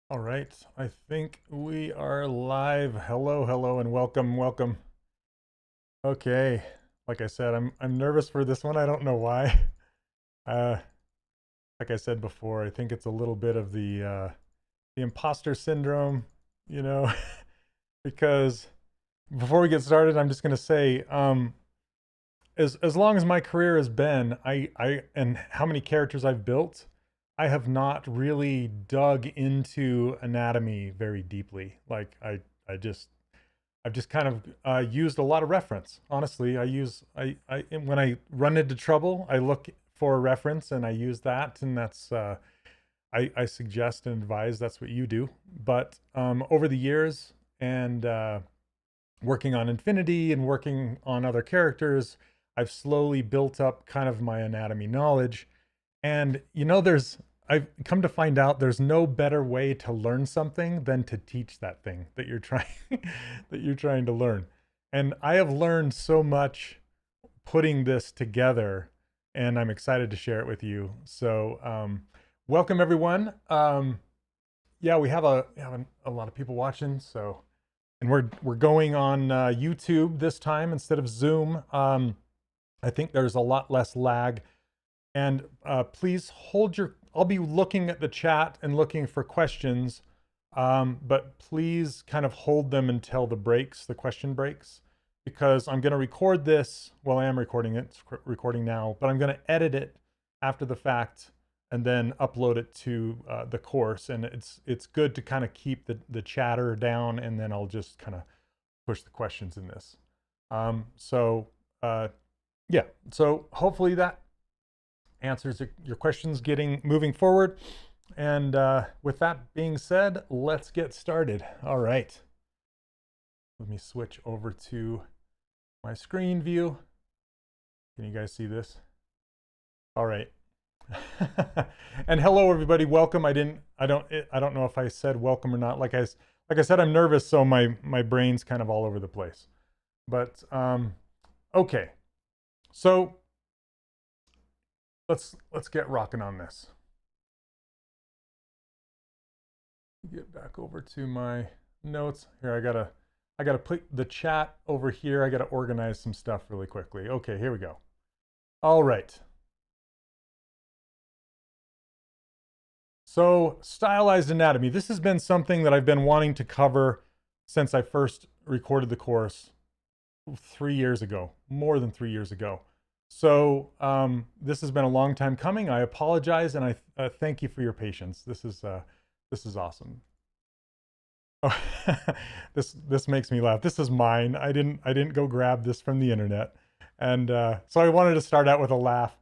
All right, I think we are live. Hello, hello, and welcome, welcome. Okay, like I said, I'm nervous for this one. I don't know why. Uh, like I said before, I think it's a little bit of the imposter syndrome, you know, because before we get started, I'm just gonna say, as long as my career has been, I and how many characters I've built, I have not really dug into anatomy very deeply. I've just kind of used a lot of reference. Honestly, I when I run into trouble, I look for a reference and I use that, and that's I suggest and advise that's what you do. But over the years and working on Infinity and working on other characters, I've slowly built up kind of my anatomy knowledge. And I've come to find out there's no better way to learn something than to teach that thing that you're trying that you're trying to learn. And I have learned so much putting this together, and I'm excited to share it with you. So, welcome everyone. Yeah, we have a lot of people watching. So, and we're going on YouTube this time instead of Zoom. I think there's a lot less lag. And please I'll be looking at the chat and looking for questions, but please kind of hold them until the question breaks, because I'm going to record this. Well, I am recording it, it's recording now, but I'm going to edit it after the fact and then upload it to the course. And it's good to kind of keep the chatter down, and then I'll just kind of push the questions in this. Yeah, so hopefully that answers your questions moving forward. And with that being said, let's get started. All right. Let me switch over to my screen view. Can you guys see this? All right. And hello everybody, welcome. I don't know if I said welcome or not. Like I said, I'm nervous, so my brain's kind of all over the place. But okay. So let's get rocking on this. Get back over to my notes here. I gotta put the chat over here. I gotta organize some stuff really quickly. Okay, here we go. All right. So, stylized anatomy. This has been something that I've been wanting to cover since I first recorded the course 3 years ago, more than 3 years ago. So this has been a long time coming. I apologize, and I thank you for your patience. This is awesome. Oh, this makes me laugh. This is mine. I didn't go grab this from the internet, and so I wanted to start out with a laugh,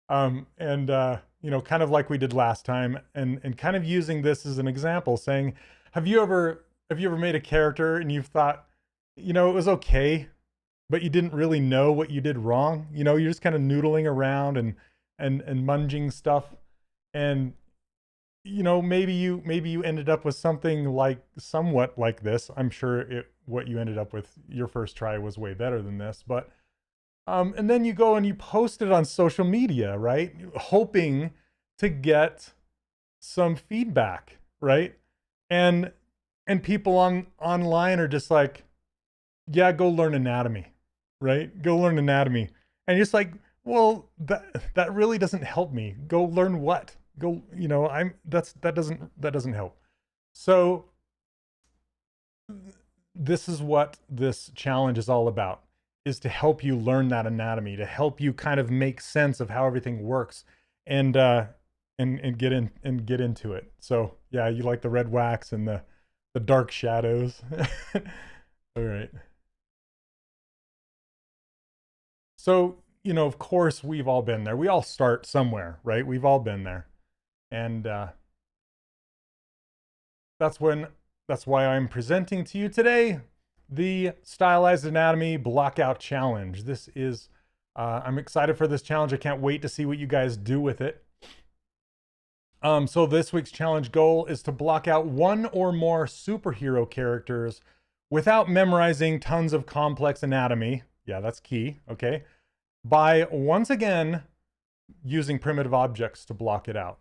and kind of like we did last time, and kind of using this as an example, saying, have you ever made a character and you've thought, it was okay, but you didn't really know what you did wrong. You're just kind of noodling around and munging stuff, and maybe you ended up with something like somewhat like this. I'm sure what you ended up with your first try was way better than this, but and then you go and you post it on social media, right? Hoping to get some feedback, right? And people online are just like, yeah, go learn anatomy, right? Go learn anatomy. And you're just like, well, that really doesn't help me. Go learn what? Go, that doesn't help. So this is what this challenge is all about, is to help you learn that anatomy, to help you kind of make sense of how everything works, and get into it. So yeah, you like the red wax and the dark shadows. All right. So, of course, we've all been there. We all start somewhere, right? We've all been there. And that's why I'm presenting to you today the Stylized Anatomy Blockout Challenge. I'm excited for this challenge. I can't wait to see what you guys do with it. So this week's challenge goal is to block out one or more superhero characters without memorizing tons of complex anatomy. Yeah, that's key, okay? By once again using primitive objects to block it out.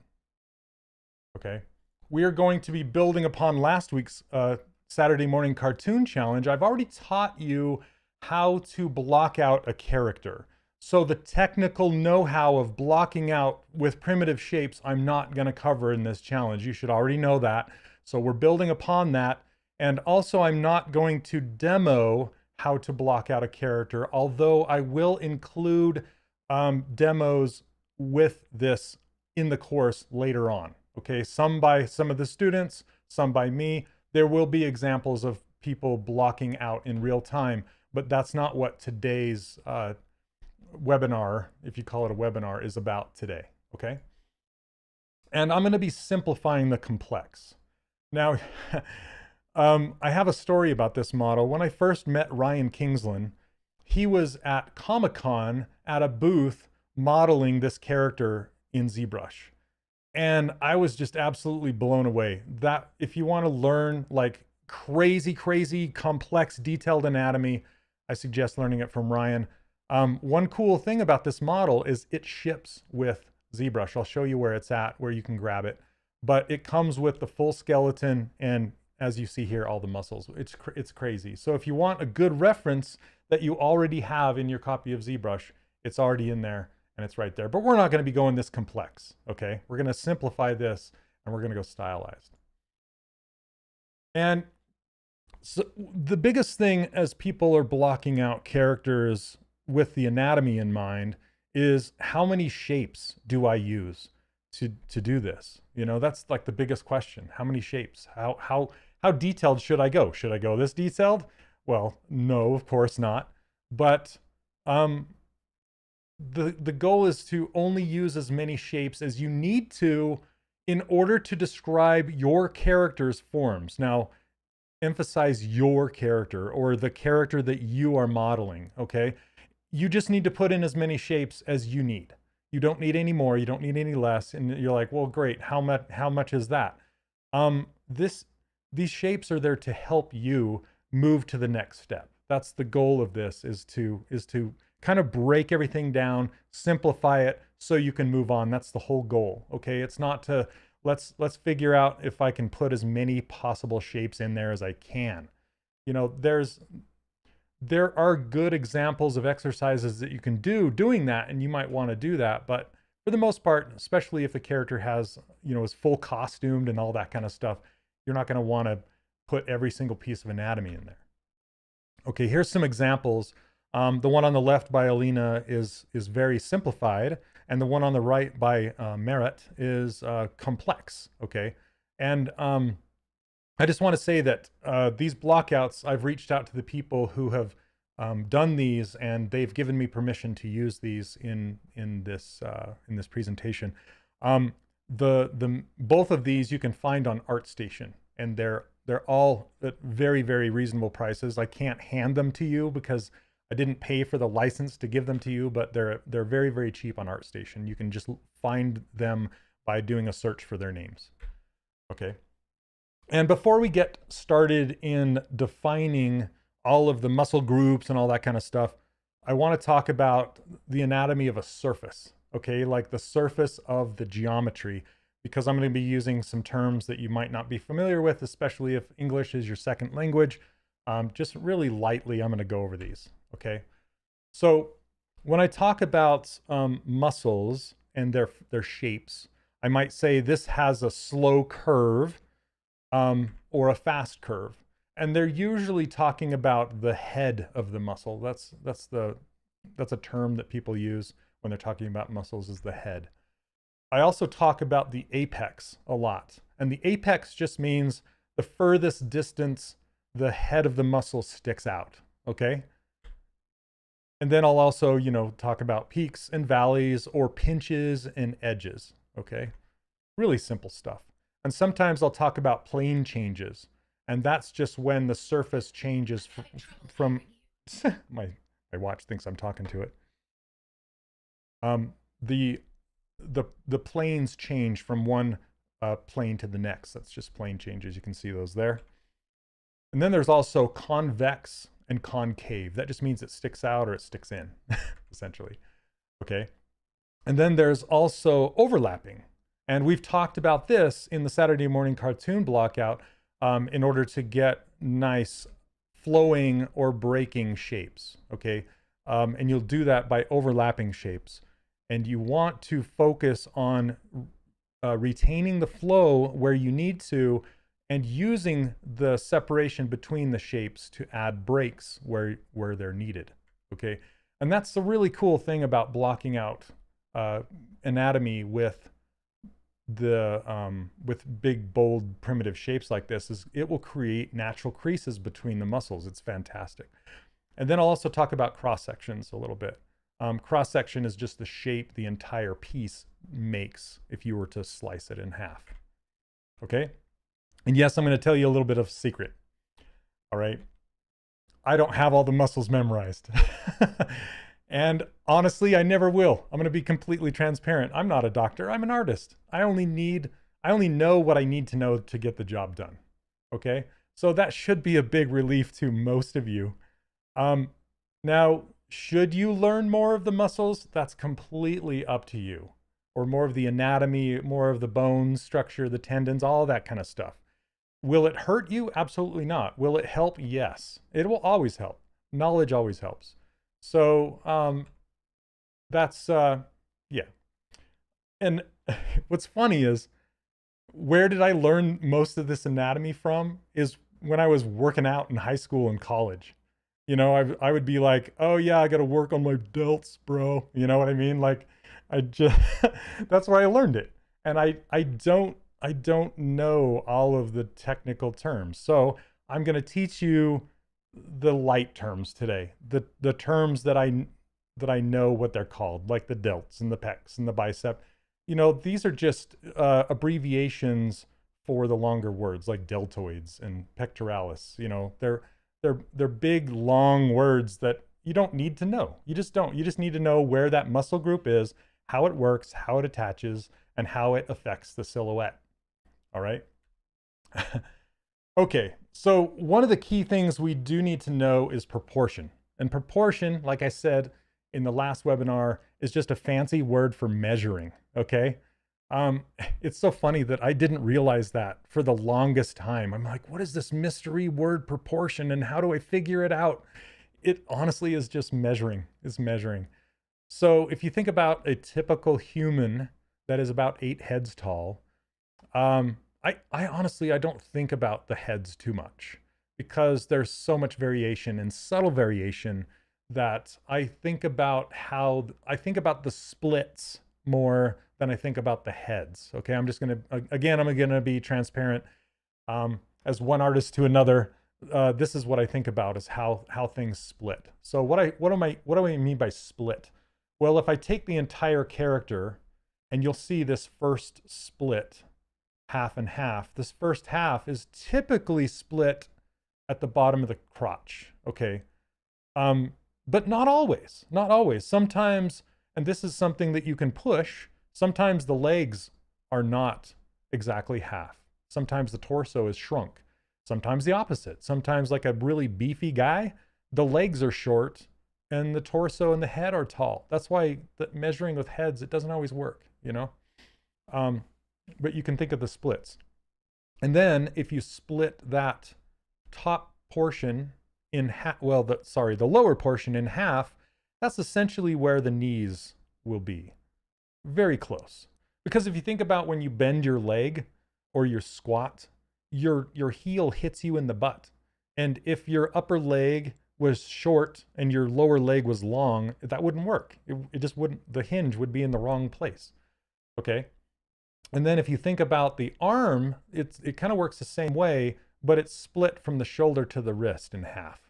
Okay. we are going to be building upon last week's Saturday morning cartoon challenge. I've already taught you how to block out a character. So the technical know-how of blocking out with primitive shapes, I'm not going to cover in this challenge. You should already know that. So we're building upon that. And also, I'm not going to demo how to block out a character, although I will include demos with this in the course later on. Okay, some by some of the students, some by me. There will be examples of people blocking out in real time, but that's not what today's webinar, if you call it a webinar, is about today, okay? And I'm gonna be simplifying the complex. Now, I have a story about this model. When I first met Ryan Kingsland, he was at Comic-Con at a booth modeling this character in ZBrush. And I was just absolutely blown away. That if you want to learn like crazy, complex, detailed anatomy, I suggest learning it from Ryan. One cool thing about this model is it ships with ZBrush. I'll show you where it's at, where you can grab it. But it comes with the full skeleton and, as you see here, all the muscles. It's crazy. So if you want a good reference that you already have in your copy of ZBrush, it's already in there. And it's right there. But we're not going to be going this complex, okay? We're going to simplify this, and we're going to go stylized. And so the biggest thing as people are blocking out characters with the anatomy in mind is how many shapes do I use to do this? You know, that's like the biggest question. How many shapes? How detailed should I go? Should I go this detailed? Well, no, of course not. But the goal is to only use as many shapes as you need to in order to describe your character's forms. Now, emphasize your character or the character that you are modeling, okay? You just need to put in as many shapes as you need. You don't need any more, you don't need any less. And you're like, well, great, how much is that? These shapes are there to help you move to the next step. That's the goal of this, is to kind of break everything down, simplify it so you can move on. That's the whole goal, okay? It's not to, let's figure out if I can put as many possible shapes in there as I can. You know, there are good examples of exercises that you can do doing that, and you might want to do that, but for the most part, especially if the character has, you know, is full costumed and all that kind of stuff, you're not going to want to put every single piece of anatomy in there. Okay, here's some examples. The one on the left by Alina is very simplified, and the one on the right by Merritt is complex, okay? And I just want to say that these blockouts, I've reached out to the people who have done these, and they've given me permission to use these in this presentation. Both of these you can find on ArtStation, and they're all at very, very reasonable prices. I can't hand them to you because I didn't pay for the license to give them to you, but they're very, very cheap on ArtStation. You can just find them by doing a search for their names. Okay. And before we get started in defining all of the muscle groups and all that kind of stuff, I want to talk about the anatomy of a surface, okay? Like the surface of the geometry, because I'm going to be using some terms that you might not be familiar with, especially if English is your second language. Just really lightly, I'm going to go over these, okay? So when I talk about muscles and their shapes, I might say this has a slow curve or a fast curve. And they're usually talking about the head of the muscle. That's a term that people use when they're talking about muscles, is the head. I also talk about the apex a lot. And the apex just means the furthest distance the head of the muscle sticks out, okay? And then I'll also, you know, talk about peaks and valleys or pinches and edges, okay? Really simple stuff. And sometimes I'll talk about plane changes. And that's just when the surface changes from my watch thinks I'm talking to it. The planes change from one plane to the next. That's just plane changes. You can see those there. And then there's also convex and concave. That just means it sticks out or it sticks in, essentially. Okay. And then there's also overlapping. And we've talked about this in the Saturday morning cartoon blockout in order to get nice flowing or breaking shapes, okay? And you'll do that by overlapping shapes. And you want to focus on retaining the flow where you need to and using the separation between the shapes to add breaks where they're needed, okay? And that's the really cool thing about blocking out anatomy with big, bold, primitive shapes like this is it will create natural creases between the muscles. It's fantastic. And then I'll also talk about cross sections a little bit. Cross section is just the shape the entire piece makes if you were to slice it in half. Okay? And yes, I'm going to tell you a little bit of a secret. All right? I don't have all the muscles memorized. And honestly, I never will. I'm going to be completely transparent. I'm not a doctor. I'm an artist. I only know what I need to know to get the job done. Okay? So that should be a big relief to most of you. Now, should you learn more of the muscles? That's completely up to you. Or more of the anatomy, more of the bone structure, the tendons, all that kind of stuff. Will it hurt you? Absolutely not. Will it help? Yes. It will always help. Knowledge always helps. So that's, yeah. And what's funny is, where did I learn most of this anatomy from is when I was working out in high school and college. You know, I would be like, oh yeah, I got to work on my delts, bro. You know what I mean? Like, I just, that's where I learned it. And I don't know all of the technical terms. So I'm going to teach you the light terms today, the terms that I know what they're called, like the delts and the pecs and the bicep. You know, these are just abbreviations for the longer words like deltoids and pectoralis. You know, they're big long words that you don't need to know. You just don't. You just need to know where that muscle group is, how it works, how it attaches, and how it affects the silhouette. All right. Okay, so one of the key things we do need to know is proportion. And proportion, like I said in the last webinar, is just a fancy word for measuring, okay? It's so funny that I didn't realize that for the longest time. I'm like, what is this mystery word proportion and how do I figure it out? It honestly is just measuring, it's measuring. So if you think about a typical human that is about 8 heads tall, I honestly, I don't think about the heads too much because there's so much variation and subtle variation that I think about the splits more than I think about the heads. Okay. I'm just going to, again, I'm going to be transparent. As one artist to another, this is what I think about is how things split. So what do I mean by split? Well, if I take the entire character and you'll see this first split, half and half. This first half is typically split at the bottom of the crotch, okay? But not always, not always. Sometimes, and this is something that you can push, sometimes the legs are not exactly half. Sometimes the torso is shrunk. Sometimes the opposite. Sometimes like a really beefy guy, the legs are short and the torso and the head are tall. That's why the measuring with heads, it doesn't always work, you know? But you can think of the splits. And then if you split that top portion in half, well, the lower portion in half, that's essentially where the knees will be. Very close. Because if you think about when you bend your leg or your squat, your heel hits you in the butt. And if your upper leg was short and your lower leg was long, that wouldn't work. It just wouldn't, the hinge would be in the wrong place. Okay? And then if you think about the arm, it kind of works the same way, but it's split from the shoulder to the wrist in half.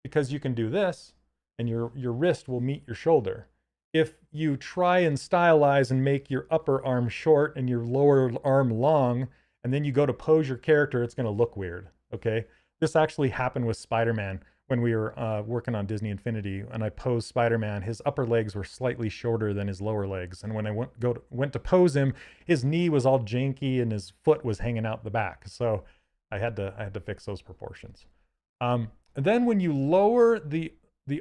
Because you can do this, and your wrist will meet your shoulder. If you try and stylize and make your upper arm short and your lower arm long, and then you go to pose your character, it's going to look weird, okay? This actually happened with Spider-Man when we were working on Disney Infinity, and I posed Spider-Man. His upper legs were slightly shorter than his lower legs, and when I went to pose him, his knee was all janky and his foot was hanging out the back. So I had to fix those proportions. And then when you lower the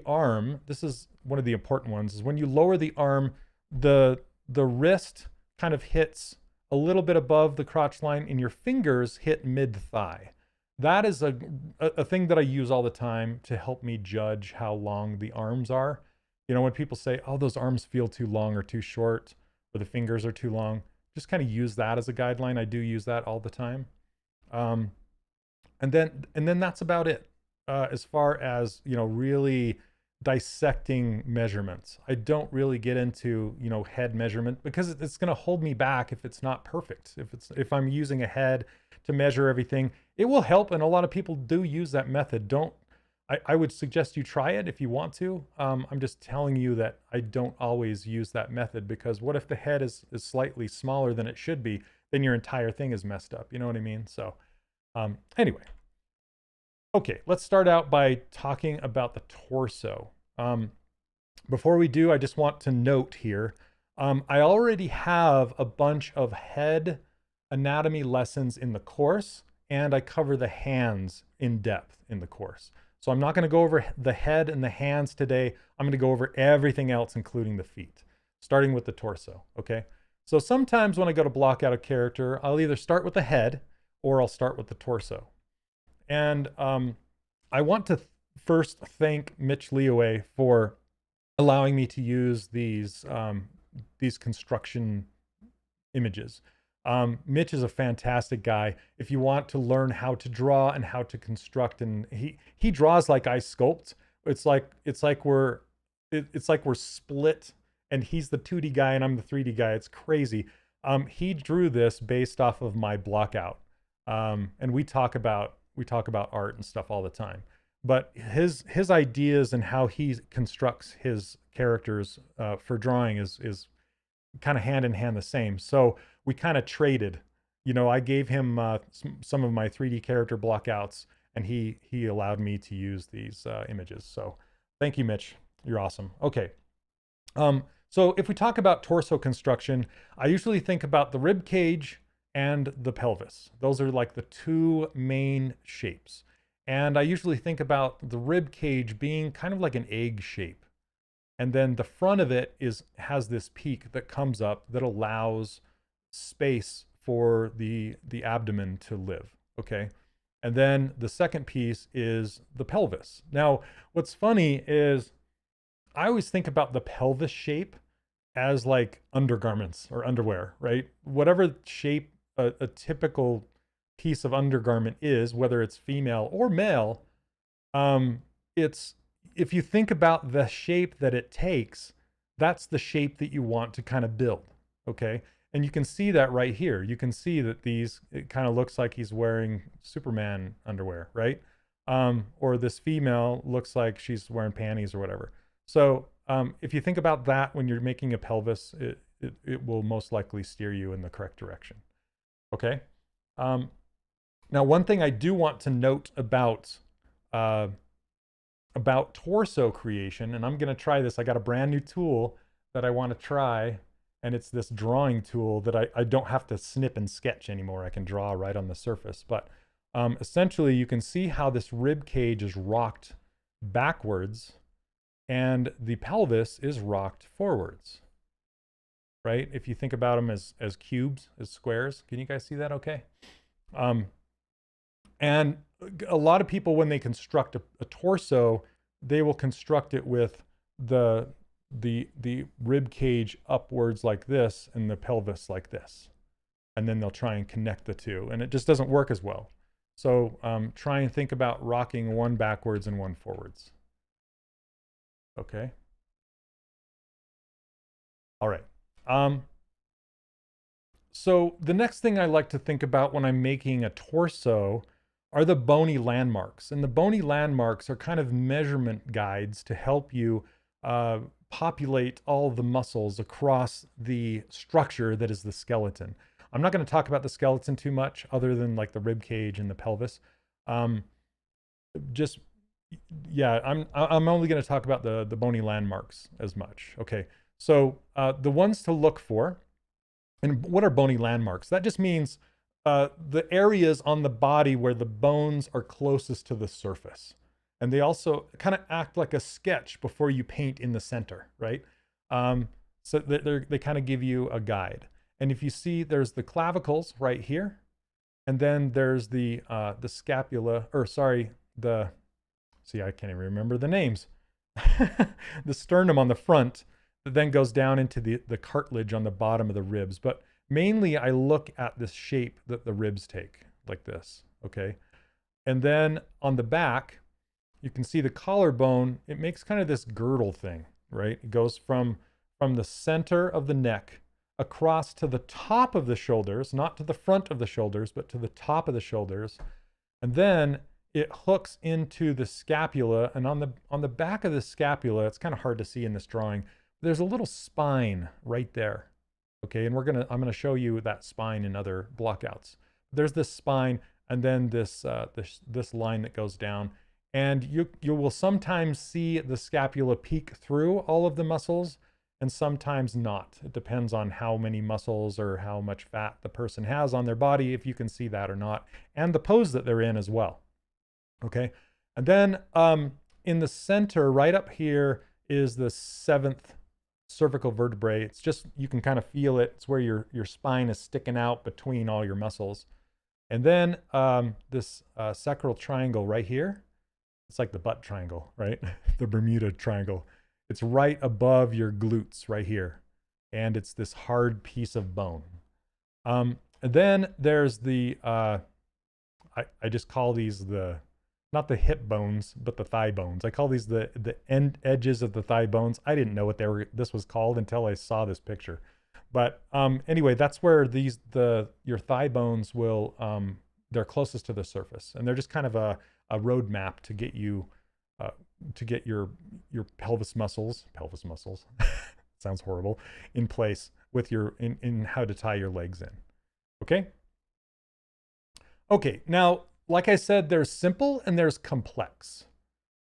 arm, this is one of the important ones, is when you lower the arm, the wrist kind of hits a little bit above the crotch line, and your fingers hit mid-thigh. That is a thing that I use all the time to help me judge how long the arms are. You know, when people say, oh, those arms feel too long or too short, or the fingers are too long, just kind of use that as a guideline. I do use that all the time. And then that's about it. As far as, you know, really dissecting measurements. I don't really get into, you know, head measurement because it's going to hold me back if it's not perfect. If I'm using a head to measure everything, it will help. And a lot of people do use that method. I would suggest you try it if you want to. I'm just telling you that I don't always use that method, because what if the head is slightly smaller than it should be? Then your entire thing is messed up. You know what I mean? So anyway. Okay, let's start out by talking about the torso. Before we do, I just want to note here, I already have a bunch of head anatomy lessons in the course, and I cover the hands in depth in the course. So I'm not going to go over the head and the hands today. I'm going to go over everything else, including the feet, starting with the torso, okay? So sometimes when I go to block out a character, I'll either start with the head or I'll start with the torso. And I want to first thank Mitch Leaway for allowing me to use these construction images. Mitch is a fantastic guy. If you want to learn how to draw and how to construct, and he draws like I sculpt. It's like we're split, and he's the 2D guy and I'm the 3D guy. It's crazy. He drew this based off of my Blockout, and we talk about art and stuff all the time. But his ideas and how he constructs his characters for drawing is kind of hand in hand the same. So we kind of traded. You know, I gave him some of my 3D character blockouts, and he allowed me to use these images. So thank you, Mitch. You're awesome. Okay. So if we talk about torso construction, I usually think about the rib cage and the pelvis. Those are like the two main shapes. And I usually think about the rib cage being kind of like an egg shape. And then the front of it has this peak that comes up that allows space for the abdomen to live, okay? And then the second piece is the pelvis. Now, what's funny is I always think about the pelvis shape as like undergarments or underwear, right? Whatever shape a typical piece of undergarment is, whether it's female or male, it's, if you think about the shape that it takes, that's the shape that you want to kind of build, okay? And you can see that right here. You can see that it kind of looks like he's wearing Superman underwear, right? Or this female looks like she's wearing panties or whatever. So if you think about that when you're making a pelvis, it will most likely steer you in the correct direction. Okay. Now, one thing I do want to note about torso creation, and I'm going to try this. I got a brand new tool that I want to try, and it's this drawing tool that I don't have to snip and sketch anymore. I can draw right on the surface. But essentially, you can see how this rib cage is rocked backwards, and the pelvis is rocked forwards. Right? If you think about them as cubes, as squares, can you guys see that okay? And a lot of people, when they construct a torso, they will construct it with the rib cage upwards like this and the pelvis like this. And then they'll try and connect the two, and it just doesn't work as well. So try and think about rocking one backwards and one forwards. Okay. All right. So the next thing I like to think about when I'm making a torso are the bony landmarks. And the bony landmarks are kind of measurement guides to help you populate all the muscles across the structure that is the skeleton. I'm not going to talk about the skeleton too much, other than like the rib cage and the pelvis. I'm only going to talk about the bony landmarks as much. Okay, so the ones to look for, and what are bony landmarks? That just means the areas on the body where the bones are closest to the surface. And they also kind of act like a sketch before you paint in the center, right? So they kind of give you a guide. And if you see, there's the clavicles right here, and then there's the scapula, or sorry, see, I can't even remember the names. The sternum on the front that then goes down into the cartilage on the bottom of the ribs. But mainly I look at this shape that the ribs take, like this, okay? And then on the back, you can see the collarbone, it makes kind of this girdle thing, right? It goes from the center of the neck across to the top of the shoulders, not to the front of the shoulders, but to the top of the shoulders. And then it hooks into the scapula, and on the back of the scapula, it's kind of hard to see in this drawing, there's a little spine right there. Okay, and I'm gonna show you that spine in other blockouts. There's this spine, and then this line that goes down, and you will sometimes see the scapula peek through all of the muscles, and sometimes not. It depends on how many muscles or how much fat the person has on their body, if you can see that or not, and the pose that they're in as well. Okay, and then in the center, right up here, is the 7th cervical vertebrae. It's just, you can kind of feel it. It's where your spine is sticking out between all your muscles. And then this sacral triangle right here, it's like the butt triangle, right? The Bermuda Triangle. It's right above your glutes right here. And it's this hard piece of bone. And then there's the, I just call these not the hip bones, but the thigh bones. I call these the edges of the thigh bones. I didn't know what this was called until I saw this picture. But anyway, that's where your thigh bones will, they're closest to the surface. And they're just kind of a roadmap to get you, to get your pelvis muscles sounds horrible, in place with in how to tie your legs in. Okay? Okay, now, like I said, there's simple and there's complex.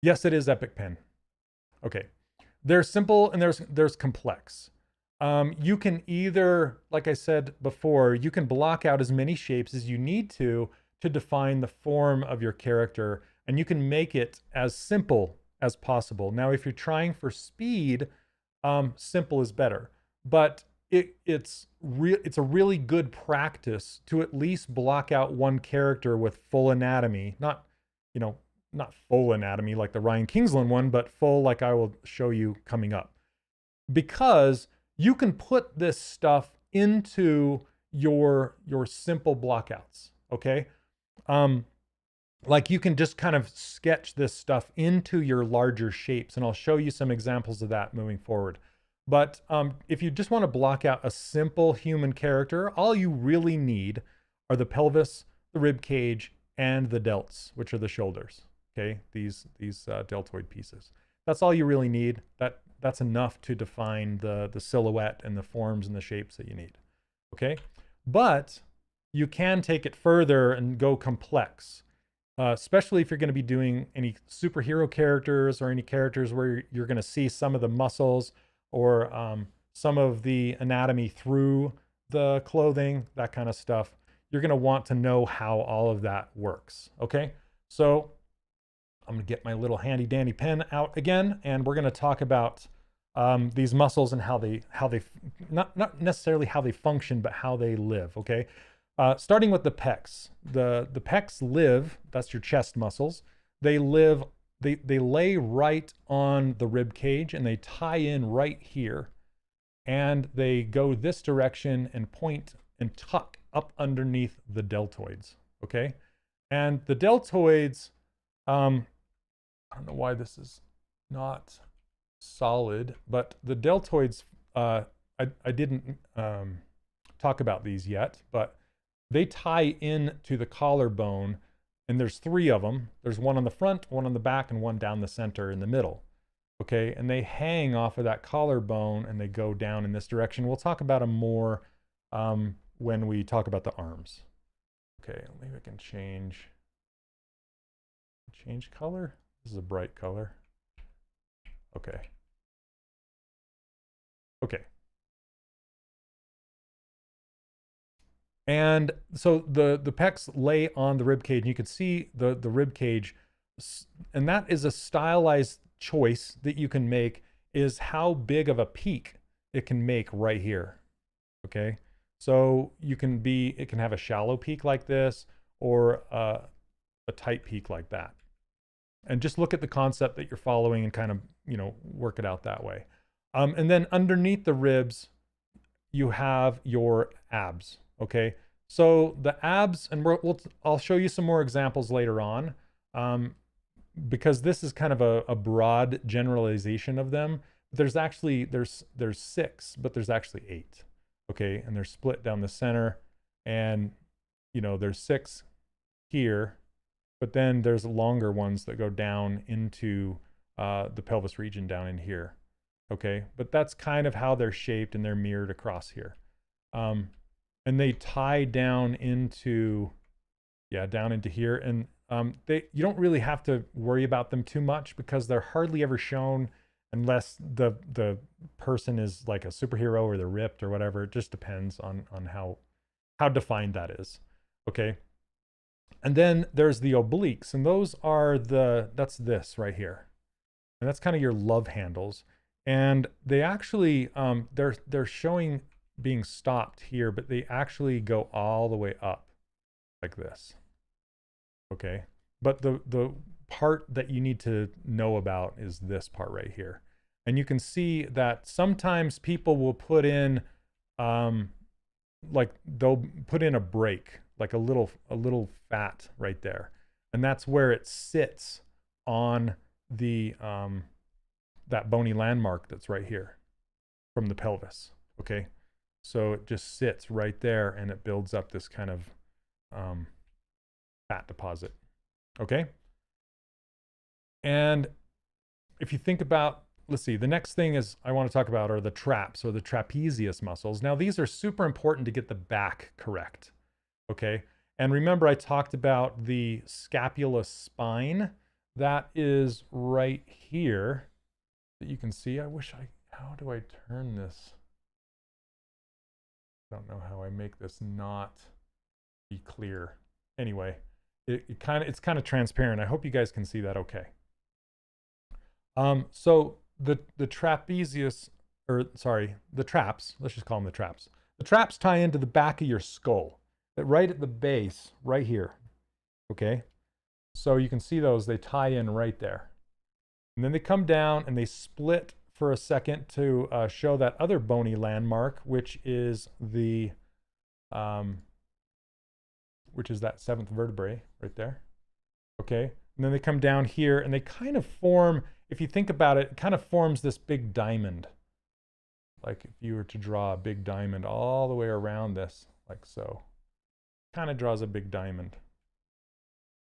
Yes, it is EpicPen. Okay, there's simple and there's complex. You can either, like I said before, you can block out as many shapes as you need to define the form of your character, and you can make it as simple as possible. Now, if you're trying for speed, simple is better, but it's a really good practice to at least block out one character with full anatomy, not full anatomy like the Ryan Kingsland one, but full like I will show you coming up, because you can put this stuff into your simple blockouts. Okay. Like you can just kind of sketch this stuff into your larger shapes, and I'll show you some examples of that moving forward. But if you just want to block out a simple human character, all you really need are the pelvis, the rib cage, and the delts, which are the shoulders. Okay, these deltoid pieces. That's all you really need. That's enough to define the silhouette and the forms and the shapes that you need. Okay, but you can take it further and go complex, especially if you're going to be doing any superhero characters or any characters where you're going to see some of the muscles or some of the anatomy through the clothing, that kind of stuff. You're going to want to know how all of that works. Okay, so I'm going to get my little handy dandy pen out again, and we're going to talk about these muscles and how they not necessarily how they function, but how they live. Okay, starting with the pecs. The pecs live. That's your chest muscles. They live. They lay right on the rib cage, and they tie in right here, and they go this direction and point and tuck up underneath the deltoids. Okay, and the deltoids. I don't know why this is not solid, but the deltoids, I didn't talk about these yet, but they tie in to the collarbone, and there's 3 of them. There's one on the front, one on the back, and one down the center in the middle. Okay, and they hang off of that collarbone and they go down in this direction. We'll talk about them more when we talk about the arms. Okay, maybe I can change color. This is a bright color. Okay. Okay. And so the pecs lay on the rib cage, and you can see the rib cage, and that is a stylized choice that you can make, is how big of a peak it can make right here. Okay. So it can have a shallow peak like this, or a tight peak like that. And just look at the concept that you're following and kind of, work it out that way. And then underneath the ribs, you have your abs. Okay. So the abs, and I'll show you some more examples later on, because this is kind of a broad generalization of them. There's 6, but there's actually 8. Okay. And they're split down the center, and there's 6 here, but then there's longer ones that go down into the pelvis region down in here. Okay, but that's kind of how they're shaped, and they're mirrored across here. And they tie down into here. And you don't really have to worry about them too much, because they're hardly ever shown unless the person is like a superhero, or they're ripped or whatever. It just depends on how defined that is. Okay. And then there's the obliques, and those are that's this right here. And that's kind of your love handles. And they actually, they're showing being stopped here, but they actually go all the way up like this. Okay. But the part that you need to know about is this part right here. And you can see that sometimes people will put in, like they'll put in a break, like a little fat right there. And that's where it sits on the, that bony landmark that's right here from the pelvis. Okay. So it just sits right there, and it builds up this kind of fat deposit. Okay. And if you think about, let's see, the next thing I want to talk about are the traps, or the trapezius muscles. Now, these are super important to get the back correct. Okay. And remember, I talked about the scapula spine. That is right here that you can see. How do I turn this? I don't know how I make this not be clear. Anyway, it's kind of transparent. I hope you guys can see that okay. So the trapezius, the traps, let's just call them the traps. The traps tie into the back of your skull, right at the base, right here. Okay. So you can see those, they tie in right there. And then they come down and they split for a second to show that other bony landmark, which is that 7th vertebrae right there. Okay. And then they come down here, and they kind of form, if you think about it, it kind of forms this big diamond. Like if you were to draw a big diamond all the way around this, like so, kind of draws a big diamond.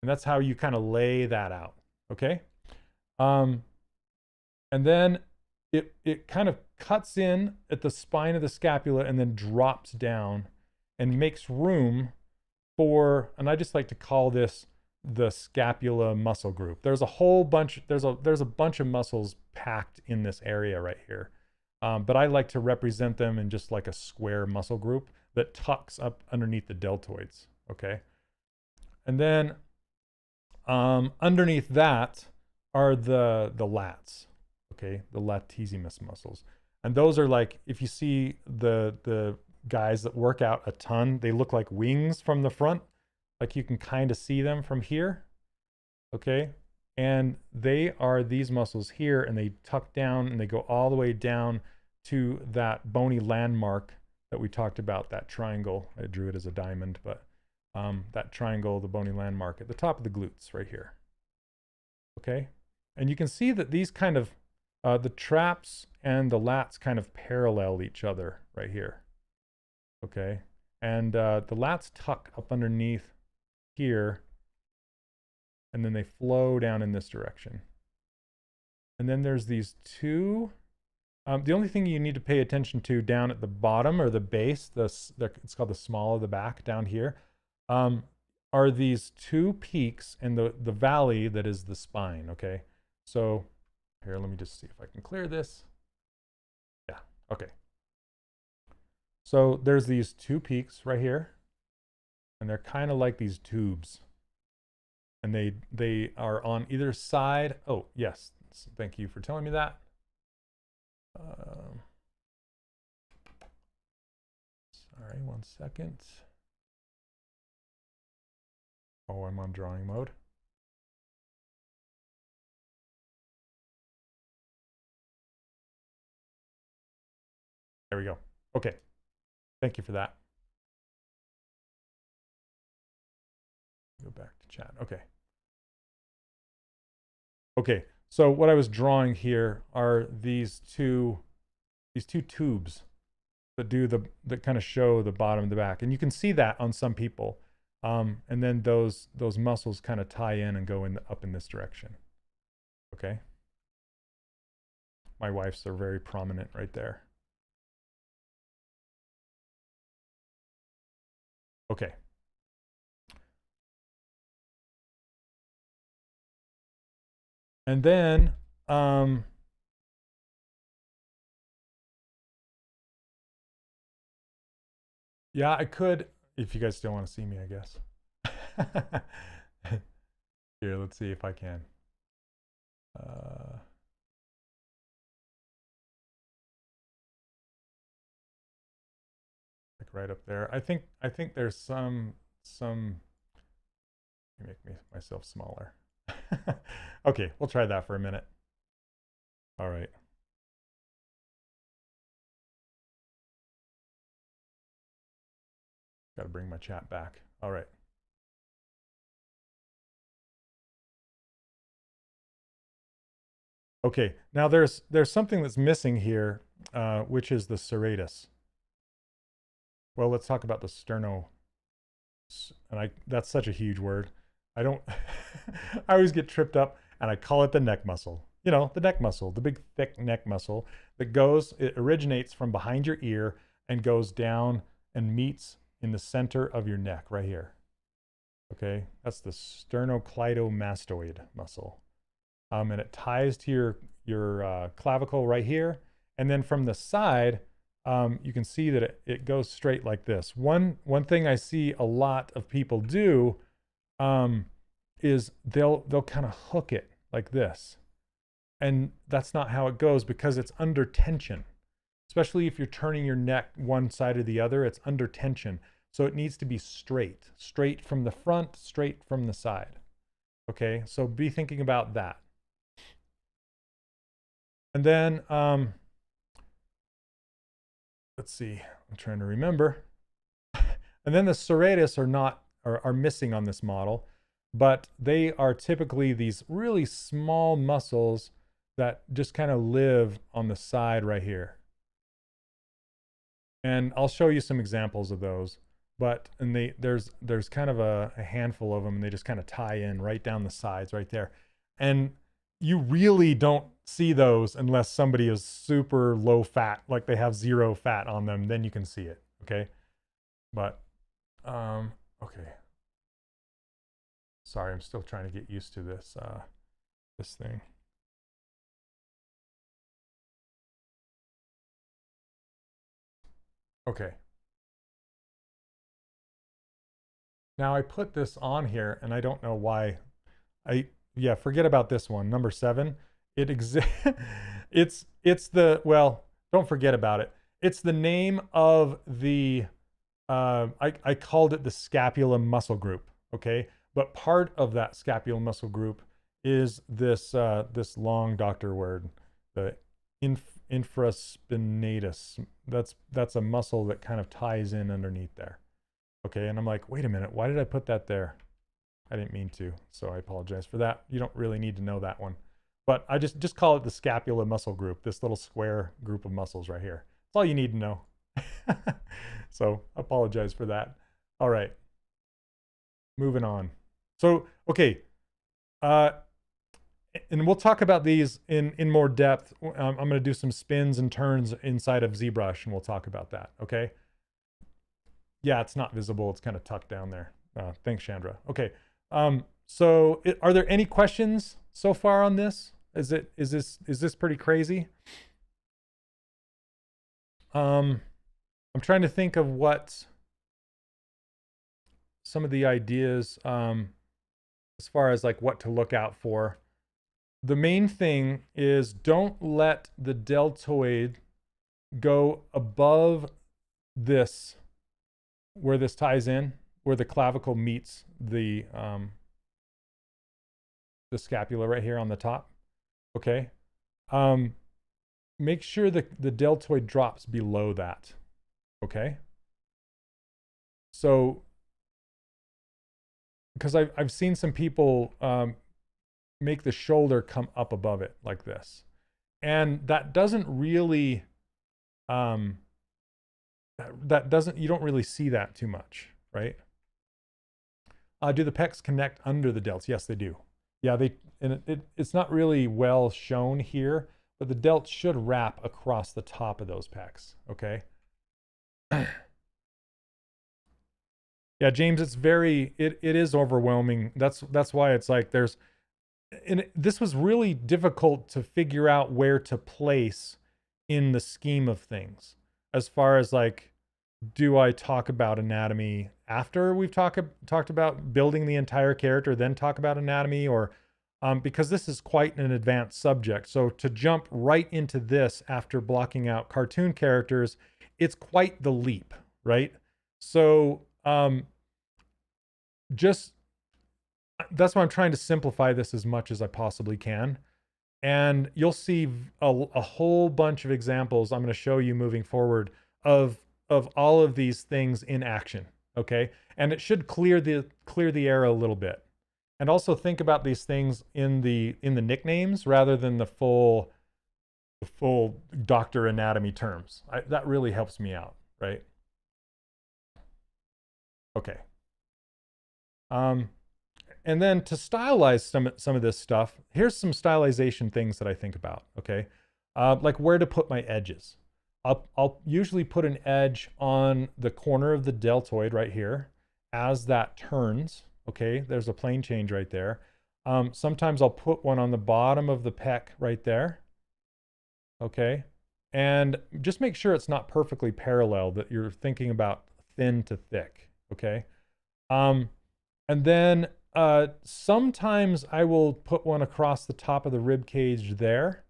And that's how you kind of lay that out. Okay. And then it kind of cuts in at the spine of the scapula, and then drops down and makes room for, and I just like to call this the scapula muscle group. There's a whole bunch, there's a bunch of muscles packed in this area right here. But I like to represent them in just like a square muscle group that tucks up underneath the deltoids. Okay. And then underneath that are the lats. Okay. The latissimus muscles. And those are like, if you see the guys that work out a ton, they look like wings from the front. Like you can kind of see them from here. Okay. And they are these muscles here, and they tuck down and they go all the way down to that bony landmark that we talked about, that triangle. I drew it as a diamond, but that triangle, the bony landmark at the top of the glutes right here. Okay. And you can see that these kind of, the traps and the lats kind of parallel each other right here. Okay. And the lats tuck up underneath here, and then they flow down in this direction. And then there's these two. The only thing you need to pay attention to down at the bottom, or the base, it's called the small of the back down here, are these two peaks and the valley that is the spine. Okay. So here, let me just see if I can clear this. Yeah. Okay. So there's these two peaks right here, and they're kind of like these tubes, and they are on either side. Oh yes, thank you for telling me that. Sorry, 1 second. Oh, I'm on drawing mode. There we go. Okay. Thank you for that. Go back to chat. Okay. Okay. So what I was drawing here are these two tubes that kind of show the bottom and the back, and you can see that on some people. And then those muscles kind of tie in and go up in this direction. Okay. My wife's are very prominent right there. Okay. And then, yeah, I could, if you guys still want to see me, I guess. Here, let's see if I can. Like right up there. I think there's some make myself smaller. Okay, we'll try that for a minute. All right. Got to bring my chat back. All right. Okay, now there's something that's missing here, which is the serratus. Well, let's talk about the sterno. And that's such a huge word. I don't, I always get tripped up and I call it the neck muscle. You know, the neck muscle, the big thick neck muscle that it originates from behind your ear and goes down and meets in the center of your neck right here. Okay, that's the sternocleidomastoid muscle. And it ties to your clavicle right here. And then from the side, you can see that it goes straight like this. One thing I see a lot of people do is they'll kind of hook it like this. And that's not how it goes because it's under tension. Especially if you're turning your neck one side or the other, it's under tension. So it needs to be straight from the front, straight from the side. Okay, so be thinking about that. And then, let's see, I'm trying to remember. And then the serratus are missing on this model, but they are typically these really small muscles that just kind of live on the side right here. And I'll show you some examples of those, there's kind of a handful of them, and they just kind of tie in right down the sides right there. And you really don't see those unless somebody is super low fat, like they have 0 fat on them, then you can see it, okay? But, okay. Sorry, I'm still trying to get used to this, this thing. Okay. Now I put this on here and I don't know why. Yeah, forget about this one. Number 7. It exists. it's the, well, don't forget about it. It's the name of the, I called it the scapula muscle group. Okay. But part of that scapula muscle group is this, this long doctor word, the infraspinatus. That's a muscle that kind of ties in underneath there. Okay. And I'm like, wait a minute, why did I put that there? I didn't mean to, so I apologize for that. You don't really need to know that one. But I just call it the scapula muscle group, this little square group of muscles right here. That's all you need to know. So I apologize for that. All right. Moving on. So, okay. And we'll talk about these in more depth. I'm going to do some spins and turns inside of ZBrush, and we'll talk about that, okay? Yeah, it's not visible. It's kind of tucked down there. Thanks, Chandra. Okay. So are there any questions so far on this? Is this pretty crazy? I'm trying to think of what some of the ideas, as far as like what to look out for. The main thing is don't let the deltoid go above this where this ties in, where the clavicle meets the scapula right here on the top. Okay. Make sure that the deltoid drops below that. Okay. So, because I've seen some people make the shoulder come up above it like this, and that doesn't really you don't really see that too much, right? Do the pecs connect under the delts? Yes, they do. Yeah, it's not really well shown here, but the delts should wrap across the top of those pecs. Okay. Yeah, James, it is overwhelming. That's why it's like this was really difficult to figure out where to place in the scheme of things. As far as like, do I talk about anatomy after we've talked about building the entire character, then talk about anatomy, or because this is quite an advanced subject. So to jump right into this after blocking out cartoon characters, it's quite the leap, right? So that's why I'm trying to simplify this as much as I possibly can. And you'll see a whole bunch of examples I'm going to show you moving forward of all of these things in action. Okay. And it should clear the air a little bit. And also think about these things in the nicknames rather than the full doctor anatomy terms. That really helps me out, right? Okay. And then to stylize some of this stuff, here's some stylization things that I think about, okay? Like where to put my edges. I'll usually put an edge on the corner of the deltoid right here as that turns, okay? There's a plane change right there. Sometimes I'll put one on the bottom of the pec right there, okay? And just make sure it's not perfectly parallel, that you're thinking about thin to thick, okay? And then sometimes I will put one across the top of the rib cage there.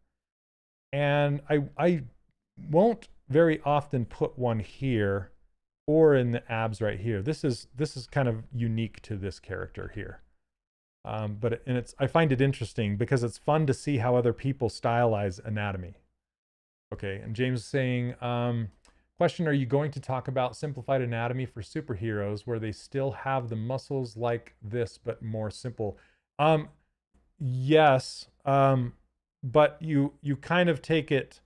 And I won't very often put one here or in the abs right here. This is kind of unique to this character here. I find it interesting because it's fun to see how other people stylize anatomy. Okay, and James is saying, question, are you going to talk about simplified anatomy for superheroes where they still have the muscles like this but more simple? Yes, but you kind of take it,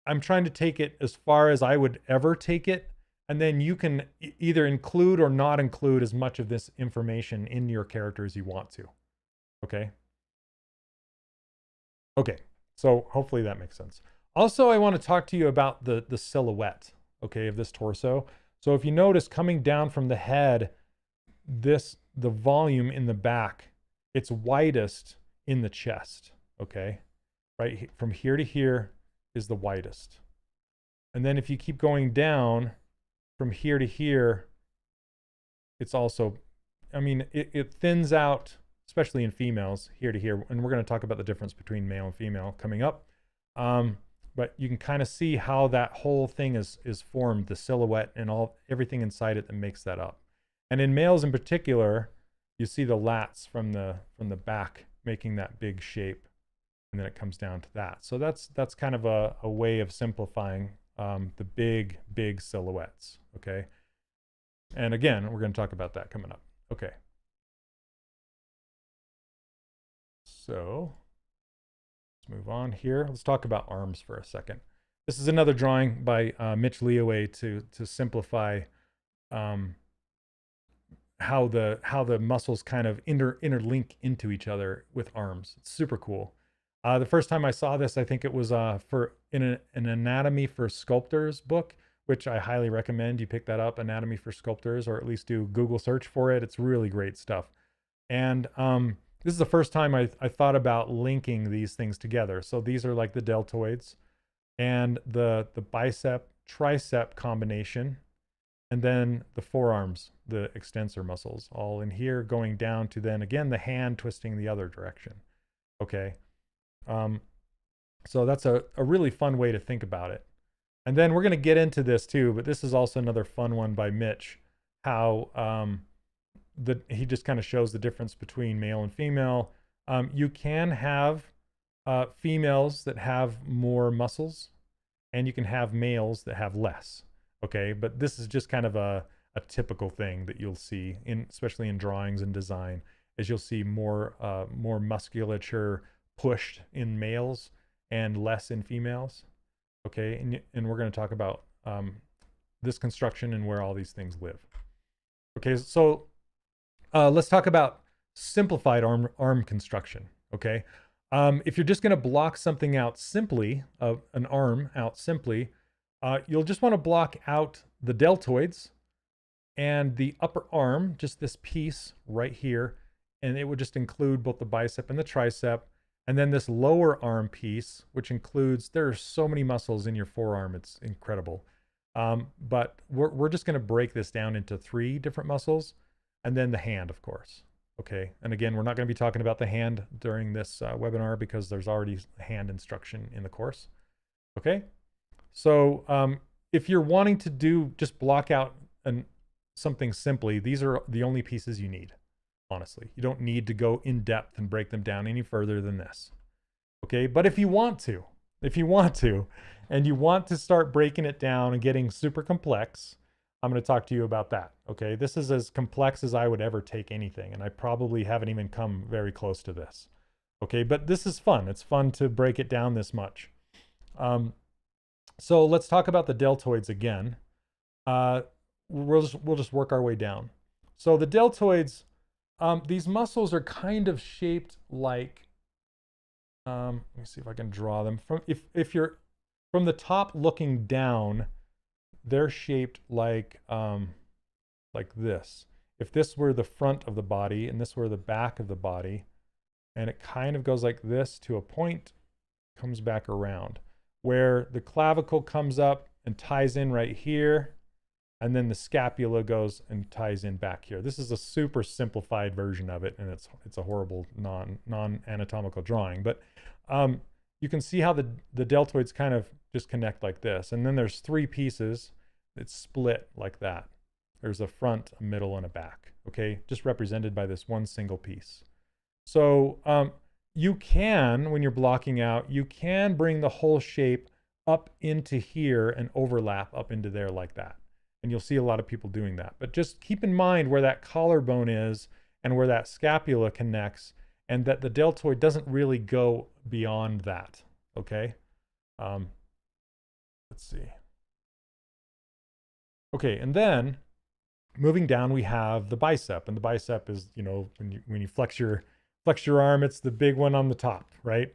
I'm trying to take it as far as I would ever take it, and then you can either include or not include as much of this information in your character as you want to. Okay? Okay, so hopefully that makes sense. Also, I want to talk to you about the silhouette, okay, of this torso. So if you notice coming down from the head, the volume in the back, it's widest in the chest, okay? Right from here to here is the widest. And then if you keep going down from here to here, it's also, I mean, it thins out, especially in females, here to here. And we're going to talk about the difference between male and female coming up. But you can kind of see how that whole thing is formed, the silhouette and everything inside it that makes that up. And in males in particular, you see the lats from the back making that big shape, and then it comes down to that. So that's kind of a way of simplifying the big silhouettes, okay? And again, we're going to talk about that coming up. Okay. So let's move on here. Let's talk about arms for a second. This is another drawing by Mitch Leaway to simplify how the muscles kind of interlink into each other with arms. It's super cool. The first time I saw this, I think it was in an Anatomy for Sculptors book, which I highly recommend you pick that up, Anatomy for Sculptors, or at least do Google search for it. It's really great stuff. And this is the first time I thought about linking these things together. So these are like the deltoids and the bicep tricep combination, and then the forearms, the extensor muscles, all in here going down to then again the hand twisting the other direction. Okay. So that's a really fun way to think about it. And then we're going to get into this too, but this is also another fun one by Mitch, how he just kind of shows the difference between male and female. You can have females that have more muscles, and you can have males that have less. Okay, but this is just kind of a typical thing that you'll see in, especially in drawings and design, is you'll see more musculature pushed in males and less in females. Okay, and we're going to talk about this construction and where all these things live. Okay, so let's talk about simplified arm construction. Okay, if you're just going to block something out simply, an arm out simply, you'll just want to block out the deltoids and the upper arm, just this piece right here, and it would just include both the bicep and the tricep, and then this lower arm piece, which includes, there are so many muscles in your forearm, it's incredible. But we're just going to break this down into 3 different muscles, and then the hand, of course. Okay, and again, we're not going to be talking about the hand during this webinar because there's already hand instruction in the course. Okay, so if you're wanting to do just block out something simply, these are the only pieces you need. Honestly, you don't need to go in depth and break them down any further than this. Okay, but if you want to, and you want to start breaking it down and getting super complex, I'm going to talk to you about that. Okay, this is as complex as I would ever take anything, and I probably haven't even come very close to this. Okay, but this is fun. It's fun to break it down this much. So let's talk about the deltoids again. We'll just work our way down. So the deltoids, these muscles are kind of shaped like, let me see if I can draw them. If you're from the top looking down, they're shaped like this. If this were the front of the body and this were the back of the body, and it kind of goes like this to a point, comes back around, where the clavicle comes up and ties in right here, and then the scapula goes and ties in back here. This is a super simplified version of it, and it's a horrible non-anatomical drawing, but you can see how the deltoids kind of just connect like this. And then there's 3 pieces that split like that. There's a front, a middle, and a back, okay? Just represented by this one single piece. So you can, when you're blocking out, you can bring the whole shape up into here and overlap up into there like that. And you'll see a lot of people doing that. But just keep in mind where that collarbone is and where that scapula connects, and that the deltoid doesn't really go beyond that, okay? Let's see. Okay, and then moving down, we have the bicep, and the bicep is, you know, when you flex your arm, it's the big one on the top, right?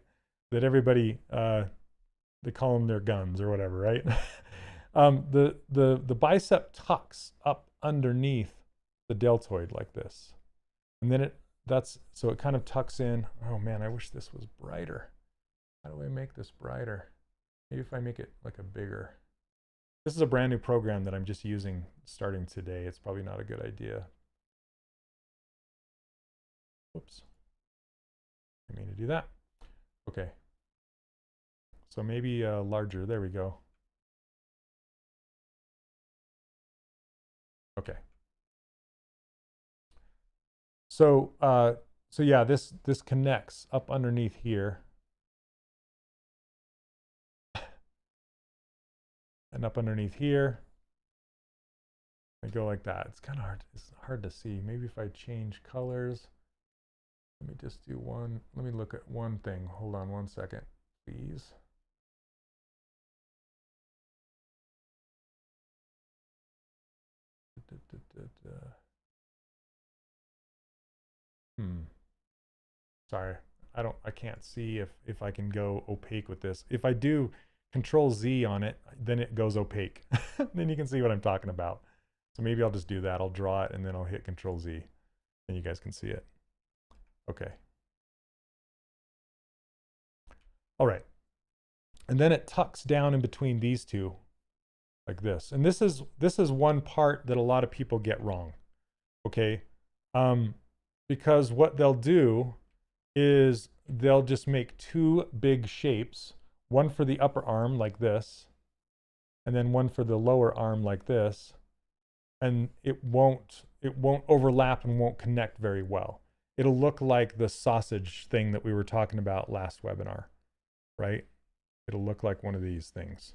That everybody they call them their guns or whatever, right? The bicep tucks up underneath the deltoid like this, and then so it kind of tucks in. Oh man, I wish this was brighter. How do I make this brighter? Maybe if I make it like a bigger. This is a brand new program that I'm just using starting today. It's probably not a good idea. Whoops. I mean to do that. Okay. So maybe larger. There we go. Okay. So so yeah, this connects up underneath here. And up underneath here, I go like that. It's kind of hard. It's hard to see. Maybe if I change colors. Let me just do one. Let me look at one thing. Hold on one second, please. Sorry, I can't see if I can go opaque with this. If I do Control Z on it, then it goes opaque. Then you can see what I'm talking about. So maybe I'll just do that. I'll draw it and then I'll hit Control Z and you guys can see it. Okay. All right. And then it tucks down in between these two like this. And this is one part that a lot of people get wrong. Okay. Because what they'll do is they'll just make 2 big shapes, one for the upper arm like this, and then one for the lower arm like this. and it won't overlap and won't connect very well. It'll look like the sausage thing that we were talking about last webinar, right? It'll look like one of these things.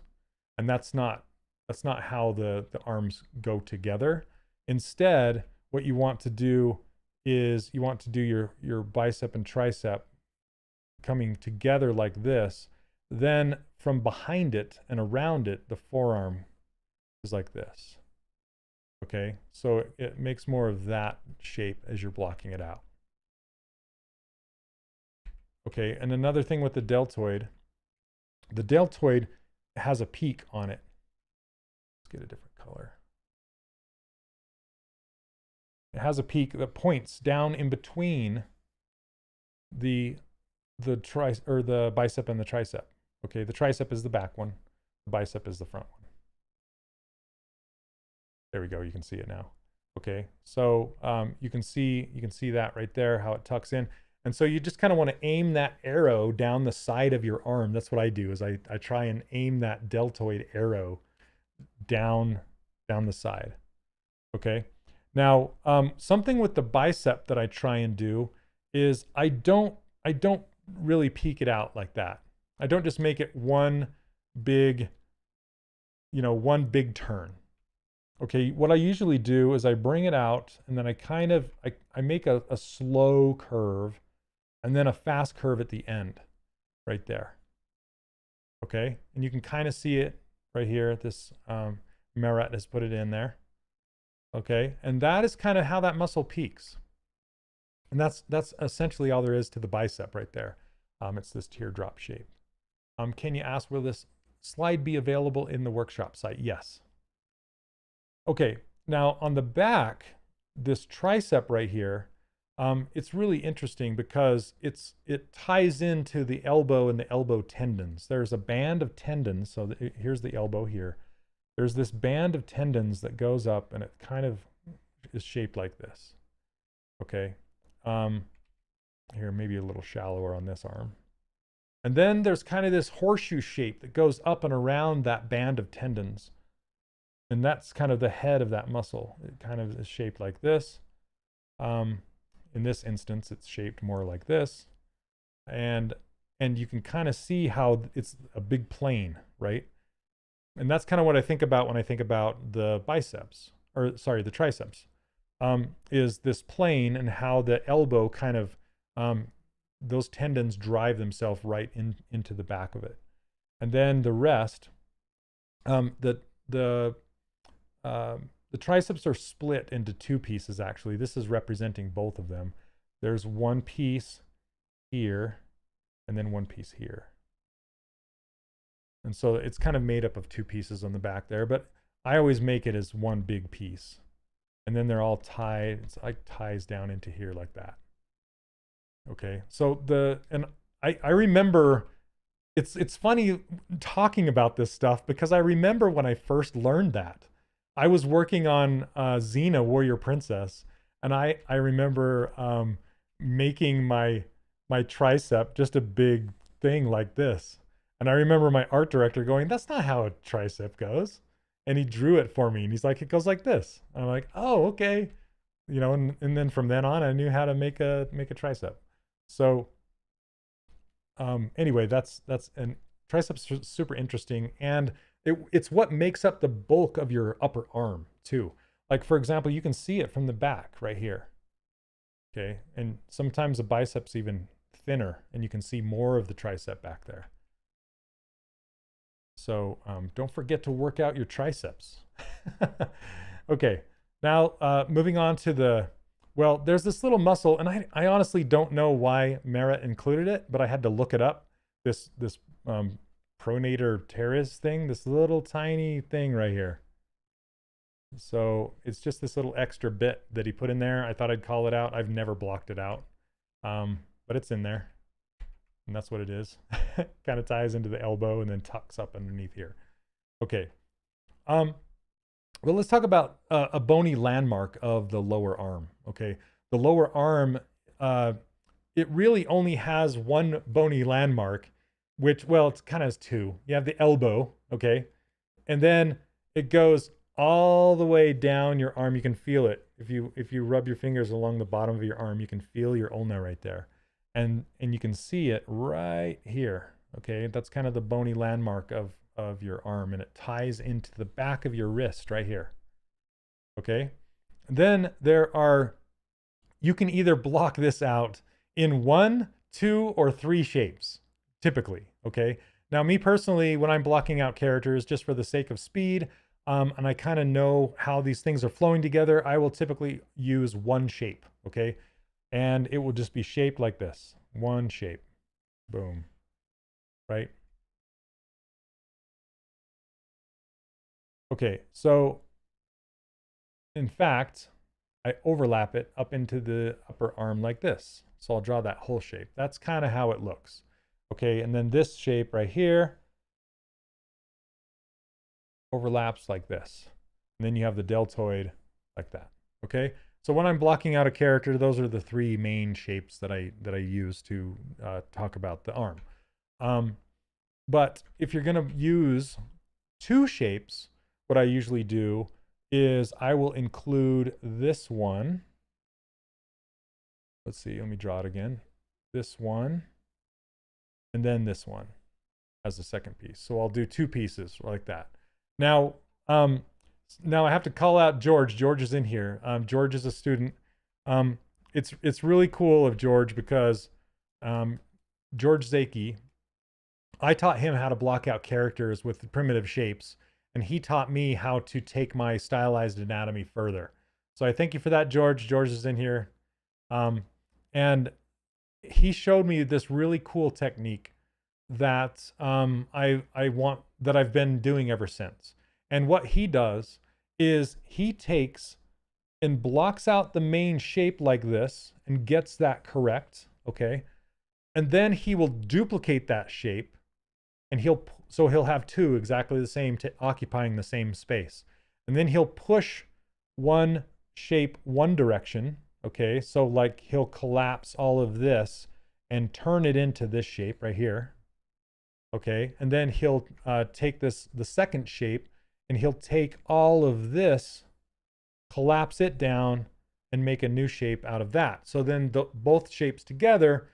And that's not how the arms go together. Instead, what you want to do is you want to do your bicep and tricep coming together like this. Then from behind it and around it, the forearm is like this. Okay, so it makes more of that shape as you're blocking it out. Okay, and another thing with the deltoid has a peak on it. Let's get a different color. It has a peak that points down in between the bicep and the tricep. Okay, the tricep is the back one, the bicep is the front one. There we go, you can see it now. Okay, so you can see that right there, how it tucks in. And so you just kind of want to aim that arrow down the side of your arm. That's what I do, is I try and aim that deltoid arrow down the side. Okay, now something with the bicep that I try and do is I don't really peek it out like that. I don't just make it one big turn. Okay, what I usually do is I bring it out and then I make a slow curve and then a fast curve at the end right there. Okay, and you can kind of see it right here. This Marat has put it in there. Okay, and that is kind of how that muscle peaks. And that's essentially all there is to the bicep right there. It's this teardrop shape. Can you ask, will this slide be available in the workshop site? Yes. Okay, now on the back, this tricep right here, it's really interesting because it ties into the elbow and the elbow tendons. There's a band of tendons, so here's the elbow here. There's this band of tendons that goes up and it kind of is shaped like this. Okay, here maybe a little shallower on this arm. And then there's kind of this horseshoe shape that goes up and around that band of tendons. And that's kind of the head of that muscle. It kind of is shaped like this. In this instance, it's shaped more like this. And you can kind of see how it's a big plane, right? And that's kind of what I think about when I think about the the triceps, is this plane and how the elbow kind of, those tendons drive themselves right into the back of it. And then the rest, the triceps are split into two pieces, actually. This is representing both of them. There's one piece here and then one piece here. And so it's kind of made up of two pieces on the back there, but I always make it as one big piece. And then they're all tied. It's like ties down into here like that. Okay, so I remember, it's funny talking about this stuff because I remember when I first learned that. I was working on Xena Warrior Princess, and I remember making my tricep just a big thing like this. And I remember my art director going, "That's not how a tricep goes." And he drew it for me, and he's like, "It goes like this." And I'm like, "Oh, okay." And then from then on, I knew how to make a tricep. So anyway, and triceps are super interesting, and it's what makes up the bulk of your upper arm too. Like, for example, you can see it from the back right here. Okay, and sometimes the biceps even thinner, and you can see more of the tricep back there. So don't forget to work out your triceps. Okay, now moving on to there's this little muscle, and I honestly don't know why Marat included it, but I had to look it up. This pronator teres thing, this little tiny thing right here. So it's just this little extra bit that he put in there. I thought I'd call it out. I've never blocked it out, but it's in there, and that's what it is. Kind of ties into the elbow and then tucks up underneath here. Okay. Well, let's talk about a bony landmark of the lower arm. Okay, the lower arm, it really only has one bony landmark, which, well, it kind of has two. You have the elbow, okay, and then it goes all the way down your arm. You can feel it. If you rub your fingers along the bottom of your arm, you can feel your ulna right there. And you can see it right here. Okay, that's kind of the bony landmark of your arm, and it ties into the back of your wrist right here. Okay, then you can either block this out in 1, 2, or 3 shapes, typically. Okay, now me personally, when I'm blocking out characters just for the sake of speed, and I kind of know how these things are flowing together, I will typically use 1 shape. Okay, and it will just be shaped like this. 1 shape. Boom. Right? Okay, so in fact, I overlap it up into the upper arm like this. So I'll draw that whole shape. That's kind of how it looks. Okay, and then this shape right here overlaps like this. And then you have the deltoid like that. Okay, so when I'm blocking out a character, those are the 3 main shapes that I use to talk about the arm. But if you're going to use 2 shapes, what I usually do is I will include this one. Let's see, let me draw it again. This one, and then this one as the second piece. So I'll do 2 pieces like that. Now, now I have to call out George. George is in here. George is a student. It's really cool of George because George Zaki, I taught him how to block out characters with the primitive shapes, and he taught me how to take my stylized anatomy further. So I thank you for that, George. George is in here. And he showed me this really cool technique that I've been doing ever since. And what he does is he takes and blocks out the main shape like this and gets that correct, okay? And then he will duplicate that shape, and he'll have 2 exactly the same, occupying the same space. And then he'll push one shape one direction, okay? So like he'll collapse all of this and turn it into this shape right here, okay? And then he'll take the second shape, and he'll take all of this, collapse it down, and make a new shape out of that. So then both shapes together,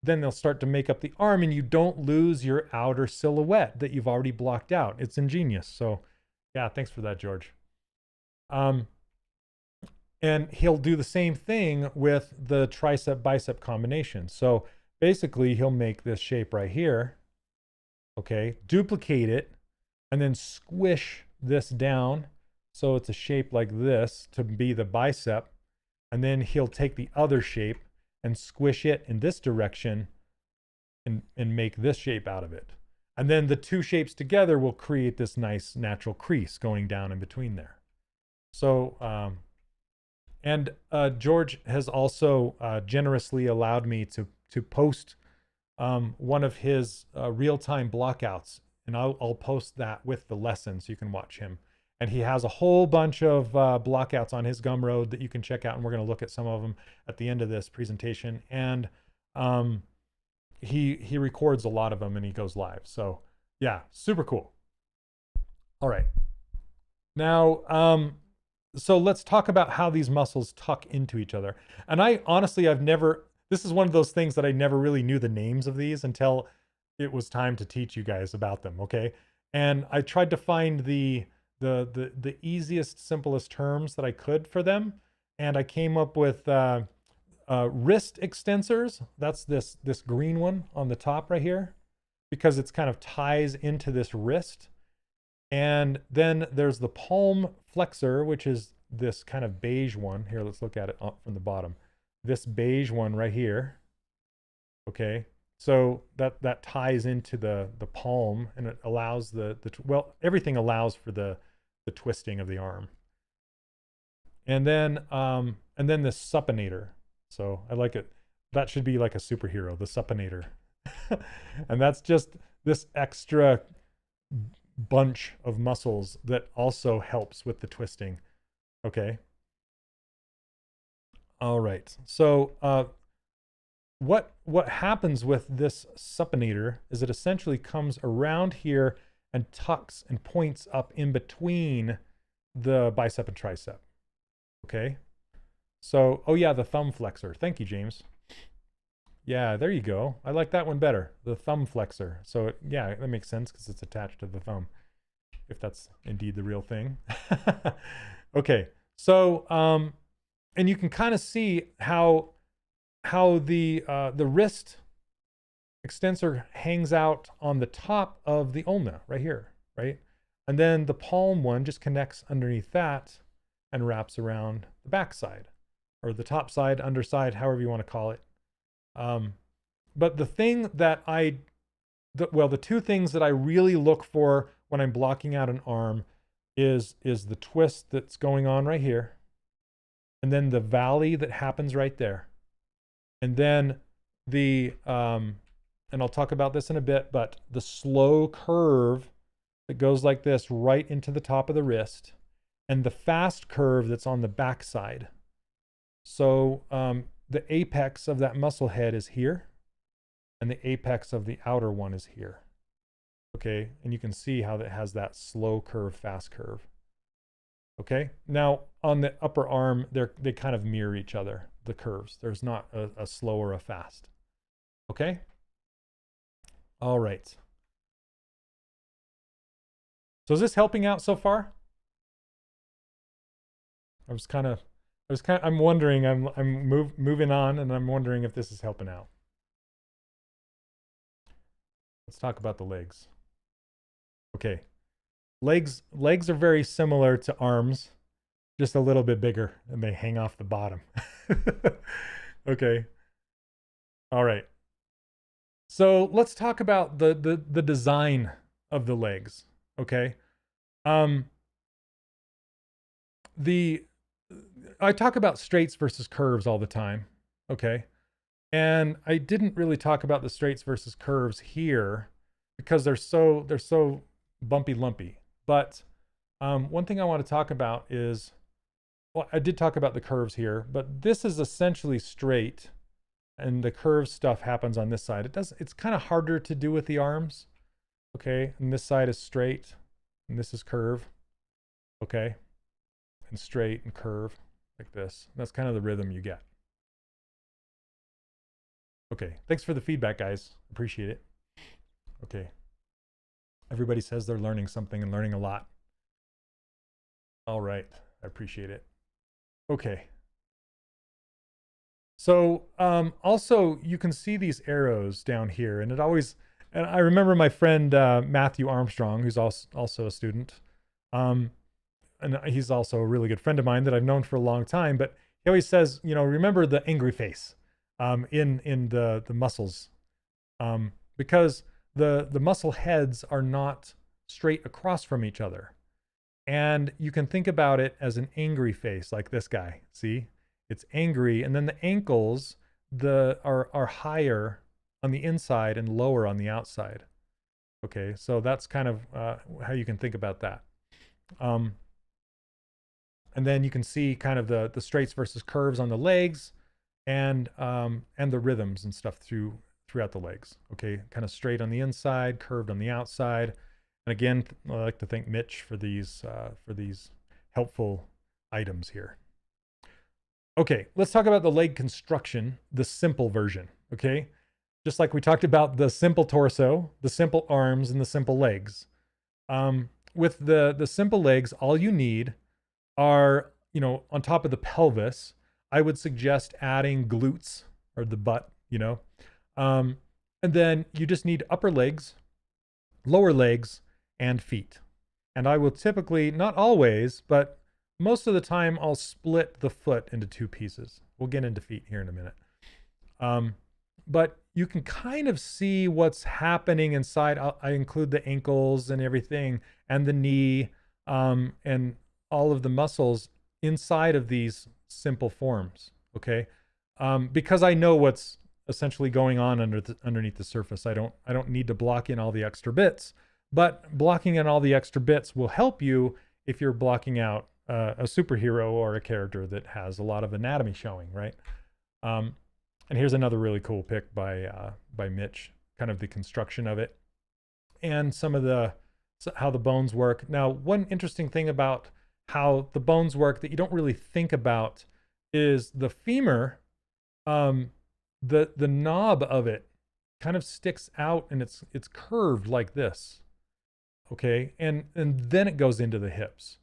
then they'll start to make up the arm, and you don't lose your outer silhouette that you've already blocked out. It's ingenious. So yeah, thanks for that, George. And he'll do the same thing with the tricep bicep combination. So basically he'll make this shape right here, okay, duplicate it, and then squish this down so it's a shape like this to be the bicep. And then he'll take the other shape and squish it in this direction and make this shape out of it. And then the 2 shapes together will create this nice natural crease going down in between there. So, George has also generously allowed me to post one of his real-time blockouts, and I'll post that with the lesson so you can watch him. And he has a whole bunch of blockouts on his Gumroad that you can check out, and we're going to look at some of them at the end of this presentation. And he records a lot of them, and he goes live. So yeah, super cool. All right. Now, so let's talk about how these muscles tuck into each other. And this is one of those things that I never really knew the names of these until it was time to teach you guys about them, okay? And I tried to find the easiest, simplest terms that I could for them. And I came up with wrist extensors. That's this green one on the top right here, because it's kind of ties into this wrist. And then there's the palm flexor, which is this kind of beige one. Here, let's look at it from the bottom. This beige one right here. Okay, so that ties into the palm, and it allows everything allows for the twisting of the arm. And then the supinator. So I like it. That should be like a superhero, the supinator. And that's just this extra bunch of muscles that also helps with the twisting. Okay. All right. So what happens with this supinator is it essentially comes around here and tucks and points up in between the bicep and tricep. Okay. So, oh yeah, the thumb flexor. Thank you, James. Yeah, there you go. I like that one better. The thumb flexor. So yeah, that makes sense because it's attached to the thumb, if that's indeed the real thing. Okay. So, and you can kind of see how the wrist extensor hangs out on the top of the ulna right here, right? And then the palm one just connects underneath that and wraps around the back side, or the top side, underside, however you want to call it. But the thing that the two things that I really look for when I'm blocking out an arm is the twist that's going on right here, and then the valley that happens right there. And then and I'll talk about this in a bit, but the slow curve that goes like this right into the top of the wrist, and the fast curve that's on the back side. So the apex of that muscle head is here, and the apex of the outer one is here. Okay, and you can see how that has that slow curve, fast curve. Okay, now on the upper arm, they kind of mirror each other, the curves. There's not a slow or a fast. Okay? All right. So is this helping out so far? I'm wondering, I'm moving on, and I'm wondering if this is helping out. Let's talk about the legs. Okay. Legs are very similar to arms, just a little bit bigger, and they hang off the bottom. Okay. All right. So let's talk about the design of the legs. Okay. I talk about straights versus curves all the time. Okay. And I didn't really talk about the straights versus curves here because they're so bumpy lumpy. But one thing I want to talk about is, well, I did talk about the curves here, but this is essentially straight, and the curve stuff happens on this side. It's kind of harder to do with the arms. Okay. And this side is straight, and this is curve. Okay. And straight and curve like this. That's kind of the rhythm you get. Okay, thanks for the feedback, guys. Appreciate it. Okay. Everybody says they're learning something and learning a lot. All right, I appreciate it. Okay. So also you can see these arrows down here, and and I remember my friend Matthew Armstrong, who's also a student, and he's also a really good friend of mine that I've known for a long time, but he always says, remember the angry face in the muscles, because the muscle heads are not straight across from each other. And you can think about it as an angry face, like this guy. See, it's angry, and then the ankles are higher on the inside and lower on the outside. Okay, so that's kind of how you can think about that. And then you can see kind of the straights versus curves on the legs, and the rhythms and stuff throughout the legs. Okay, kind of straight on the inside, curved on the outside. And again, I like to thank Mitch for these helpful items here. Okay, let's talk about the leg construction, the simple version. Okay, just like we talked about the simple torso, the simple arms, and the simple legs. With the simple legs, all you need are, on top of the pelvis, I would suggest adding glutes, or the butt, and then you just need upper legs, lower legs, and feet. And I will typically, not always, but most of the time, I'll split the foot into two pieces. We'll get into feet here in a minute. But you can kind of see what's happening inside. I include the ankles and everything, and the knee, and all of the muscles inside of these simple forms. Okay, because I know what's essentially going on underneath the surface. I don't need to block in all the extra bits, but blocking in all the extra bits will help you if you're blocking out a superhero or a character that has a lot of anatomy showing, right? And here's another really cool pic by Mitch, kind of the construction of it, and some of how the bones work. Now, one interesting thing about how the bones work that you don't really think about is the femur, the knob of it kind of sticks out and it's curved like this. Okay. And then it goes into the hips.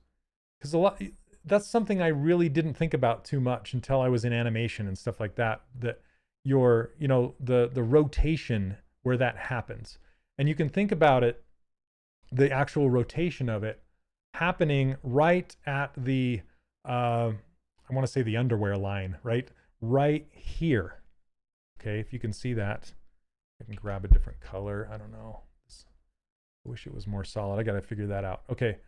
Because that's something I really didn't think about too much until I was in animation and stuff like that, that the rotation where that happens. And you can think about it, the actual rotation of it happening right at the, I want to say the underwear line, right here. Okay, if you can see that, I can grab a different color. I don't know. I wish it was more solid. I got to figure that out. Okay,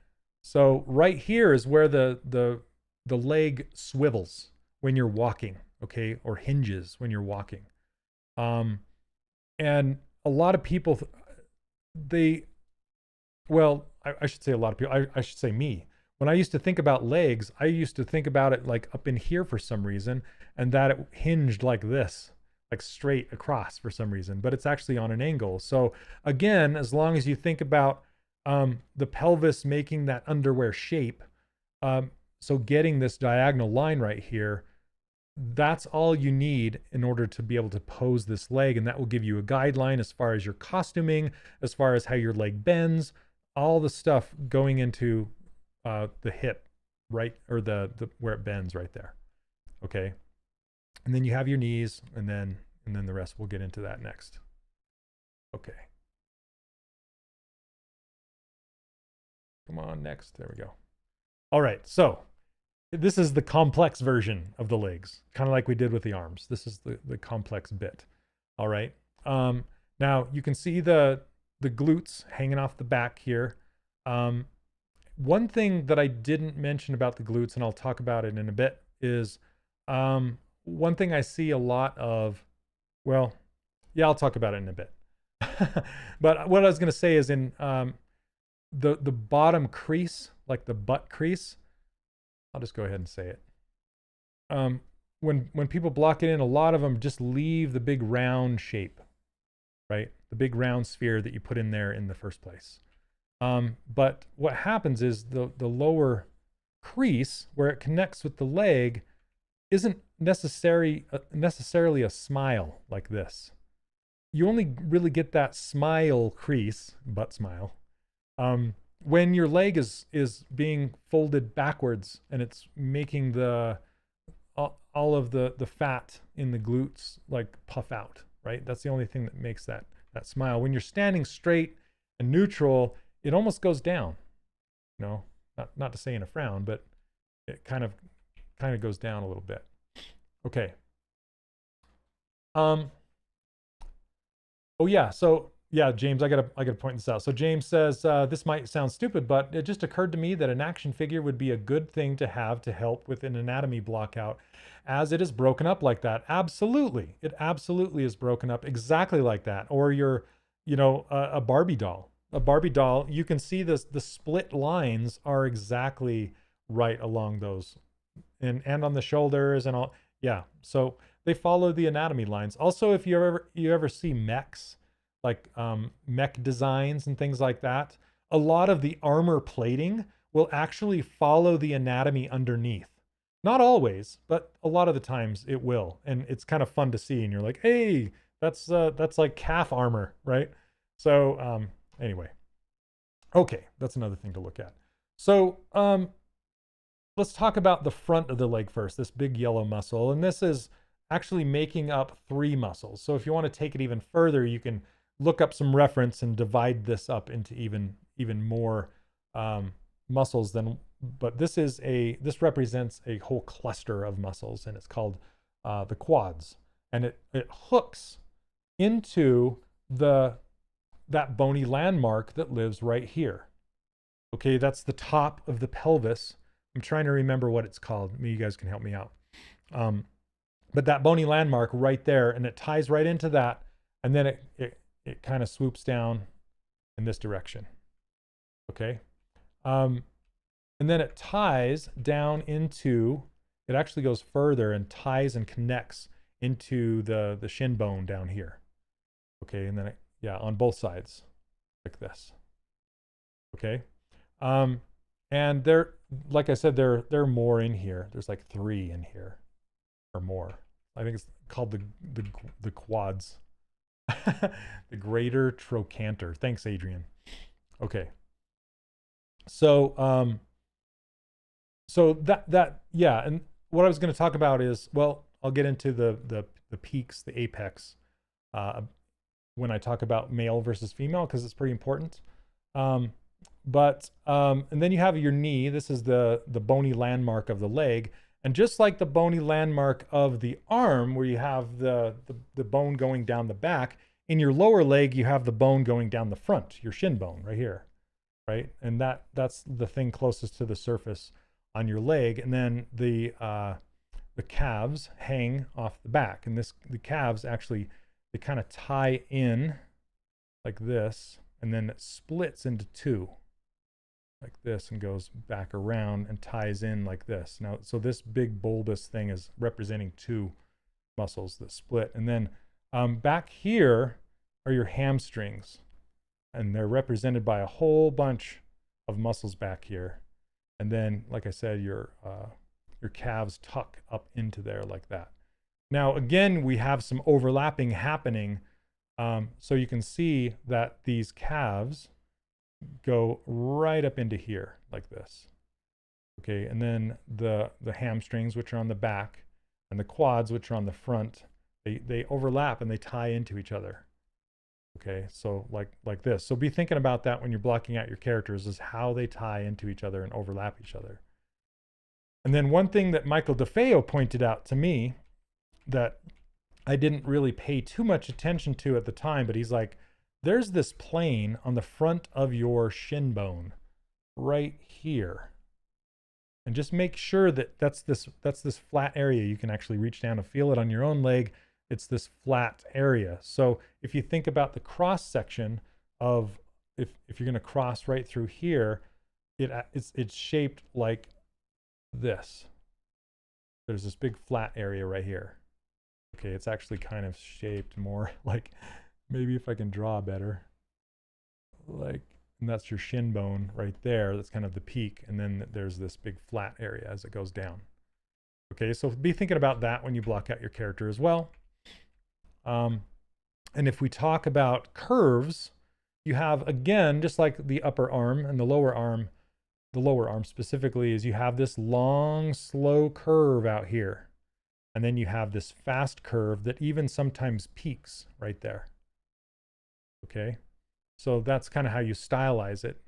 so right here is where the leg swivels when you're walking, okay, or hinges when you're walking. And a lot of people, I should say a lot of people, I should say me. When I used to think about legs, I used to think about it like up in here for some reason, and that it hinged like this, like straight across for some reason, but it's actually on an angle. So again, as long as you think about the pelvis making that underwear shape, so getting this diagonal line right here, that's all you need in order to be able to pose this leg. And that will give you a guideline as far as your costuming, as far as how your leg bends, all the stuff going into the hip, right? Or the where it bends right there. Okay. And then you have your knees, and then the rest. We'll get into that next. Okay. Come on, next. There we go. All right. So this is the complex version of the legs, kind of like we did with the arms. This is the complex bit. All right. Now you can see the glutes hanging off the back here. One thing that I didn't mention about the glutes, and I'll talk about it in a bit, is one thing I see a lot of, well, yeah, I'll talk about it in a bit. But what I was going to say is in the bottom crease, like the butt crease, I'll just go ahead and say it. When people block it in, a lot of them just leave the big round shape, right? The big round sphere that you put in there in the first place. But what happens is the lower crease where it connects with the leg isn't necessarily a smile like this. You only really get that smile crease, butt smile, when your leg is being folded backwards and it's making all of the fat in the glutes like puff out, right? That's the only thing that makes that smile. When you're standing straight and neutral, it almost goes down. Not to say in a frown, but it kind of goes down a little bit. Okay. Oh yeah. So yeah, James, I gotta point this out. So James says, this might sound stupid, but it just occurred to me that an action figure would be a good thing to have to help with an anatomy blockout, as it is broken up like that. Absolutely. It absolutely is broken up exactly like that. Or a Barbie doll. A Barbie doll, you can see the split lines are exactly right along those and on the shoulders and all. Yeah. So they follow the anatomy lines. Also, if you ever see mechs, like mech designs and things like that, a lot of the armor plating will actually follow the anatomy underneath. Not always, but a lot of the times it will. And it's kind of fun to see. And you're like, hey, that's like calf armor, right? So anyway, okay, that's another thing to look at. So let's talk about the front of the leg first, this big yellow muscle. And this is actually making up 3 muscles. So if you want to take it even further, you can look up some reference and divide this up into even more muscles but this represents a whole cluster of muscles, and it's called the quads. And it hooks into that bony landmark that lives right here. Okay, that's the top of the pelvis. I'm trying to remember what it's called. Maybe you guys can help me out. But that bony landmark right there, and it ties right into that, and then it kind of swoops down in this direction. Okay. And then it ties down into, it actually goes further and ties and connects into the shin bone down here. Okay. And then on both sides like this. Okay. And there, like I said, there are more in here. There's like 3 in here or more. I think it's called the quads. The greater trochanter. Thanks, Adrian. Okay. So so that yeah, and what I was going to talk about is, well, I'll get into the peaks, the apex, when I talk about male versus female, because it's pretty important. And then you have your knee. This is the bony landmark of the leg. And just like the bony landmark of the arm, where you have the bone going down the back, in your lower leg, you have the bone going down the front, your shin bone right here, right? And that's the thing closest to the surface on your leg. And then the calves hang off the back. And the calves actually, they kind of tie in like this, and then it splits into 2 like this and goes back around and ties in like this. Now, so this big bulbous thing is representing 2 muscles that split. And then back here are your hamstrings, and they're represented by a whole bunch of muscles back here. And then, like I said, your calves tuck up into there like that. Now, again, we have some overlapping happening. So you can see that these calves go right up into here like this. Okay, and then the hamstrings, which are on the back, and the quads, which are on the front, they overlap and they tie into each other. Okay, so like this. So be thinking about that when you're blocking out your characters, is how they tie into each other and overlap each other. And then one thing that Michael DeFeo pointed out to me that I didn't really pay too much attention to at the time, but he's like, there's this plane on the front of your shin bone right here. And just make sure that that's this flat area. You can actually reach down and feel it on your own leg. It's this flat area. So if you think about the cross section of, if you're going to cross right through here, it's shaped like this. There's this big flat area right here. Okay, it's actually kind of shaped more like, maybe if I can draw better, like, and that's your shin bone right there. That's kind of the peak. And then there's this big flat area as it goes down. Okay, so be thinking about that when you block out your character as well. And if we talk about curves, you have, again, just like the upper arm and the lower arm specifically, is you have this long, slow curve out here. And then you have this fast curve that even sometimes peaks right there. Okay, so that's kind of how you stylize it.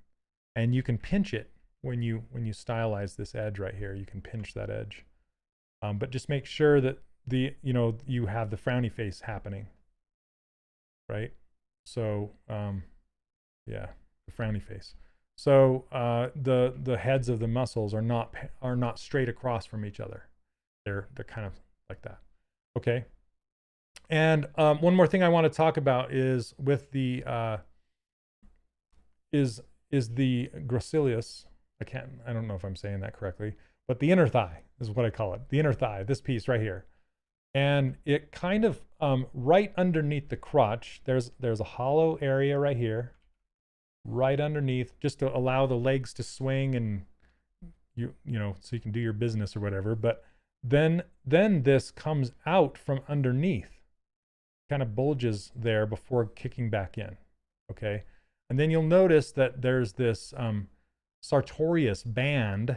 And you can pinch it when you stylize this edge right here. You can pinch that edge. But just make sure that you have the frowny face happening, right? So yeah, the frowny face. So the heads of the muscles are not straight across from each other. They're kind of like that. Okay. And one more thing I want to talk about is with the is the gracilis. I don't know if I'm saying that correctly, but the inner thigh is what I call it. The inner thigh, this piece right here. And it kind of right underneath the crotch, there's a hollow area right here, right underneath, just to allow the legs to swing and you know, so you can do your business or whatever. But then this comes out from underneath, kind of bulges there before kicking back in. Okay, and then you'll notice that there's this sartorius band.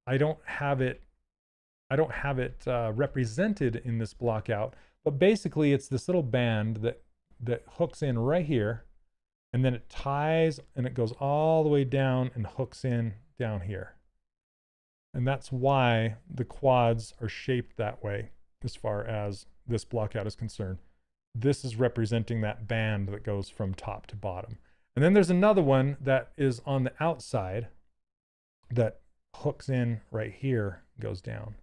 I don't have it represented in this blockout, but basically it's this little band that hooks in right here, and then it ties and it goes all the way down and hooks in down here. And that's why the quads are shaped that way as far as this blockout is concerned. This is representing that band that goes from top to bottom. And then there's another one that is on the outside that hooks in right here, goes down.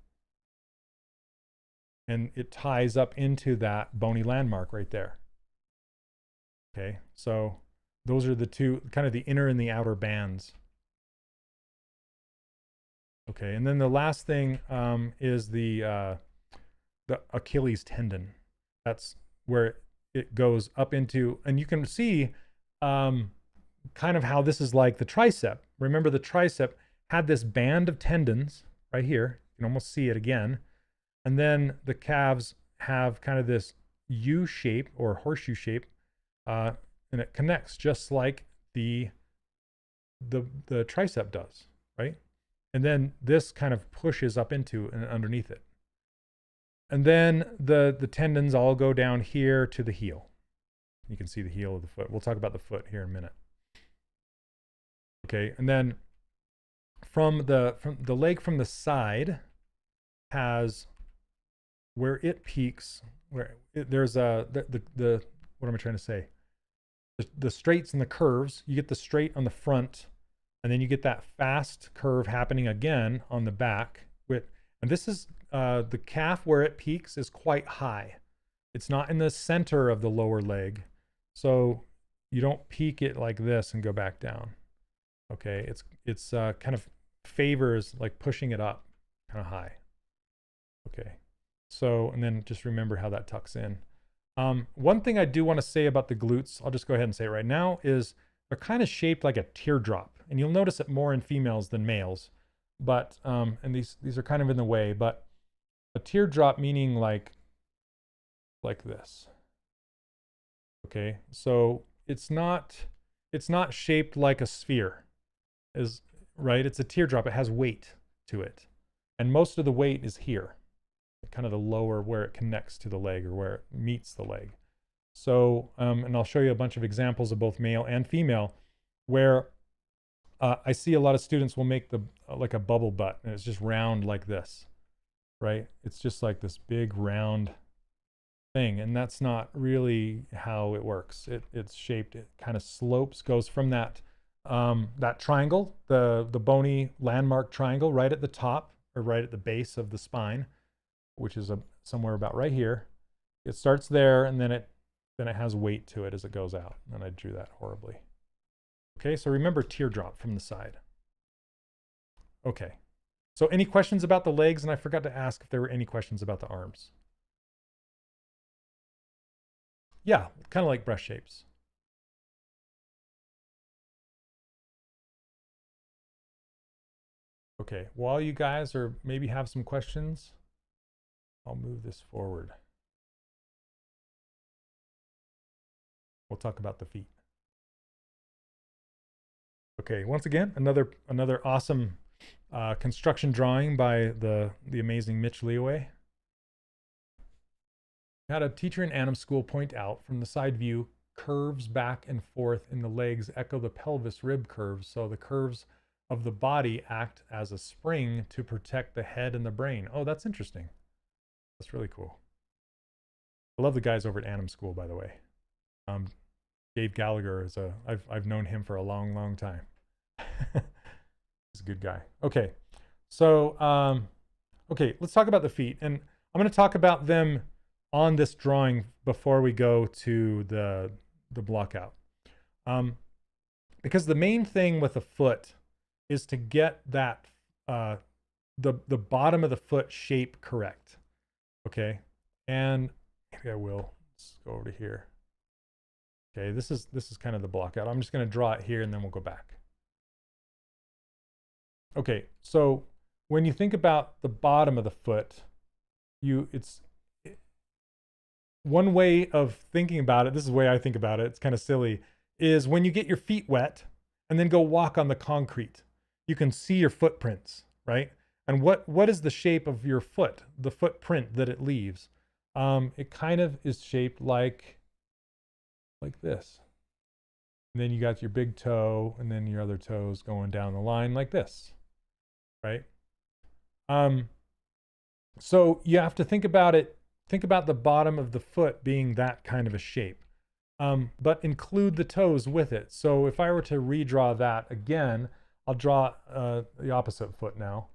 And it ties up into that bony landmark right there. Okay, so those are the two, kind of the inner and the outer bands. Okay, and then the last thing is the Achilles tendon. That's where it goes up into, and you can see kind of how this is like the tricep. Remember, the tricep had this band of tendons right here. You can almost see it again. And then the calves have kind of this U shape or horseshoe shape, and it connects just like the tricep does, right? And then this kind of pushes up into and underneath it. And then the tendons all go down here to the heel. You can see the heel of the foot. We'll talk about the foot here in a minute. Okay, and then from the leg from the side has where it peaks, where there's the what am I trying to say? The straights and the curves. You get the straight on the front, and then you get that fast curve happening again on the back. And this is the calf where it peaks is quite high. It's not in the center of the lower leg, so you don't peak it like this and go back down. Okay, it's kind of favors like pushing it up kind of high. Okay, so and then just remember how that tucks in. One thing I do want to say about the glutes, I'll just go ahead and say it right now, is they're kind of shaped like a teardrop, and you'll notice it more in females than males. But and these are kind of in the way, but a teardrop meaning like this. Okay, so it's not shaped like a sphere, is right? It's a teardrop. It has weight to it, and most of the weight is here, kind of the lower where it connects to the leg or where it meets the leg. So, and I'll show you a bunch of examples of both male and female where I see a lot of students will make like a bubble butt, and it's just round like this, right? It's just like this big round thing, and that's not really how it works. It's shaped, it kind of slopes, goes from that triangle, the bony landmark triangle right at the top or right at the base of the spine, which is somewhere about right here. It starts there, and then it has weight to it as it goes out. And I drew that horribly. Okay, so remember teardrop from the side. Okay, so any questions about the legs? And I forgot to ask if there were any questions about the arms. Yeah, kind of like breast shapes. Okay, while you guys are maybe have some questions, I'll move this forward. We'll talk about the feet. Okay, once again, another awesome construction drawing by the amazing Mitch Leaway. Had a teacher in Annam School point out from the side view, curves back and forth in the legs echo the pelvis rib curves, so the curves of the body act as a spring to protect the head and the brain. Oh, that's interesting. That's really cool. I love the guys over at Annam School, by the way. Dave Gallagher is I've known him for a long time. He's a good guy. Okay, so okay, let's talk about the feet, and I'm going to talk about them on this drawing before we go to the blockout, because the main thing with a foot is to get that the bottom of the foot shape correct. Okay, and maybe I will. Let's go over to here. Okay, this is kind of the blockout. I'm just going to draw it here, and then we'll go back. Okay, so when you think about the bottom of the foot, one way of thinking about it, this is the way I think about it, it's kind of silly, is when you get your feet wet and then go walk on the concrete, you can see your footprints, right? And what is the shape of your foot, the footprint that it leaves? It kind of is shaped like this. And then you got your big toe, and then your other toes going down the line like this, right? So you have to think about it. Think about the bottom of the foot being that kind of a shape, but include the toes with it. So if I were to redraw that again, I'll draw the opposite foot now.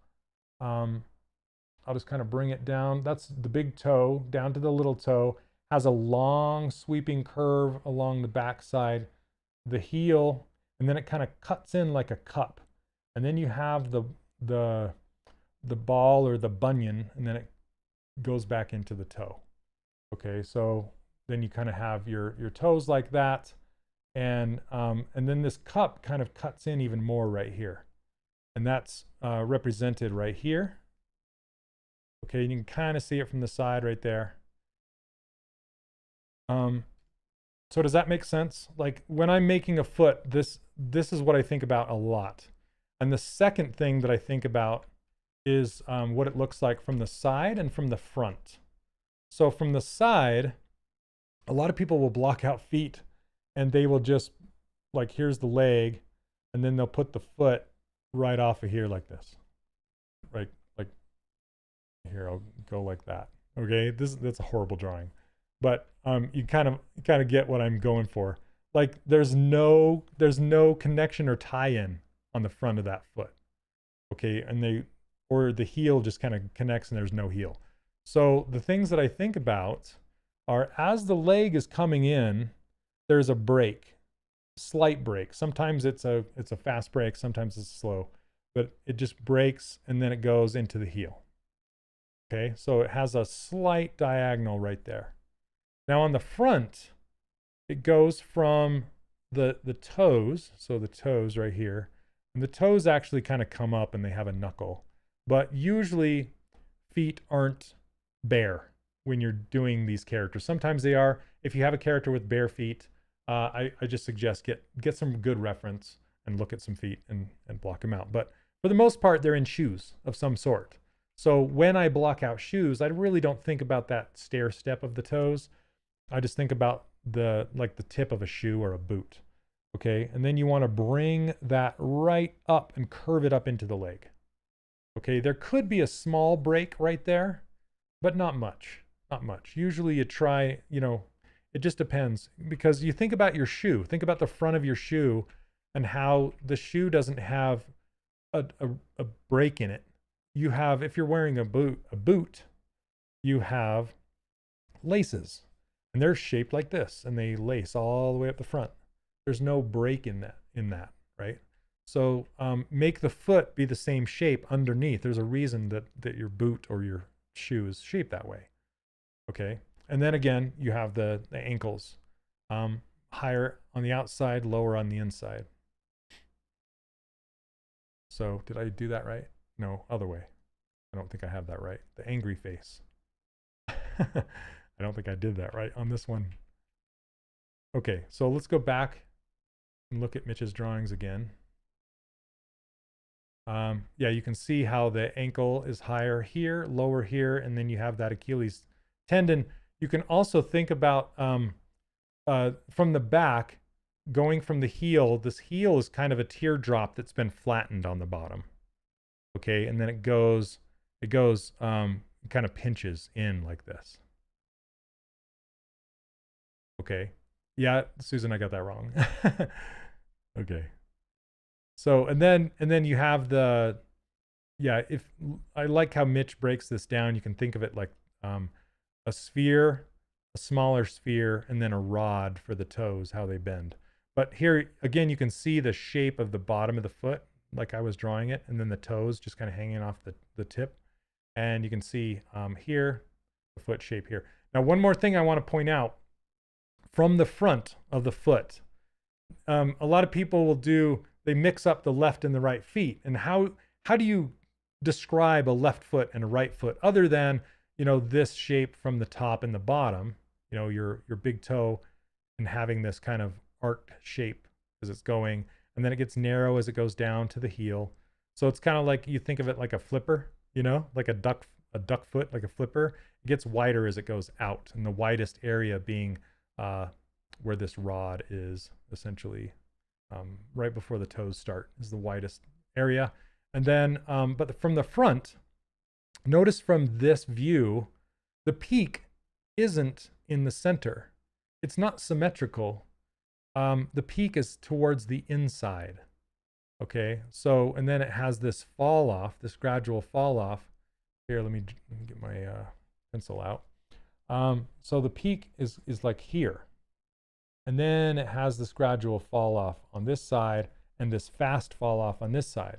I'll just kind of bring it down. That's the big toe down to the little toe. Has a long sweeping curve along the backside, the heel, and then it kind of cuts in like a cup. And then you have the ball or the bunion, and then it goes back into the toe. Okay, so then you kind of have your toes like that, and then this cup kind of cuts in even more right here. And that's represented right here. Okay, you can kind of see it from the side right there. So does that make sense? Like when I'm making a foot, this is what I think about a lot. And the second thing that I think about is what it looks like from the side and from the front. So from the side, a lot of people will block out feet and they will just, like, here's the leg, and then they'll put the foot right off of here like this. Right, like here, I'll go like that. Okay, that's a horrible drawing. But you kind of get what I'm going for. Like there's no connection or tie-in on the front of that foot. Okay, and the heel just kind of connects and there's no heel. So the things that I think about are, as the leg is coming in, there's a break, slight break. Sometimes it's a fast break, sometimes it's slow, but it just breaks and then it goes into the heel. Okay, so it has a slight diagonal right there. Now on the front, it goes from the toes, so the toes right here, and the toes actually kind of come up and they have a knuckle. But usually feet aren't bare when you're doing these characters. Sometimes they are. If you have a character with bare feet, I just suggest get some good reference and look at some feet and block them out. But for the most part, they're in shoes of some sort. So when I block out shoes, I really don't think about that stair step of the toes. I just think about the tip of a shoe or a boot. Okay, and then you want to bring that right up and curve it up into the leg. Okay, there could be a small break right there, but not much. Not much. Usually you try, it just depends, because you think about your shoe. Think about the front of your shoe and how the shoe doesn't have a break in it. You have, if you're wearing a boot, you have laces. And they're shaped like this, and they lace all the way up the front. There's no break in that, right? So make the foot be the same shape underneath. There's a reason that your boot or your shoe is shaped that way. Okay, and then again, you have the ankles, higher on the outside, lower on the inside. So did I do that right? No, other way. I don't think I have that right. The angry face. I don't think I did that right on this one. Okay, so let's go back and look at Mitch's drawings again. Yeah, you can see how the ankle is higher here, lower here, and then you have that Achilles tendon. You can also think about from the back, going from the heel. This heel is kind of a teardrop that's been flattened on the bottom. Okay, and then it goes kind of pinches in like this. Okay. Yeah, Susan, I got that wrong. Okay. So, and then you have if I like how Mitch breaks this down, you can think of it like a sphere, a smaller sphere, and then a rod for the toes, how they bend. But here, again, you can see the shape of the bottom of the foot, like I was drawing it, and then the toes just kind of hanging off the tip. And you can see here, the foot shape here. Now, one more thing I want to point out. From the front of the foot, a lot of people they mix up the left and the right feet. And how do you describe a left foot and a right foot other than, this shape from the top and the bottom, your big toe, and having this kind of arced shape as it's going, and then it gets narrow as it goes down to the heel. So it's kind of like, you think of it like a flipper, like a duck foot, like a flipper. It gets wider as it goes out, and the widest area being where this rod is, essentially right before the toes start, is the widest area. And then but from the front, notice from this view, the peak isn't in the center. It's not symmetrical. The peak is towards the inside. Okay, so, and then it has this fall off, this gradual fall off. Here, let me get my pencil out. So the peak is like here. And then it has this gradual fall off on this side and this fast fall off on this side.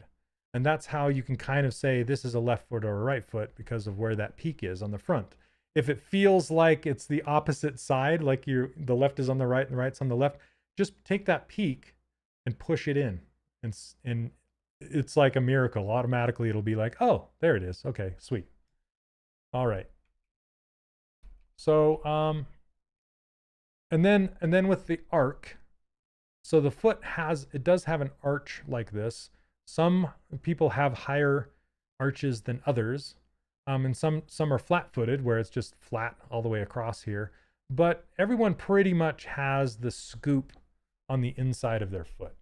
And that's how you can kind of say this is a left foot or a right foot, because of where that peak is on the front. If it feels like it's the opposite side, like the left is on the right and the right's on the left, just take that peak and push it in and it's like a miracle. Automatically, it'll be like, oh, there it is. Okay, sweet. All right. So, and then with the arc, so the foot it does have an arch like this. Some people have higher arches than others. And some are flat-footed where it's just flat all the way across here. But everyone pretty much has the scoop on the inside of their foot.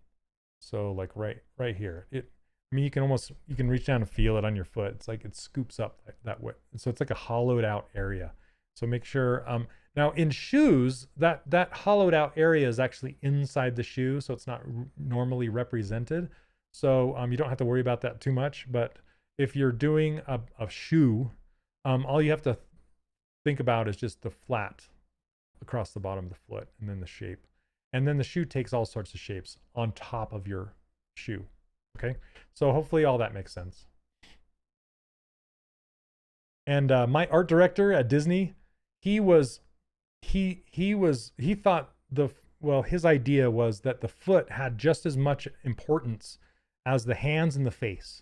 So like right here. I mean, you can reach down and feel it on your foot. It's like it scoops up that way. So it's like a hollowed out area. So make sure, now in shoes, that hollowed out area is actually inside the shoe. So it's not normally represented. So you don't have to worry about that too much. But if you're doing a shoe, all you have to think about is just the flat across the bottom of the foot and then the shape. And then the shoe takes all sorts of shapes on top of your shoe. Okay, so hopefully all that makes sense. And my art director at Disney, he thought his idea was that the foot had just as much importance as the hands and the face.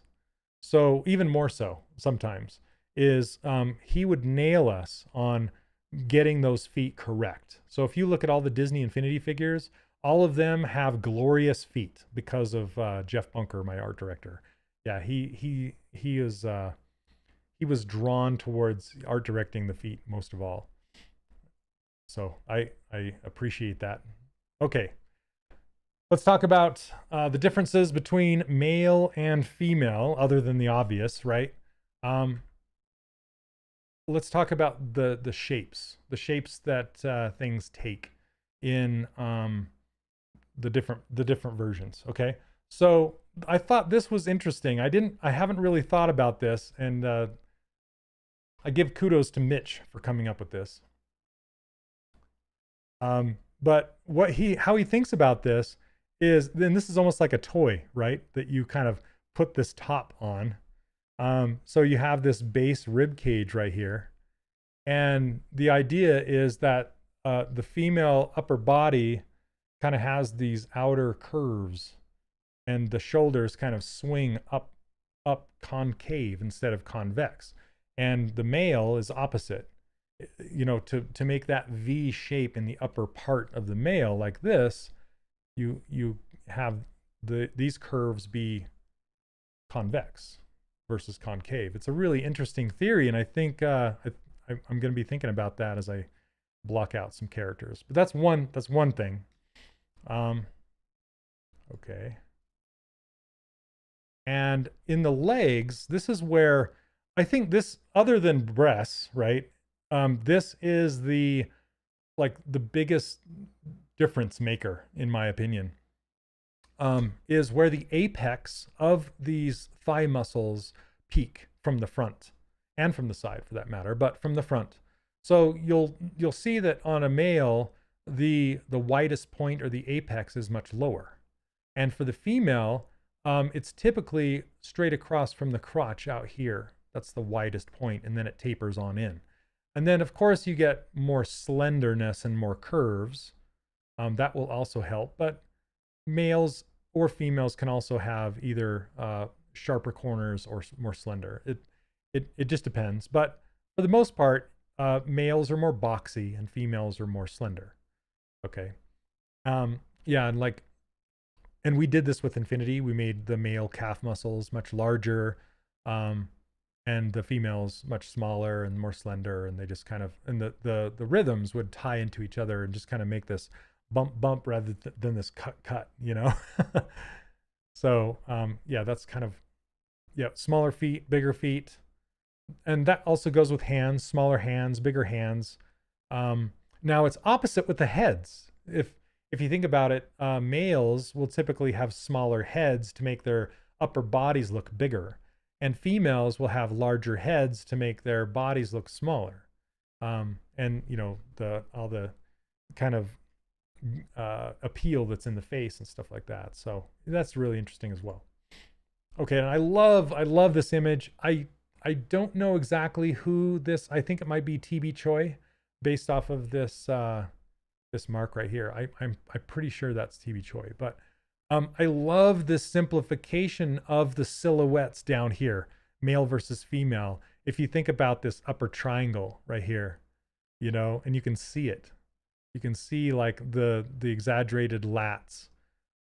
So even more so sometimes is he would nail us on getting those feet correct. So if you look at all the Disney Infinity figures, all of them have glorious feet because of Jeff Bunker, my art director. Yeah, he was drawn towards art directing the feet most of all. So I appreciate that. Okay, let's talk about the differences between male and female, other than the obvious, right? Let's talk about the shapes that things take in the different versions. Okay, so I thought this was interesting. I haven't really thought about this, and I give kudos to Mitch for coming up with this. But how he thinks about this is, then this is almost like a toy, right? That you kind of put this top on. So you have this base rib cage right here. And the idea is that the female upper body kind of has these outer curves, and the shoulders kind of swing up concave instead of convex. And the male is opposite. You know, to make that V shape in the upper part of the male like this, you have these curves be convex versus concave. It's a really interesting theory, and I think I'm going to be thinking about that as I block out some characters. But that's one thing. Okay. And in the legs, this is where I think this, other than breasts, right? This is the biggest difference maker, in my opinion, is where the apex of these thigh muscles peak from the front and from the side, for that matter, but from the front. So you'll see that on a male, the widest point, or the apex, is much lower, and for the female, it's typically straight across from the crotch out here. That's the widest point, and then it tapers on in. And then, of course, you get more slenderness and more curves. That will also help. But males or females can also have either sharper corners or more slender. It just depends. But for the most part, males are more boxy and females are more slender. Okay. Yeah, and we did this with Infinity. We made the male calf muscles much larger. And the females much smaller and more slender, and they just kind of, and the rhythms would tie into each other and just kind of make this bump rather than this cut, you know? So yeah, that's kind of, yeah, smaller feet, bigger feet. And that also goes with hands, smaller hands, bigger hands. Now it's opposite with the heads. If you think about it, males will typically have smaller heads to make their upper bodies look bigger. And females will have larger heads to make their bodies look smaller. And you know, all the kind of appeal that's in the face and stuff like that. So that's really interesting as well. Okay, and I love this image. I don't know exactly who this, I think it might be TB Choi, based off of this this mark right here. I'm pretty sure that's TB Choi, but I love this simplification of the silhouettes down here, male versus female. If you think about this upper triangle right here, you know, and you can see it. You can see like the exaggerated lats.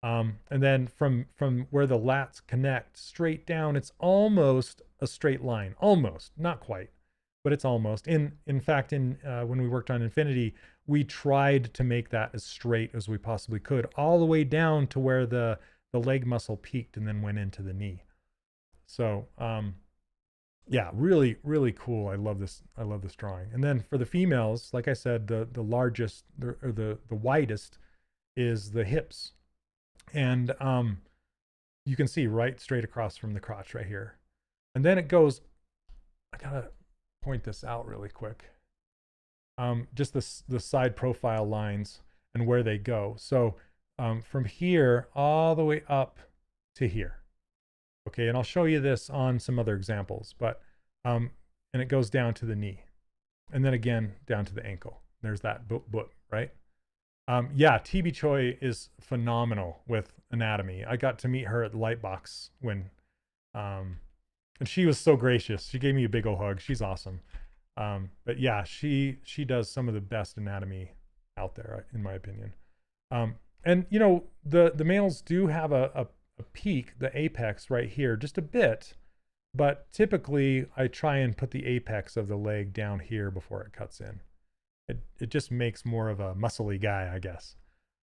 And then from where the lats connect straight down, it's almost a straight line. Almost, not quite, but it's almost. In fact, when we worked on Infinity, we tried to make that as straight as we possibly could, all the way down to where the leg muscle peaked and then went into the knee. So yeah, really, really cool. I love this. I love this drawing. And then for the females, like I said, the largest or the widest is the hips. And you can see right straight across from the crotch right here. And then it goes, I gotta point this out really quick. Just the side profile lines and where they go. So from here all the way up to here. Okay, and I'll show you this on some other examples, but and it goes down to the knee, and then again down to the ankle. There's that boop, right? Yeah, TB Choi is phenomenal with anatomy. I got to meet her at the Lightbox when, and she was so gracious. She gave me a big old hug. She's awesome. But yeah, she does some of the best anatomy out there, in my opinion. And you know, the males do have a peak, the apex right here, just a bit, but typically I try and put the apex of the leg down here before it cuts in. It just makes more of a muscly guy, I guess.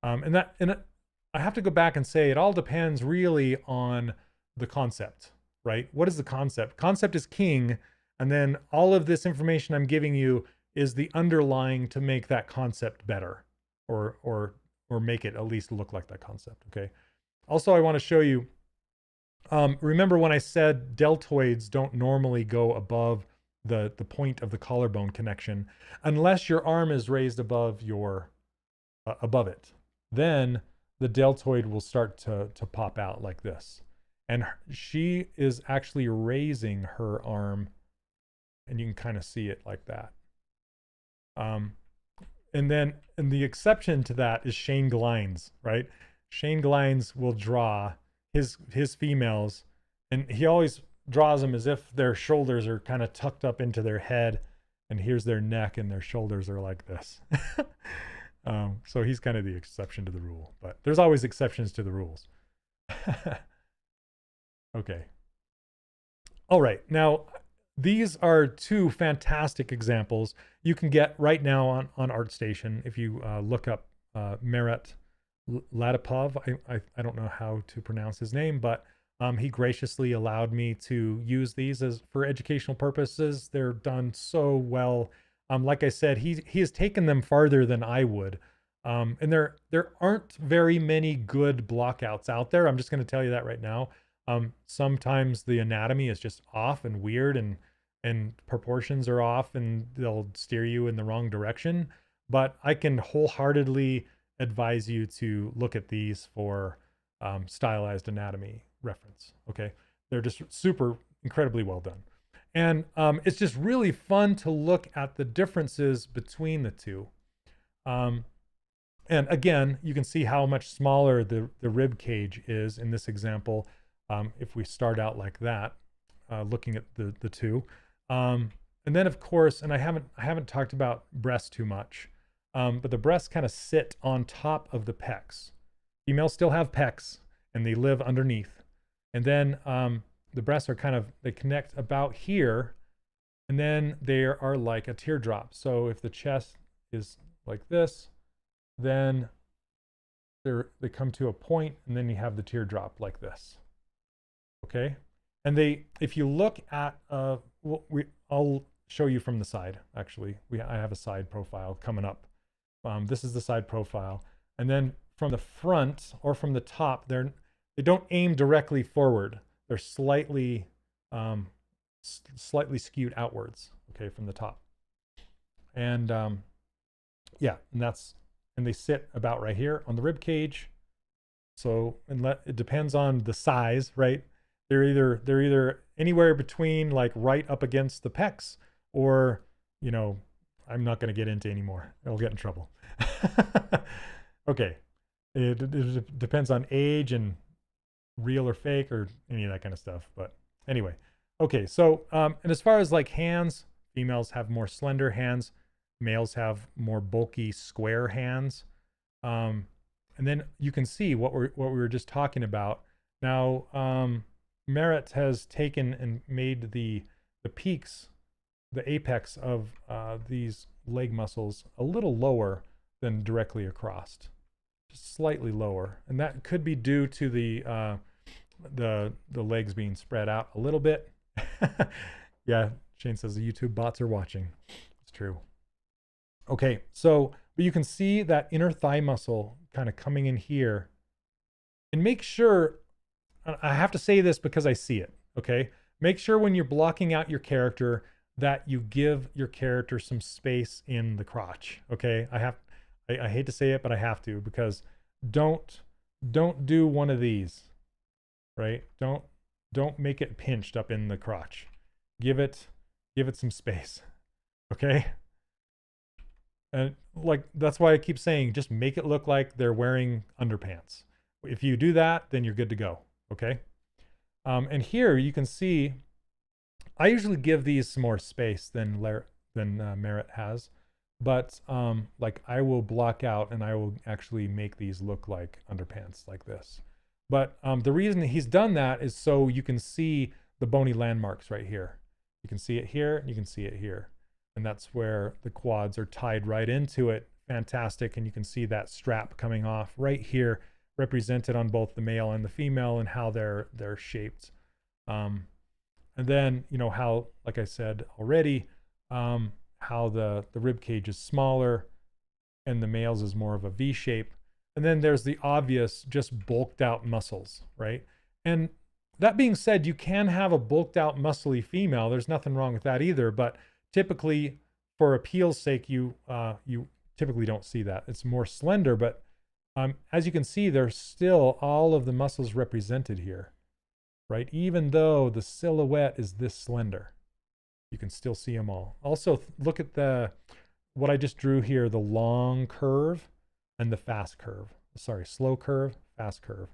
And I have to go back and say it all depends really on the concept, right? What is the concept? Concept is king, and then all of this information I'm giving you is the underlying to make that concept better, or make it at least look like that concept. Okay. Also, I want to show you, remember when I said deltoids don't normally go above the point of the collarbone connection unless your arm is raised above above it. Then the deltoid will start to pop out like this. And she is actually raising her arm, and you can kind of see it like that. And the exception to that is Shane Glines, right? Shane Glines will draw his females, and he always draws them as if their shoulders are kind of tucked up into their head, and here's their neck and their shoulders are like this. So he's kind of the exception to the rule, but there's always exceptions to the rules. Okay. All right. Now, these are two fantastic examples you can get right now on ArtStation. If you look up Merit Latipov, I don't know how to pronounce his name, but he graciously allowed me to use these for educational purposes. They're done so well. Like I said, he has taken them farther than I would. And there aren't very many good blockouts out there. I'm just going to tell you that right now. Sometimes the anatomy is just off and weird, and proportions are off, and they'll steer you in the wrong direction. But I can wholeheartedly advise you to look at these for stylized anatomy reference. Okay, they're just super incredibly well done, and it's just really fun to look at the differences between the two. And again, you can see how much smaller the rib cage is in this example. If we start out like that, looking at the two, and then of course, and I haven't talked about breasts too much, but the breasts kind of sit on top of the pecs. Females still have pecs, and they live underneath. And then the breasts are they connect about here, and then they are like a teardrop. So if the chest is like this, then they come to a point, and then you have the teardrop like this. Okay, and if you look at I'll show you from the side. Actually, I have a side profile coming up. This is the side profile, and then from the front or from the top, they don't aim directly forward. They're slightly skewed outwards. Okay, from the top, and yeah, and they sit about right here on the rib cage. So it depends on the size, right? They're either anywhere between like right up against the pecs, or, you know, I'm not going to get into anymore. I'll get in trouble. Okay. It depends on age and real or fake or any of that kind of stuff. But anyway, okay. So, and as far as like hands, females have more slender hands, males have more bulky square hands. And then you can see what we were just talking about. Now, Merritt has taken and made the peaks, the apex of these leg muscles a little lower than directly across, just slightly lower, and that could be due to the legs being spread out a little bit. Yeah, Shane says the YouTube bots are watching. It's true. Okay, so but you can see that inner thigh muscle kind of coming in here, and make sure, I have to say this because I see it, okay? Make sure when you're blocking out your character that you give your character some space in the crotch, okay? I hate to say it, but I have to, because don't do one of these, right? Don't make it pinched up in the crotch. Give it some space, okay? And like, that's why I keep saying, just make it look like they're wearing underpants. If you do that, then you're good to go, okay? And here you can see, I usually give these some more space than Merritt has, but like I will block out and I will actually make these look like underpants like this. But the reason he's done that is so you can see the bony landmarks right here. You can see it here, and you can see it here. And that's where the quads are tied right into it. Fantastic. And you can see that strap coming off right here, represented on both the male and the female, and how they're shaped. And then, you know, how, like I said already, how the rib cage is smaller and the male's is more of a V shape. And then there's the obvious, just bulked out muscles, right? And that being said, you can have a bulked out muscly female. There's nothing wrong with that either. But typically, for appeal's sake, you typically don't see that. It's more slender, but as you can see, there's still all of the muscles represented here, right? Even though the silhouette is this slender, you can still see them all. Also, look at what I just drew here, the long curve and the fast curve. Sorry, slow curve, fast curve.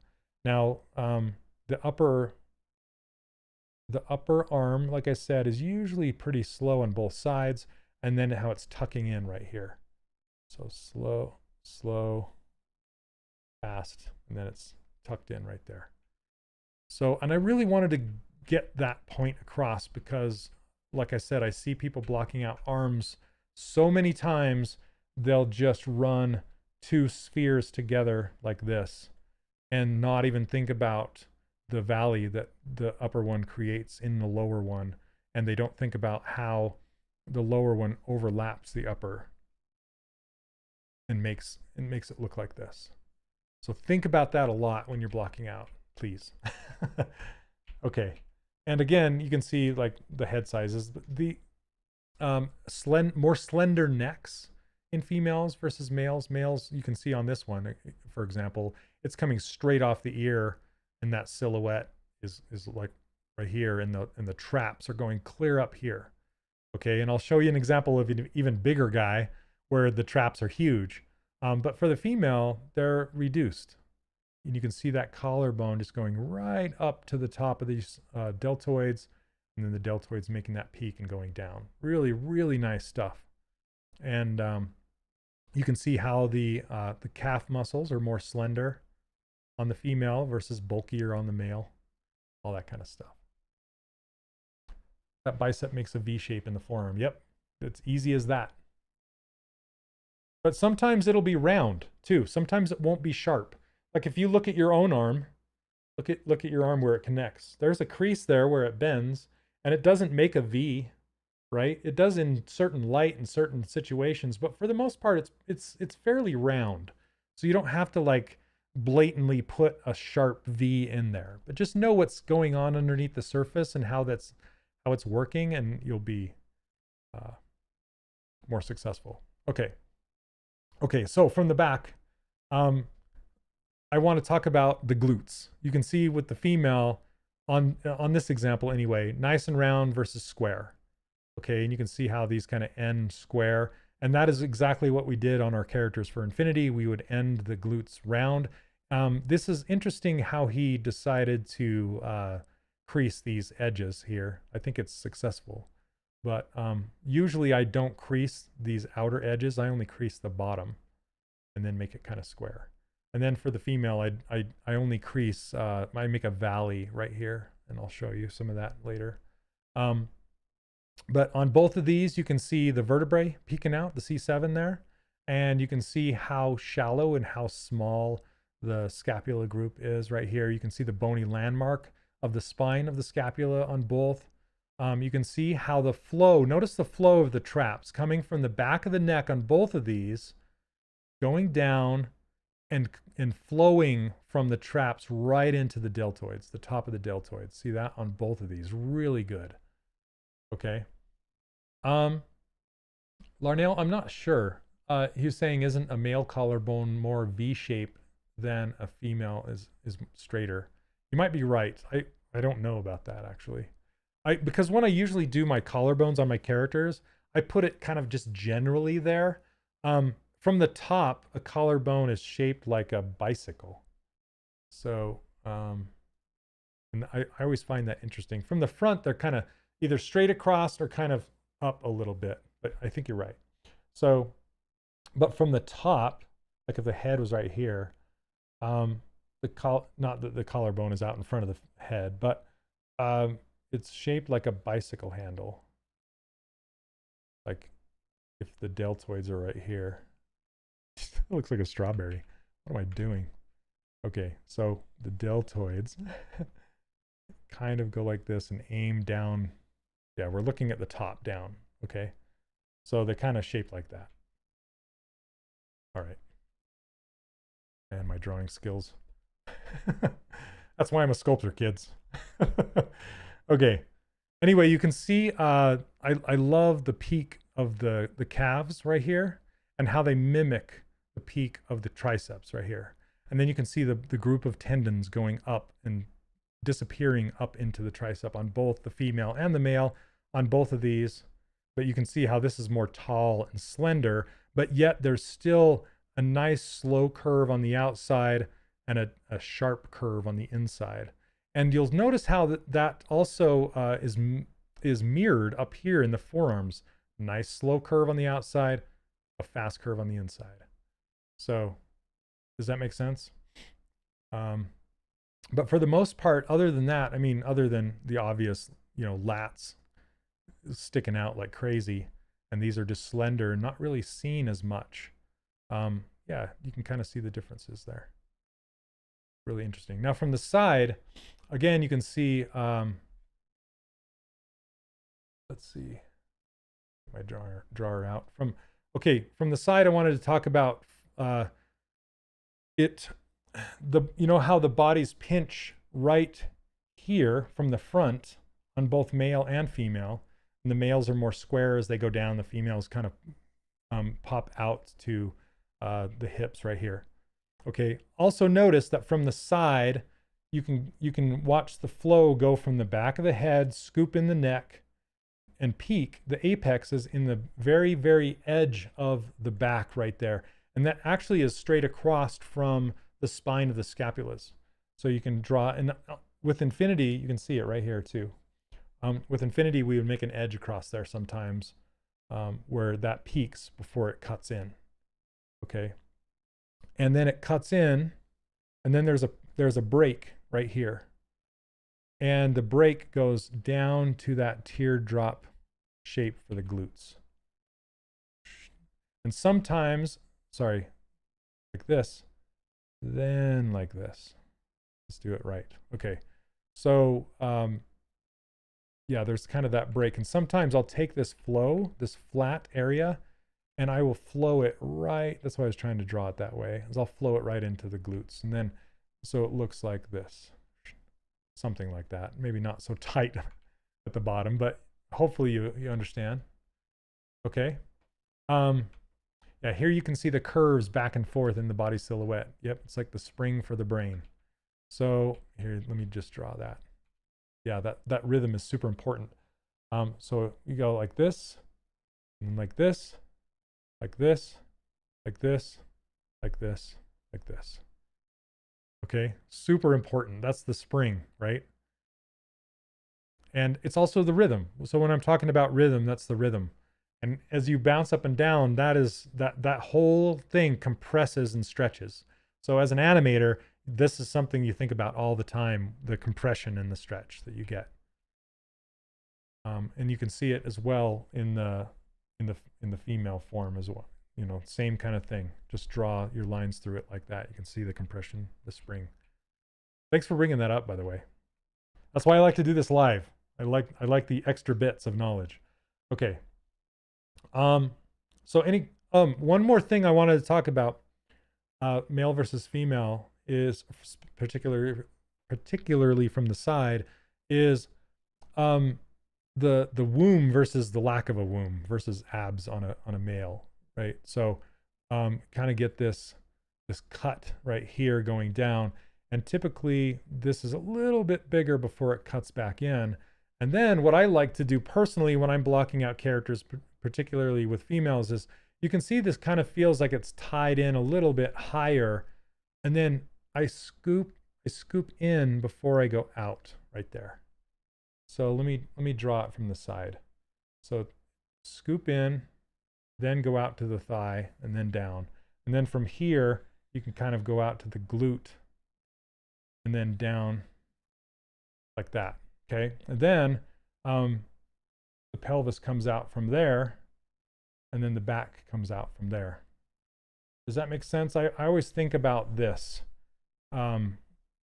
Now, the upper arm, like I said, is usually pretty slow on both sides, and then how it's tucking in right here. So slow, fast, and then it's tucked in right there. So, and I really wanted to get that point across because, like I said, I see people blocking out arms so many times, they'll just run two spheres together like this and not even think about the valley that the upper one creates in the lower one, and they don't think about how the lower one overlaps the upper and makes it look like this. So think about that a lot when you're blocking out, please. Okay, and again, you can see like the head sizes, the more slender necks in females versus males. Males, you can see on this one, for example, it's coming straight off the ear, and that silhouette is like right here, and the traps are going clear up here. Okay, and I'll show you an example of an even bigger guy where the traps are huge. But for the female, they're reduced. And you can see that collarbone just going right up to the top of these deltoids, and then the deltoids making that peak and going down. Really, really nice stuff. And you can see how the calf muscles are more slender on the female versus bulkier on the male. All that kind of stuff. That bicep makes a V shape in the forearm. Yep, it's easy as that. But sometimes it'll be round too. Sometimes it won't be sharp. Like if you look at your own arm, look at your arm where it connects. There's a crease there where it bends, and it doesn't make a V, right? It does in certain light and certain situations, but for the most part, it's fairly round. So you don't have to like blatantly put a sharp V in there, but just know what's going on underneath the surface and how it's working, and you'll be more successful. Okay, so from the back, I want to talk about the glutes. You can see with the female on this example anyway, nice and round versus square. Okay, and you can see how these kind of end square, And that is exactly what we did on our characters for Infinity. We would end the glutes round. This is interesting how he decided to crease these edges here. I think it's successful. But usually I don't crease these outer edges. I only crease the bottom and then make it kind of square. And then for the female, I only crease, I make a valley right here, and I'll show you some of that later. But on both of these, you can see the vertebrae peeking out, the C7 there, and you can see how shallow and how small the scapula group is right here. You can see the bony landmark of the spine of the scapula on both. You can see how the flow, notice the flow of the traps coming from the back of the neck on both of these, going down and flowing from the traps right into the deltoids, the top of the deltoids. See that on both of these, really good. Okay. Larnell, I'm not sure. He was saying, isn't a male collarbone more V-shaped than a female is straighter? You might be right. I don't know about that actually. Because when I usually do my collarbones on my characters, I put it kind of just generally there. From the top, a collarbone is shaped like a bicycle. So, and I always find that interesting. From the front, they're kind of either straight across or kind of up a little bit, but I think you're right. So, but from the top, like if the head was right here, not that the collarbone is out in front of the head, but it's shaped like a bicycle handle. Like if the deltoids are right here. It looks like a strawberry. What am I doing? Okay, so the deltoids kind of go like this and aim down. Yeah, we're looking at the top down. Okay, so they're kind of shaped like that. All right. And my drawing skills. That's why I'm a sculptor, kids. Okay. Anyway, you can see I love the peak of the calves right here and how they mimic the peak of the triceps right here. And then you can see the group of tendons going up and disappearing up into the tricep on both the female and the male on both of these. But you can see how this is more tall and slender, but yet there's still a nice slow curve on the outside and a sharp curve on the inside. And you'll notice how that also is mirrored up here in the forearms. Nice slow curve on the outside, a fast curve on the inside. So does that make sense? But for the most part, other than that, I mean, other than the obvious, lats sticking out like crazy, and these are just slender and not really seen as much. Yeah, you can kind of see the differences there. Really interesting. Now from the side, again, you can see, let's see, my drawer out. From the side, I wanted to talk about how the bodies pinch right here from the front on both male and female, and the males are more square as they go down. The females kind of pop out to the hips right here. Okay. Also notice that from the side, you can watch the flow go from the back of the head, scoop in the neck, and peak. The apex is in the very, very edge of the back right there. And that actually is straight across from the spine of the scapulas. So you can draw, and with Infinity, you can see it right here too. With Infinity, we would make an edge across there sometimes where that peaks before it cuts in. Okay. And then it cuts in, and then there's a break right here. And the break goes down to that teardrop shape for the glutes. And sometimes, sorry, like this, then like this. Let's do it right. Okay. So, yeah, there's kind of that break. And sometimes I'll take this flow, this flat area, and I will flow it right. That's why I was trying to draw it that way, is I'll flow it right into the glutes. And then, so it looks like this, something like that. Maybe not so tight at the bottom, but hopefully you understand. Okay. Yeah, here you can see the curves back and forth in the body silhouette. Yep, it's like the spring for the brain. So here, let me just draw that. Yeah, that rhythm is super important. So you go like this, and like this, like this, like this, like this, like this. Okay, super important. That's the spring, right? And it's also the rhythm. So when I'm talking about rhythm, that's the rhythm. And as you bounce up and down, that whole thing compresses and stretches. So as an animator, this is something you think about all the time, the compression and the stretch that you get. And you can see it as well in the female form as well. You know, same kind of thing. Just draw your lines through it like that. You can see the compression, the spring. Thanks for bringing that up, by the way. That's why I like to do this live. I like the extra bits of knowledge. Okay. So one more thing I wanted to talk about, male versus female, is particularly from the side, is the womb versus the lack of a womb versus abs on a male, right? So kind of get this cut right here going down, and typically this is a little bit bigger before it cuts back in. And then what I like to do personally when I'm blocking out characters, particularly with females, is you can see this kind of feels like it's tied in a little bit higher, and then I scoop in before I go out right there. So let me draw it from the side. So scoop in, then go out to the thigh, and then down. And then from here, you can kind of go out to the glute, and then down like that. Okay, and then the pelvis comes out from there, and then the back comes out from there. Does that make sense? I always think about this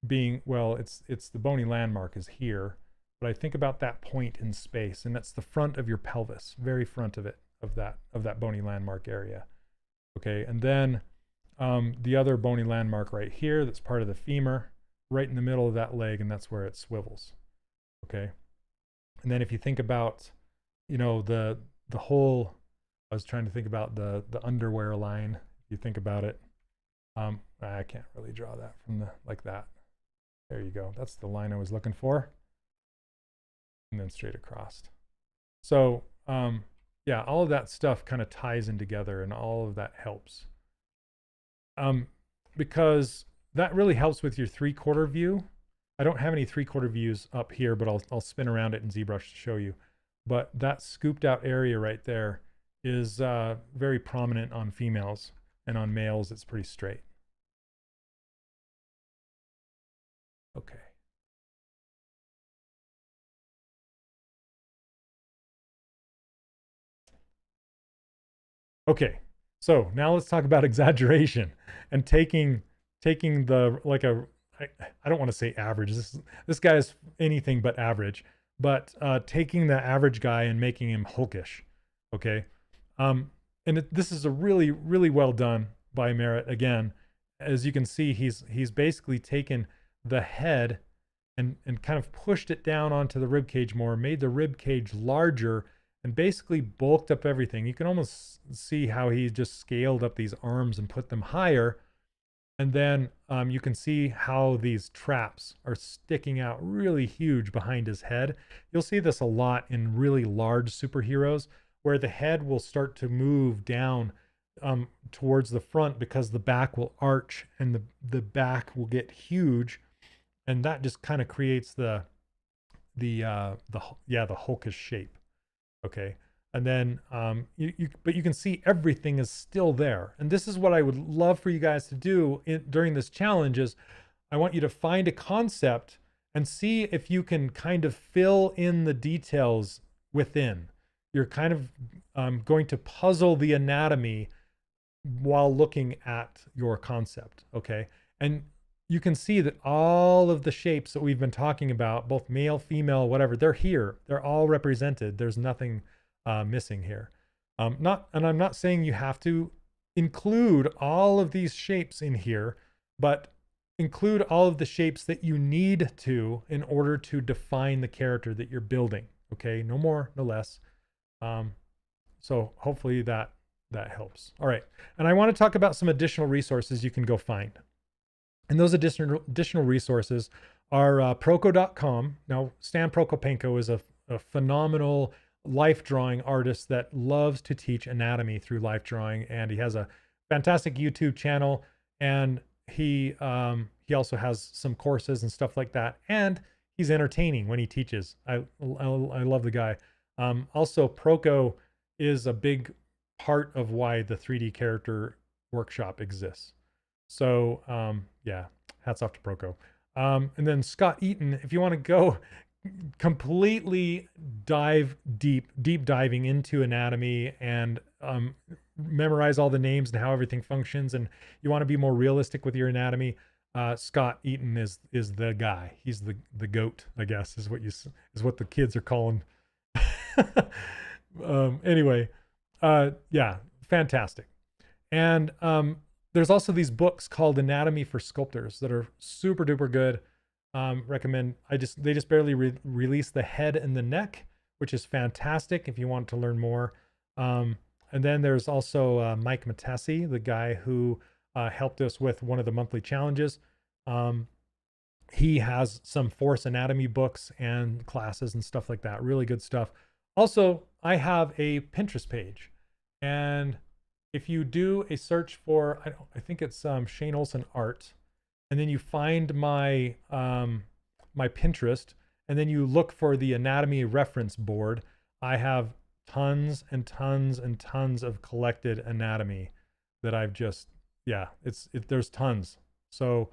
being, well, it's the bony landmark is here, but I think about that point in space, and that's the front of your pelvis, very front of it, of that bony landmark area. Okay, and then the other bony landmark right here, that's part of the femur, right in the middle of that leg, and that's where it swivels. Okay, and then if you think about, you know, the whole, I was trying to think about the underwear line. If you think about it, I can't really draw that from like that. There you go. That's the line I was looking for. And then straight across. So yeah, all of that stuff kind of ties in together, and all of that helps. Because that really helps with your 3/4 view. I don't have any 3/4 views up here, but I'll spin around it in ZBrush to show you. But that scooped out area right there is very prominent on females, and on males it's pretty straight. Okay. Okay, so now let's talk about exaggeration and taking the, like I don't want to say average. This guy is anything but average, but taking the average guy and making him hulkish. Okay, this is a really, really well done by Merritt. Again, as you can see, he's basically taken the head and kind of pushed it down onto the rib cage more, made the rib cage larger, and basically bulked up everything. You can almost see how he just scaled up these arms and put them higher. And then you can see how these traps are sticking out really huge behind his head. You'll see this a lot in really large superheroes, where the head will start to move down towards the front because the back will arch and the back will get huge. And that just kind of creates the hulkish shape. Okay. And then, but you can see everything is still there. And this is what I would love for you guys to do during this challenge is I want you to find a concept and see if you can kind of fill in the details within. You're kind of going to puzzle the anatomy while looking at your concept. Okay. And you can see that all of the shapes that we've been talking about, both male, female, whatever, they're here. They're all represented. There's nothing missing here. And I'm not saying you have to include all of these shapes in here, but include all of the shapes that you need to in order to define the character that you're building. Okay, no more, no less. So hopefully that helps. All right, and I want to talk about some additional resources you can go find. And those additional resources are Proko.com. Now, Stan Prokopenko is a phenomenal life drawing artist that loves to teach anatomy through life drawing, and he has a fantastic YouTube channel, and he also has some courses and stuff like that, and he's entertaining when he teaches. I love the guy. Also, Proko is a big part of why the 3D character workshop exists. So yeah, hats off to Proko. And then Scott Eaton, if you want to go completely deep diving into anatomy and memorize all the names and how everything functions, and you want to be more realistic with your anatomy, Scott Eaton is the guy. He's the goat, I guess, is what the kids are calling. Anyway, yeah, fantastic. And there's also these books called Anatomy for Sculptors that are super duper good. Recommend. They just barely released the head and the neck, which is fantastic if you want to learn more. And then there's also Mike Matesi, the guy who helped us with one of the monthly challenges. He has some force anatomy books and classes and stuff like that. Really good stuff. Also, I have a Pinterest page, and if you do a search for, I think it's Shane Olson Art, and then you find my my Pinterest, and then you look for the anatomy reference board, I have tons and tons and tons of collected anatomy that I've just, yeah, there's tons. So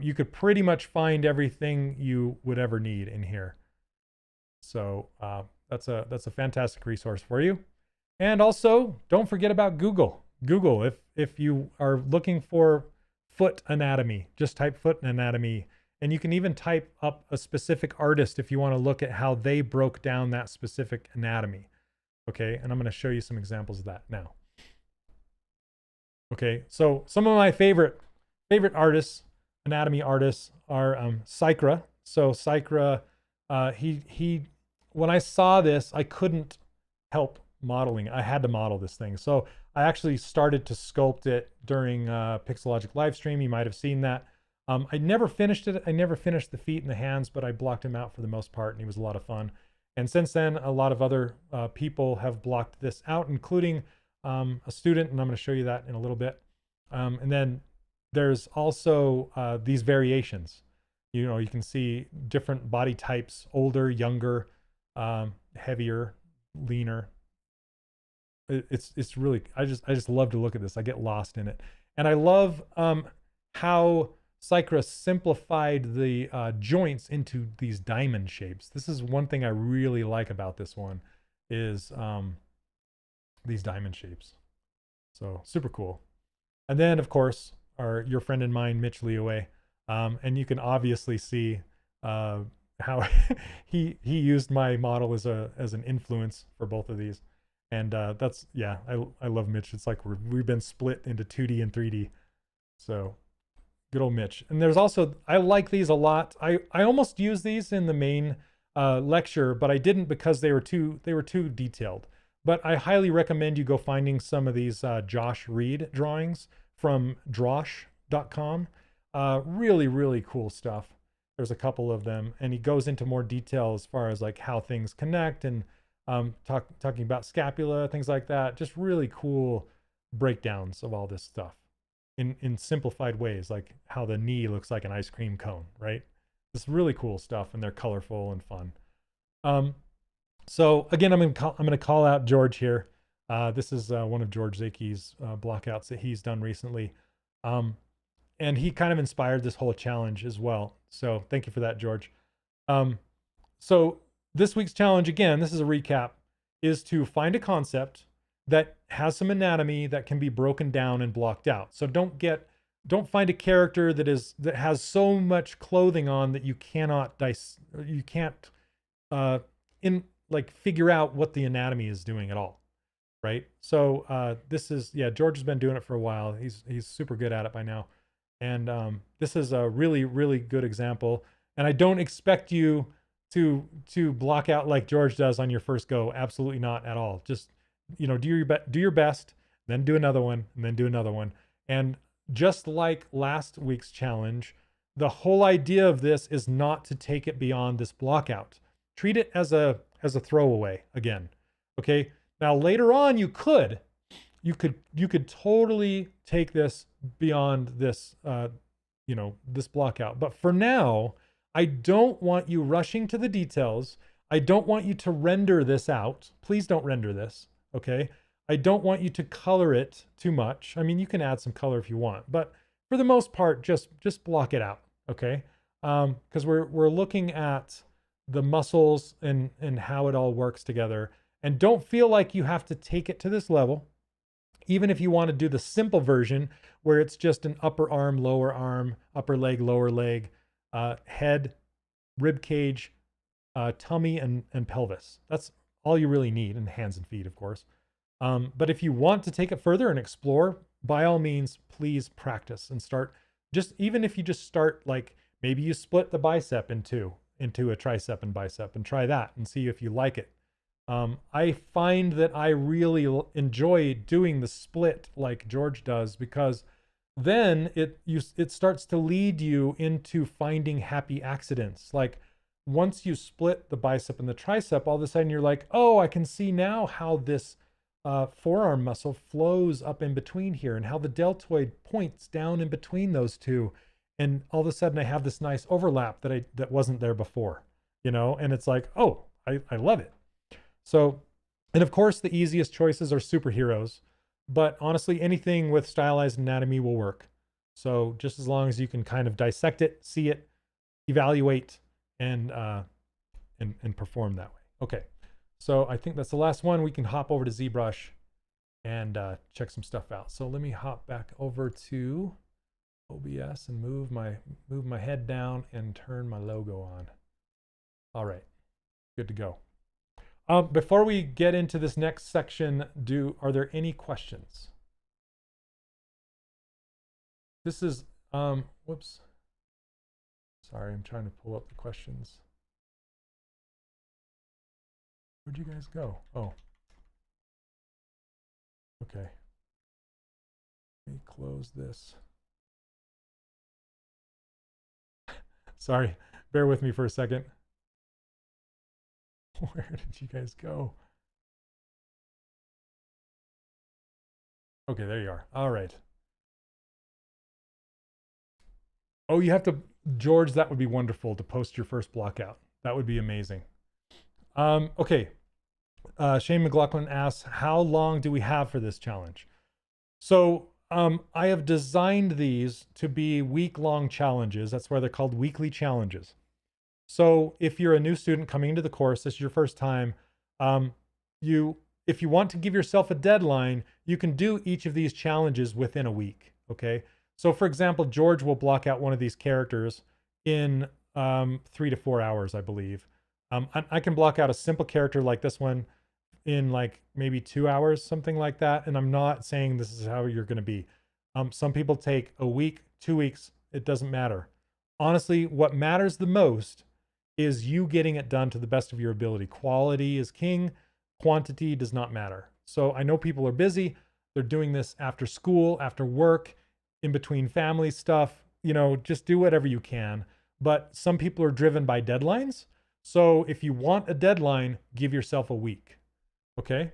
you could pretty much find everything you would ever need in here. So that's a fantastic resource for you. And also, don't forget about Google. Google, if you are looking for foot anatomy, just type foot anatomy, and you can even type up a specific artist if you want to look at how they broke down that specific anatomy. Okay, and I'm going to show you some examples of that now. Okay, so some of my favorite artists, anatomy artists, are Sykra. So Sykra, he when I saw this, I couldn't help modeling. I had to model this thing. So I actually started to sculpt it during Pixelogic live stream. You might have seen that. I never finished it. I never finished the feet and the hands, but I blocked him out for the most part, and he was a lot of fun. And since then, a lot of other people have blocked this out, including a student, and I'm going to show you that in a little bit. And then there's also these variations. You know, you can see different body types: older, younger, heavier, leaner. It's really, I just love to look at this. I get lost in it, and I love how Sykra simplified the joints into these diamond shapes. This is one thing I really like about this one, is these diamond shapes. So super cool. And then of course your friend and mine, Mitch Leoway, and you can obviously see how he used my model as an influence for both of these. And that's, yeah, I love Mitch. It's like we've been split into 2D and 3D. So good old Mitch. And there's also, I like these a lot. I almost used these in the main lecture, but I didn't because they were too detailed. But I highly recommend you go finding some of these Josh Reed drawings from drosh.com. Really, really cool stuff. There's a couple of them, and he goes into more detail as far as like how things connect, and talking about scapula, things like that. Just really cool breakdowns of all this stuff in simplified ways, like how the knee looks like an ice cream cone, right? This really cool stuff, and they're colorful and fun. So again, I'm gonna call out George here. This is one of George Zakey's blockouts that he's done recently, and he kind of inspired this whole challenge as well. So thank you for that, George. So this week's challenge, again, this is a recap, is to find a concept that has some anatomy that can be broken down and blocked out. So don't find a character that has so much clothing on that you can't figure out what the anatomy is doing at all, right? So this is, yeah, George has been doing it for a while. He's super good at it by now. And this is a really, really good example. And I don't expect you to block out like George does on your first go. Absolutely not at all. Just, you know, do your best, then do another one, and then do another one. And just like last week's challenge, the whole idea of this is not to take it beyond this blockout. Treat it as a throwaway again. Okay. Now later on, you could totally take this beyond this, this block out. But for now, I don't want you rushing to the details. I don't want you to render this out. Please don't render this. Okay. I don't want you to color it too much. I mean, you can add some color if you want, but for the most part, just block it out. Okay. Because we're looking at the muscles and how it all works together. And don't feel like you have to take it to this level. Even if you want to do the simple version where it's just an upper arm, upper leg, lower leg, head, rib cage, tummy, and pelvis. That's all you really need, and hands and feet, of course. But if you want to take it further and explore, by all means, please practice and start. Even if you just start, like maybe you split the bicep into a tricep and bicep and try that and see if you like it. I find that I really enjoy doing the split like George does, because then it starts to lead you into finding happy accidents. Like once you split the bicep and the tricep, all of a sudden you're like, oh, I can see now how this forearm muscle flows up in between here and how the deltoid points down in between those two. And all of a sudden I have this nice overlap that wasn't there before, and it's like, oh, I love it. So, and of course the easiest choices are superheroes, but honestly, anything with stylized anatomy will work. So just as long as you can kind of dissect it, see it, evaluate, and perform that way. Okay. So I think that's the last one. We can hop over to ZBrush and check some stuff out. So let me hop back over to OBS and move my head down and turn my logo on. All right, good to go. Before we get into this next section, are there any questions? This is, whoops. Sorry, I'm trying to pull up the questions. Where'd you guys go? Oh. Okay. Let me close this. Sorry, bear with me for a second. Where did you guys go? Okay, there you are. All right. Oh, you have to, George, that would be wonderful to post your first block out. That would be amazing. Okay. Shane McLaughlin asks, how long do we have for this challenge? So I have designed these to be week-long challenges. That's why they're called weekly challenges. So if you're a new student coming into the course, this is your first time, if you want to give yourself a deadline, you can do each of these challenges within a week, okay? So for example, George will block out one of these characters in 3 to 4 hours, I believe. I can block out a simple character like this one in like maybe 2 hours, something like that. And I'm not saying this is how you're going to be. Some people take a week, 2 weeks. It doesn't matter. Honestly, what matters the most is you getting it done to the best of your ability. Quality is king. Quantity does not matter. So I know people are busy. They're doing this after school, after work, in between family stuff. Just do whatever you can. But some people are driven by deadlines. So if you want a deadline, give yourself a week. Okay?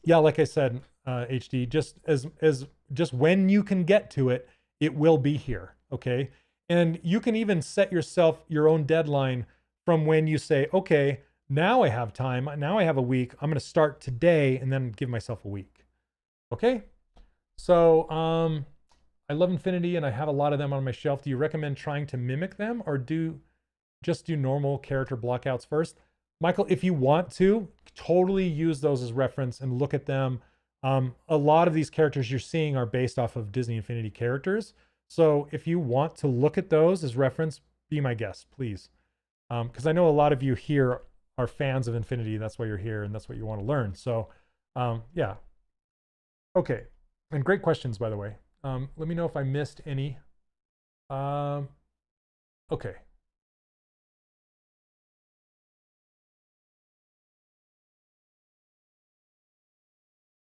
Yeah, like I said, HD, just when you can get to it, it will be here. Okay? And you can even set yourself your own deadline from when you say, okay, now I have time. Now I have a week. I'm going to start today and then give myself a week. Okay? So I love Infinity and I have a lot of them on my shelf. Do you recommend trying to mimic them or just do normal character blockouts first? Michael, if you want to, totally use those as reference and look at them. A lot of these characters you're seeing are based off of Disney Infinity characters. So if you want to look at those as reference, be my guest, please. Because I know a lot of you here are fans of Infinity. That's why you're here and that's what you want to learn. So yeah. Okay. And great questions, by the way. Let me know if I missed any. Okay.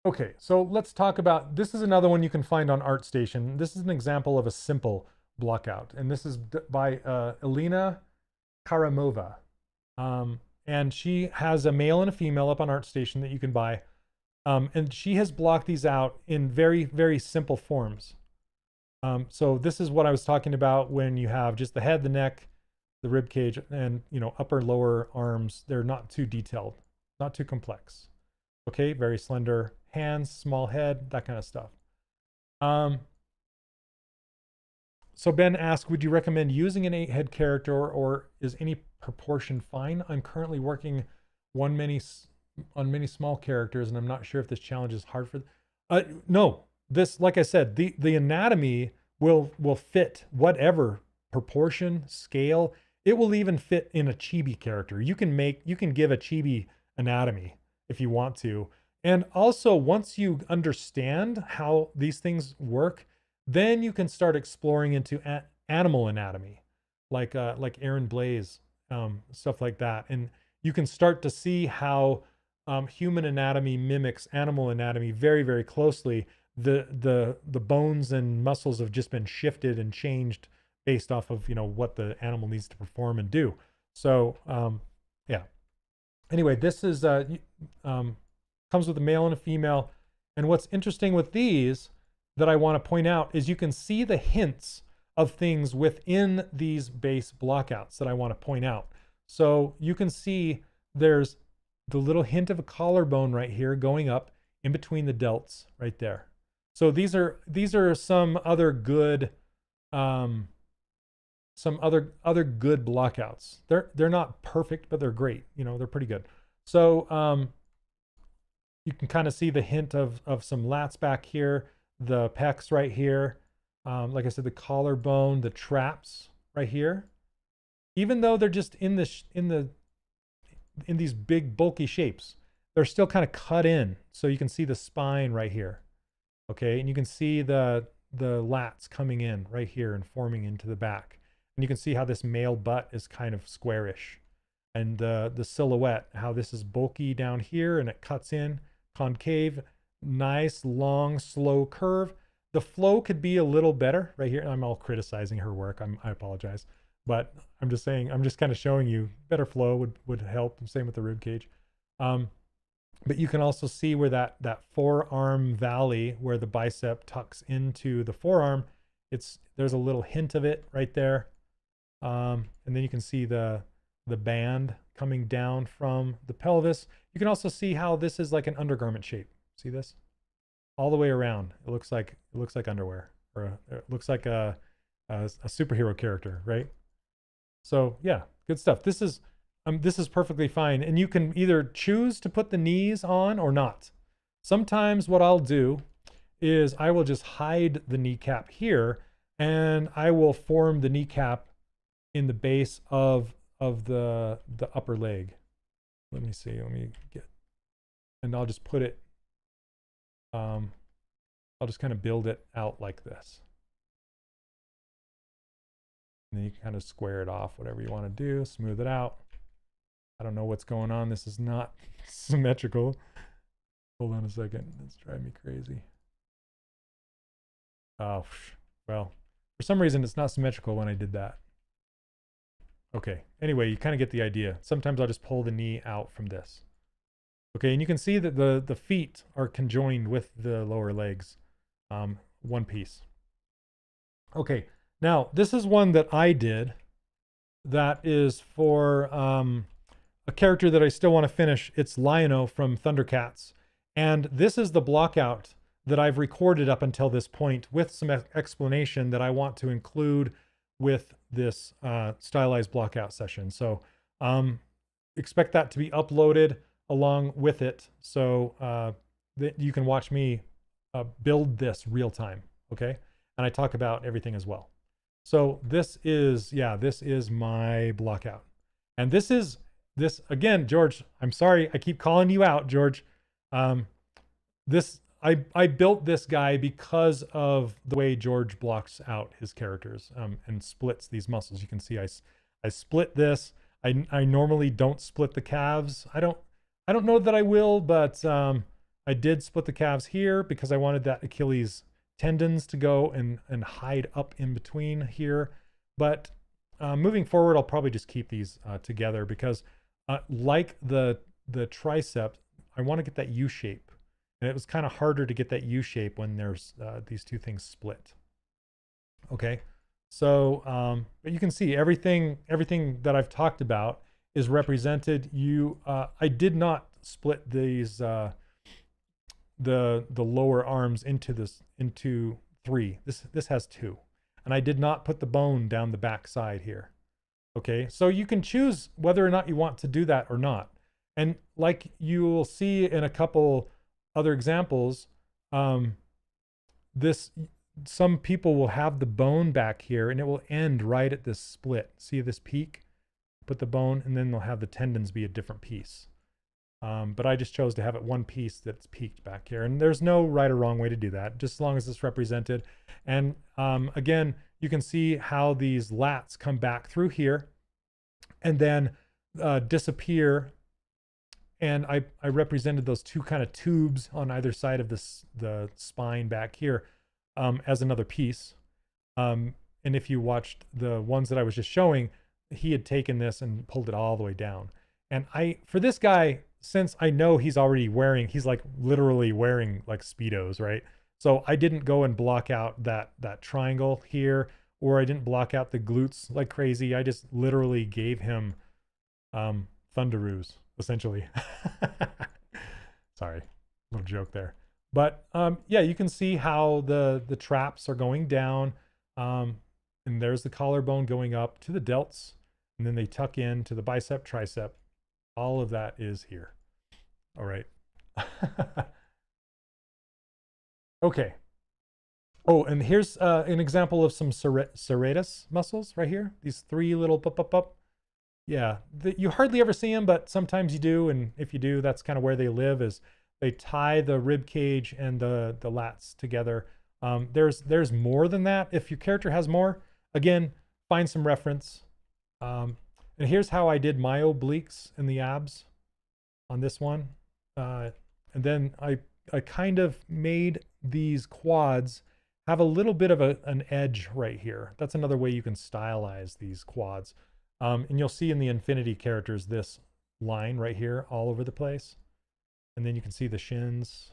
Okay, so let's talk about, this is another one you can find on ArtStation. This is an example of a simple blockout, and this is by Elena Karamova. and she has a male and a female up on ArtStation that you can buy. And she has blocked these out in very, very simple forms. So this is what I was talking about when you have just the head, the neck, the rib cage, and upper, lower arms. They're not too detailed, not too complex. Okay, very slender hands, small head, that kind of stuff. So Ben asked, would you recommend using an 8-head character, or is any proportion fine? I'm currently working on many small characters, and I'm not sure if this challenge is hard for. No, this, like I said, the anatomy will fit whatever proportion, scale. It will even fit in a chibi character. You can give a chibi anatomy if you want to. And also, once you understand how these things work, then you can start exploring into animal anatomy, like Aaron Blaze, stuff like that. And you can start to see how human anatomy mimics animal anatomy very, very closely. The bones and muscles have just been shifted and changed based off of what the animal needs to perform and do. So yeah. Anyway, this is comes with a male and a female. And what's interesting with these that I want to point out is you can see the hints of things within these base blockouts that I want to point out. So you can see there's the little hint of a collarbone right here going up in between the delts right there. So these are some other good good blockouts. They're not perfect, but they're great. They're pretty good. So you can kind of see the hint of some lats back here, the pecs right here. Like I said, the collarbone, the traps right here. Even though they're just in these big bulky shapes, they're still kind of cut in. So you can see the spine right here. Okay, and you can see the lats coming in right here and forming into the back. And you can see how this male butt is kind of squarish. And the silhouette, how this is bulky down here and it cuts in, concave, nice, long, slow curve. The flow could be a little better right here. I'm all criticizing her work. I apologize. But I'm just saying, I'm just kind of showing you better flow would help. Same with the rib cage. But you can also see where that forearm valley where the bicep tucks into the forearm, there's a little hint of it right there. And then you can see the band coming down from the pelvis. You can also see how this is like an undergarment shape. See this? All the way around. It looks like underwear, or it looks like a superhero character, right? So yeah, good stuff. This is perfectly fine. And you can either choose to put the knees on or not. Sometimes what I'll do is I will just hide the kneecap here, and I will form the kneecap in the base of the upper leg. Let me see. And I'll just put it, I'll just kind of build it out like this. And then you can kind of square it off, whatever you want to do, smooth it out. I don't know what's going on. This is not symmetrical. Hold on a second. It's driving me crazy. Oh, well, for some reason it's not symmetrical when I did that. Okay, anyway, you kind of get the idea. Sometimes I'll just pull the knee out from this. Okay, and you can see that the feet are conjoined with the lower legs, one piece. Okay, now this is one that I did that is for a character that I still want to finish. It's Lion-O from Thundercats. And this is the blockout that I've recorded up until this point with some explanation that I want to include with this stylized blockout session. So expect that to be uploaded along with it, so that you can watch me build this real time, okay? And I talk about everything as well. So this is my blockout. And this again, George, I'm sorry, I keep calling you out, George. I built this guy because of the way George blocks out his characters and splits these muscles. You can see I split this. I normally don't split the calves. I don't know that I will, but I did split the calves here because I wanted that Achilles tendons to go and hide up in between here. But moving forward, I'll probably just keep these together because Like the tricep, I want to get that U shape. And it was kind of harder to get that U shape when there's these two things split. Okay. So, but you can see everything that I've talked about is represented. I did not split these, the lower arms into three. This has two. And I did not put the bone down the back side here. Okay. So you can choose whether or not you want to do that or not. And like you will see in a couple other examples, some people will have the bone back here and it will end right at this split. See this peak? Put the bone and then they'll have the tendons be a different piece. But I just chose to have it one piece that's peaked back here. And there's no right or wrong way to do that, just as long as it's represented. And again, you can see how these lats come back through here and then disappear. And I represented those two kind of tubes on either side of the spine back here as another piece. And if you watched the ones that I was just showing, he had taken this and pulled it all the way down. And for this guy, since I know he's like literally wearing like Speedos, right? So I didn't go and block out that triangle here, or I didn't block out the glutes like crazy. I just literally gave him thunderoos, essentially. Sorry, little joke there. But yeah, you can see how the traps are going down, and there's the collarbone going up to the delts, and then they tuck in to the bicep, tricep. All of that is here. All right. Okay. Oh, and here's an example of some serratus muscles right here. These three little up. Yeah, you hardly ever see them, but sometimes you do. And if you do, that's kind of where they live, is they tie the rib cage and the lats together. There's more than that. If your character has more, again, find some reference. And here's how I did my obliques and the abs on this one. And then I kind of made these quads have a little bit of an edge right here. That's another way you can stylize these quads. And you'll see in the Infinity characters this line right here all over the place. And then you can see the shins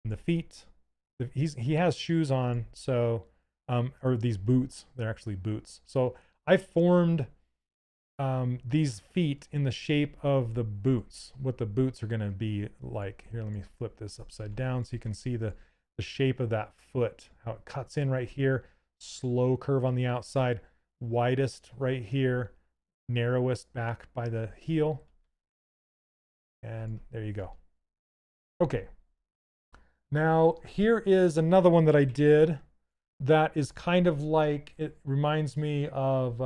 and the feet. He has shoes on, so or these boots. They're actually boots. So I formed these feet in the shape of the boots, what the boots are going to be like. Here, let me flip this upside down so you can see the shape of that foot, how it cuts in right here, slow curve on the outside, widest right here, narrowest back by the heel. And there you go. Okay. Now here is another one that I did that is kind of like, it reminds me of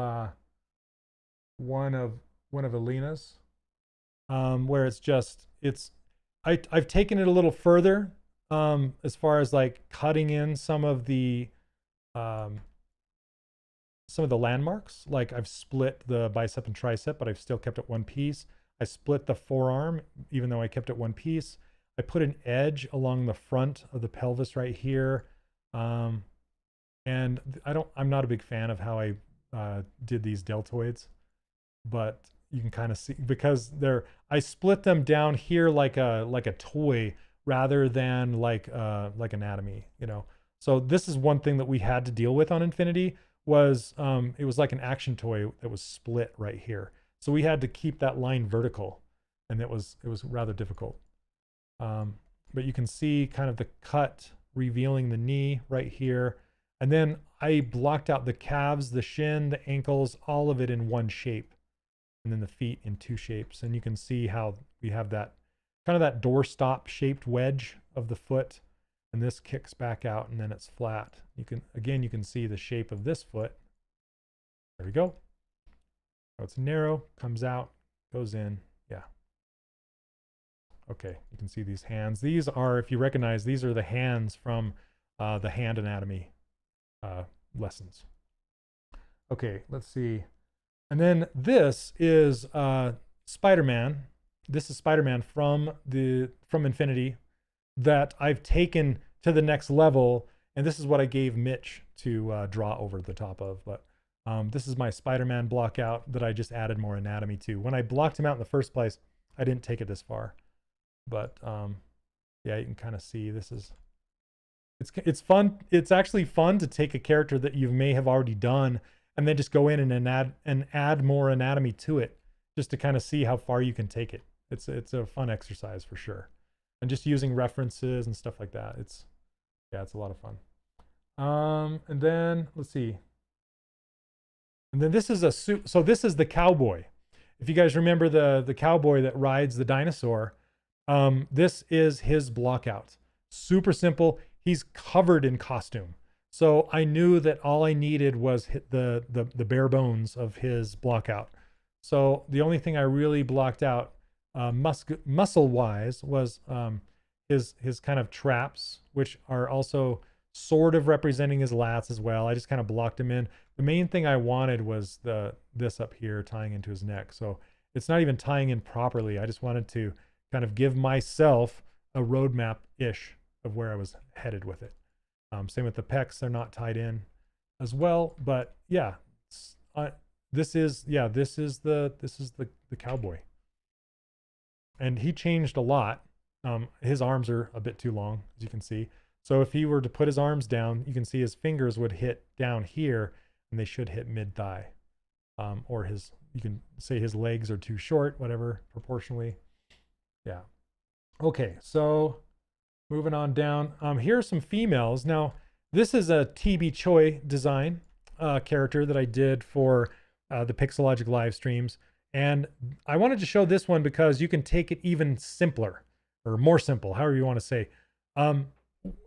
one of Alina's, where I've taken it a little further as far as like cutting in some of the landmarks. Like I've split the bicep and tricep, but I've still kept it one piece. I split the forearm, even though I kept it one piece. I put an edge along the front of the pelvis right here. And I'm not a big fan of how I did these deltoids, but you can kind of see, because I split them down here like a toy rather than like anatomy, you know. So this is one thing that we had to deal with on Infinity, was it was like an action toy that was split right here. So we had to keep that line vertical, and it was rather difficult. But you can see kind of the cut revealing the knee right here. And then I blocked out the calves, the shin, the ankles, all of it in one shape. And then the feet in two shapes. And you can see how we have that kind of that doorstop shaped wedge of the foot. And this kicks back out and then it's flat. You can see the shape of this foot. There we go. So it's narrow, comes out, goes in. Yeah. Okay, you can see these hands. These are, if you recognize, these are the hands from the hand anatomy lessons. Okay, let's see. And then this is Spider-Man. This is Spider-Man from Infinity that I've taken to the next level. And this is what I gave Mitch to draw over the top of. But This is my Spider-Man blockout that I just added more anatomy to. When I blocked him out in the first place, I didn't take it this far. But yeah, you can kind of see this is, it's fun. It's actually fun to take a character that you may have already done and then just go in and add more anatomy to it, just to kind of see how far you can take it. It's a fun exercise for sure. And just using references and stuff like that. It's a lot of fun. And then let's see. And then this is a suit. So this is the cowboy. If you guys remember the cowboy that rides the dinosaur, this is his blockout. Super simple. He's covered in costume. So I knew that all I needed was hit the bare bones of his blockout. So the only thing I really blocked out muscle wise was his kind of traps, which are also sort of representing his lats as well. I just kind of blocked him in. The main thing I wanted was this up here tying into his neck. So it's not even tying in properly. I just wanted to kind of give myself a roadmap-ish of where I was headed with it. Same with the pecs. They're not tied in as well, but yeah, this is the cowboy. And he changed a lot. His arms are a bit too long, as you can see. So if he were to put his arms down, you can see his fingers would hit down here, and they should hit mid-thigh. Or you can say his legs are too short, whatever, proportionally. Yeah. Okay, so moving on down. Here are some females. Now, this is a TB Choi design character that I did for the Pixelogic live streams. And I wanted to show this one because you can take it even simpler, or more simple, however you want to say.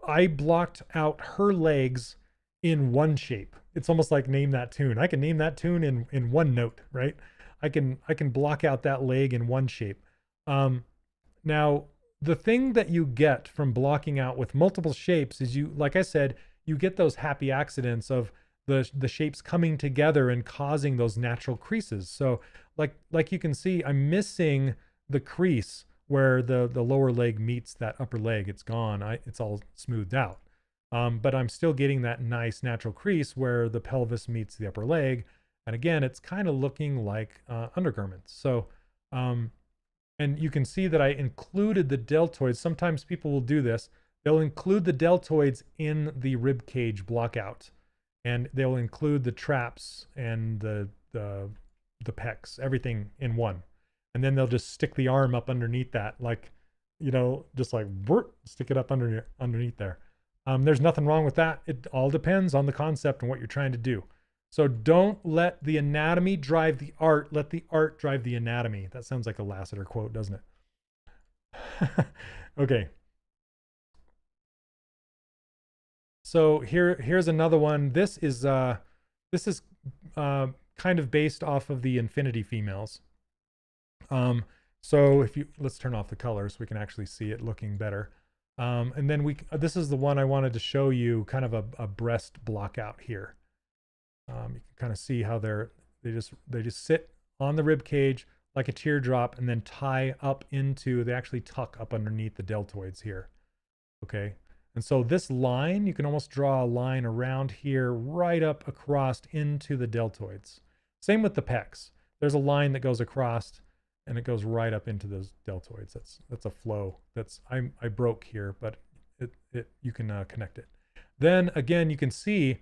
I blocked out her legs in one shape. It's almost like Name That Tune. I can name that tune in one note, right? I can block out that leg in one shape. Now, the thing that you get from blocking out with multiple shapes is like I said, you get those happy accidents of the shapes coming together and causing those natural creases. So like you can see, I'm missing the crease where the lower leg meets that upper leg. It's gone. It's all smoothed out. But I'm still getting that nice natural crease where the pelvis meets the upper leg. And again, it's kind of looking like undergarments. So, and you can see that I included the deltoids. Sometimes people will do this. They'll include the deltoids in the rib cage blockout, and they'll include the traps and the pecs, everything in one. And then they'll just stick the arm up underneath that, like, just like stick it up underneath there. There's nothing wrong with that. It all depends on the concept and what you're trying to do. So don't let the anatomy drive the art. Let the art drive the anatomy. That sounds like a Lasseter quote, doesn't it? Okay. So here's another one. This is kind of based off of the Infinity females. So let's turn off the color so we can actually see it looking better. And then this is the one I wanted to show you, kind of a breast blockout here. You can kind of see how they just sit on the rib cage like a teardrop and then tie up they actually tuck up underneath the deltoids here. Okay. And so this line, you can almost draw a line around here, right up across into the deltoids. Same with the pecs. There's a line that goes across and it goes right up into those deltoids. That's a flow. I broke here, but you can connect it. Then again, you can see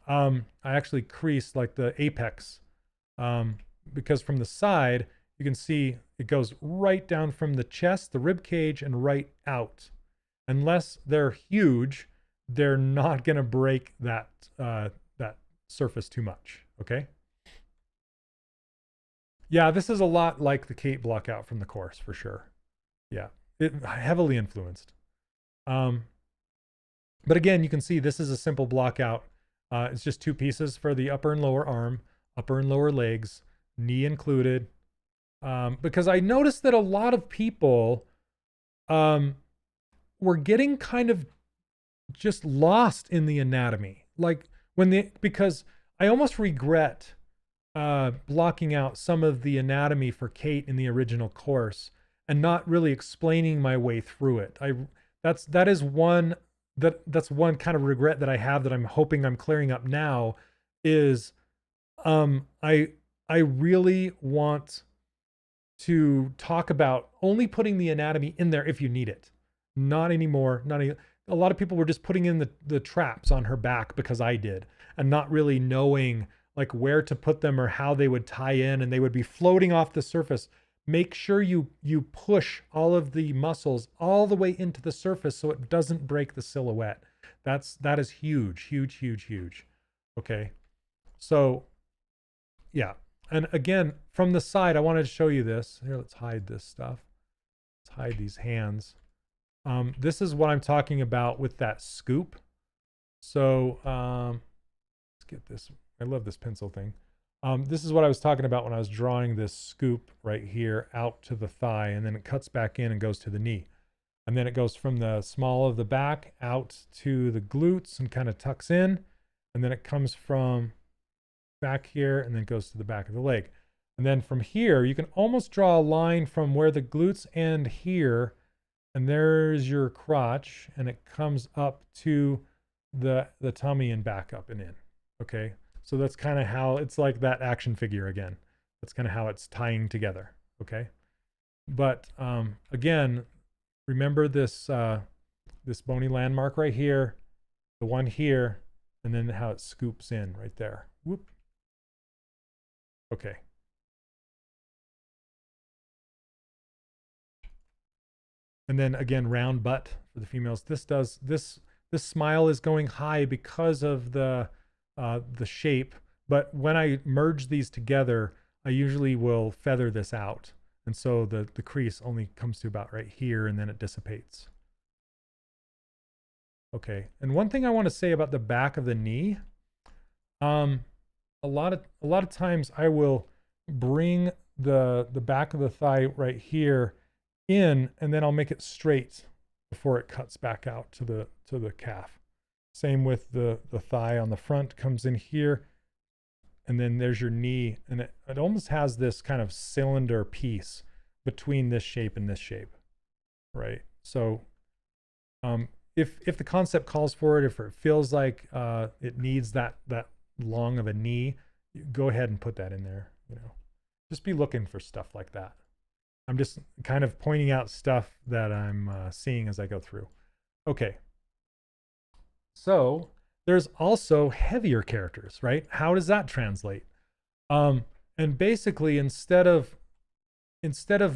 I actually creased like the apex because from the side you can see it goes right down from the chest, the rib cage, and right out. Unless they're huge, they're not going to break that surface too much. Okay. Yeah, this is a lot like the Kate blockout from the course for sure. Yeah, it heavily influenced. But again, you can see this is a simple blockout. It's just two pieces for the upper and lower arm, upper and lower legs, knee included. Because I noticed that a lot of people were getting kind of just lost in the anatomy. Like because I almost regret blocking out some of the anatomy for Kate in the original course and not really explaining my way through it. That's one kind of regret that I have that I'm hoping I'm clearing up now is I really want to talk about only putting the anatomy in there if you need it. Not anymore. A lot of people were just putting in the traps on her back because I did, and not really knowing like where to put them or how they would tie in, and they would be floating off the surface. Make sure you push all of the muscles all the way into the surface so it doesn't break the silhouette. That is huge, huge, huge, huge. Okay. So yeah. And again, from the side, I wanted to show you this. Here, let's hide this stuff. Let's hide these hands. This is what I'm talking about with that scoop. So let's get this. I love this pencil thing. This is what I was talking about when I was drawing this scoop right here out to the thigh, and then it cuts back in and goes to the knee. And then it goes from the small of the back out to the glutes and kind of tucks in. And then it comes from back here and then goes to the back of the leg. And then from here, you can almost draw a line from where the glutes end here, and there's your crotch, and it comes up to the tummy and back up and in. Okay, so that's kind of how it's like that action figure again. That's kind of how it's tying together. Okay, but again, remember this this bony landmark right here, the one here, and then how it scoops in right there. Whoop. Okay. And then again, round butt for the females. This smile is going high because of the shape. But when I merge these together, I usually will feather this out. And so the crease only comes to about right here, and then it dissipates. Okay. And one thing I want to say about the back of the knee, a lot of times I will bring the back of the thigh right here in, and then I'll make it straight before it cuts back out to the calf. Same with the thigh on the front, comes in here, and then there's your knee, and it almost has this kind of cylinder piece between this shape and this shape, right? So if the concept calls for it, if it feels like it needs that long of a knee, go ahead and put that in there. Just be looking for stuff like that. I'm just kind of pointing out stuff that I'm seeing as I go through. Okay. So there's also heavier characters, right? How does that translate? And basically, instead of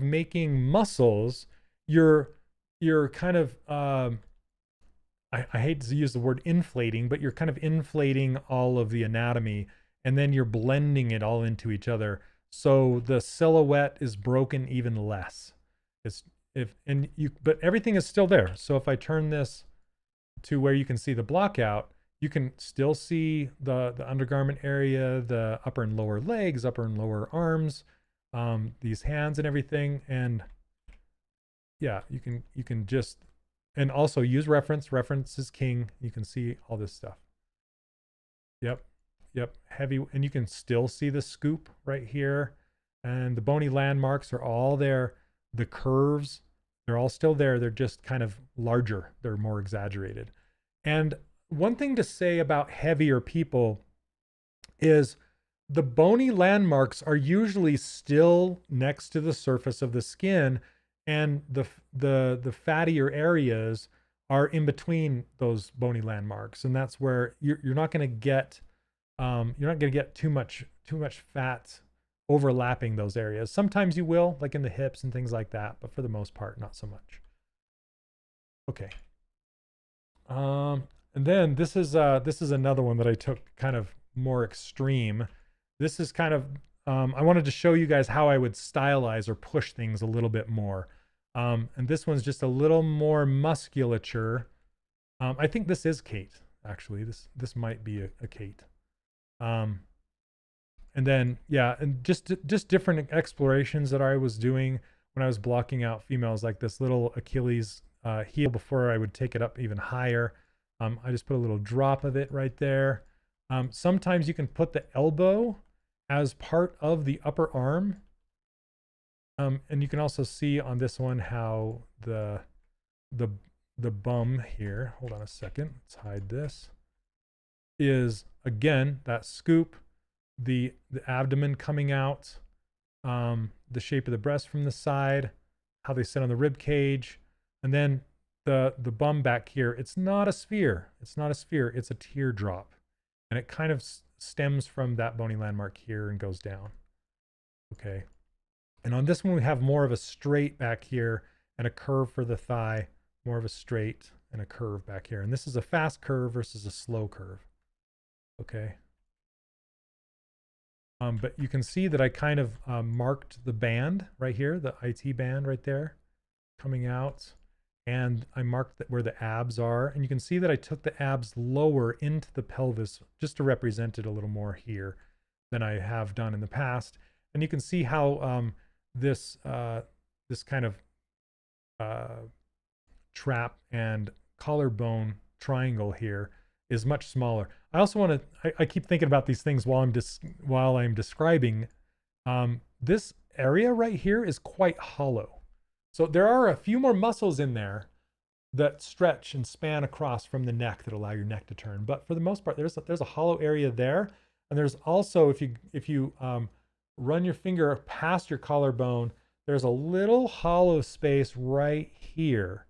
making muscles, you're kind of I hate to use the word inflating, but you're kind of inflating all of the anatomy, and then you're blending it all into each other. So the silhouette is broken even less. But everything is still there. So if I turn this to where you can see the blockout, you can still see the undergarment area, the upper and lower legs, upper and lower arms, these hands and everything. And yeah, you can just, and also use reference. Reference is king. You can see all this stuff. Yep, heavy, and you can still see the scoop right here, and the bony landmarks are all there. The curves, they're all still there. They're just kind of larger. They're more exaggerated. And one thing to say about heavier people is the bony landmarks are usually still next to the surface of the skin, and the fattier areas are in between those bony landmarks, and that's where you're not going to get too much fat overlapping those areas. Sometimes you will, like in the hips and things like that, but for the most part, not so much. Okay. And then this is another one that I took kind of more extreme. This is kind of I wanted to show you guys how I would stylize or push things a little bit more. And this one's just a little more musculature. I think this is Kate, actually. This might be a Kate. And then, yeah, and just different explorations that I was doing when I was blocking out females, like this little Achilles heel before I would take it up even higher. I just put a little drop of it right there. Sometimes you can put the elbow as part of the upper arm. And you can also see on this one how the bum here, hold on a second, let's hide this, is again that scoop, the abdomen coming out, the shape of the breast from the side, how they sit on the rib cage, and then the bum back here. It's not a sphere. It's not a sphere. It's a teardrop, and it kind of stems from that bony landmark here and goes down. Okay, and on this one we have more of a straight back here and a curve for the thigh, more of a straight and a curve back here. And this is a fast curve versus a slow curve. Okay. But you can see that I kind of marked the band right here, the IT band right there coming out. And I marked where the abs are. And you can see that I took the abs lower into the pelvis just to represent it a little more here than I have done in the past. And you can see how this kind of trap and collarbone triangle here is much smaller. I also want to, I keep thinking about these things while I'm describing. This area right here is quite hollow. So there are a few more muscles in there that stretch and span across from the neck that allow your neck to turn. But for the most part, there's a hollow area there. And there's also, if you run your finger past your collarbone, there's a little hollow space right here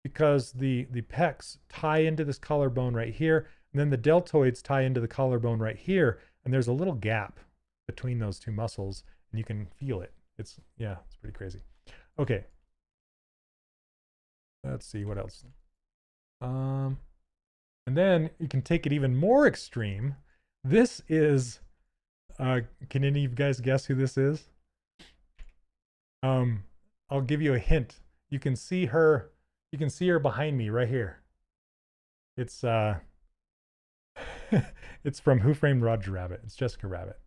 because the pecs tie into this collarbone right here. And then the deltoids tie into the collarbone right here. And there's a little gap between those two muscles and you can feel it. It's pretty crazy. Okay. Let's see what else. And then you can take it even more extreme. This is, can any of you guys guess who this is? I'll give you a hint. You can see her behind me right here. It's it's from Who Framed Roger Rabbit. It's Jessica Rabbit.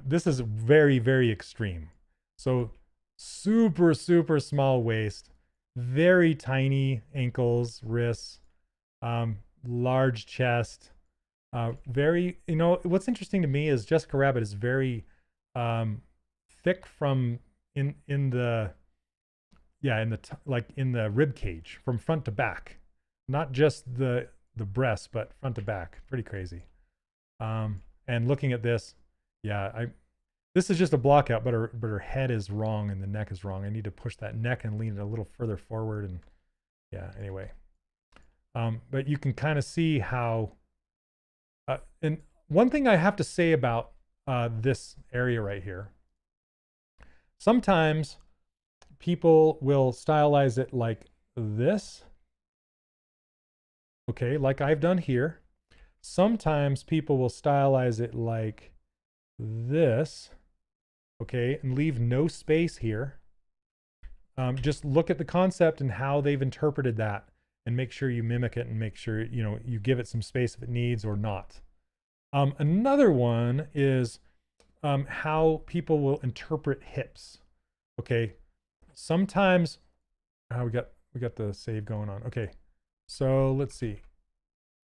This is very, very extreme. So super, super small waist, very tiny ankles, wrists, large chest, very, what's interesting to me is Jessica Rabbit is very thick from in the rib cage from front to back, not just the breast, but front to back. Pretty crazy. And looking at this, this is just a blockout, but her head is wrong and the neck is wrong. I need to push that neck and lean it a little further forward. And anyway. But you can kind of see how, and one thing I have to say about this area right here, sometimes people will stylize it like this. Okay, like I've done here. Sometimes people will stylize it like this. Okay, and leave no space here. Just look at the concept and how they've interpreted that and make sure you mimic it and make sure, you give it some space if it needs or not. Another one is how people will interpret hips. Okay, sometimes we got the save going on. Okay, so let's see.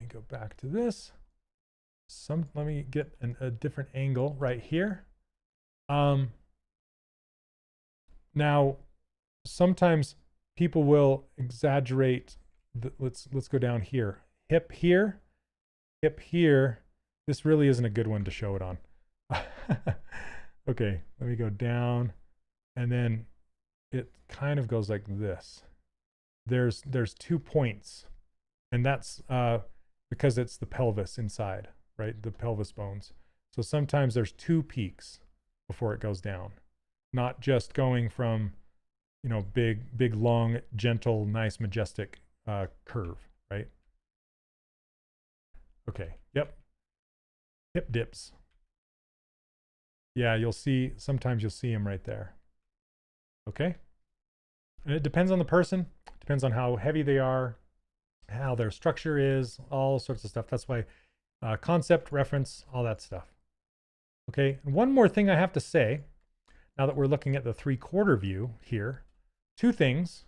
Let me go back to this. Let me get a different angle right here. Now, sometimes people will exaggerate. Let's go down here. Hip here, hip here. This really isn't a good one to show it on. Okay, let me go down, and then it kind of goes like this. There's 2 points, and that's because it's the pelvis inside, right? The pelvis bones. So sometimes there's 2 peaks before it goes down, not just going from, big, long, gentle, nice, majestic curve, right? Okay, yep. Hip dips. Yeah, sometimes you'll see them right there. Okay. And it depends on the person, depends on how heavy they are, how their structure is, all sorts of stuff. That's why concept, reference, all that stuff. Okay, and one more thing I have to say, now that we're looking at the 3/4 view here, 2 things.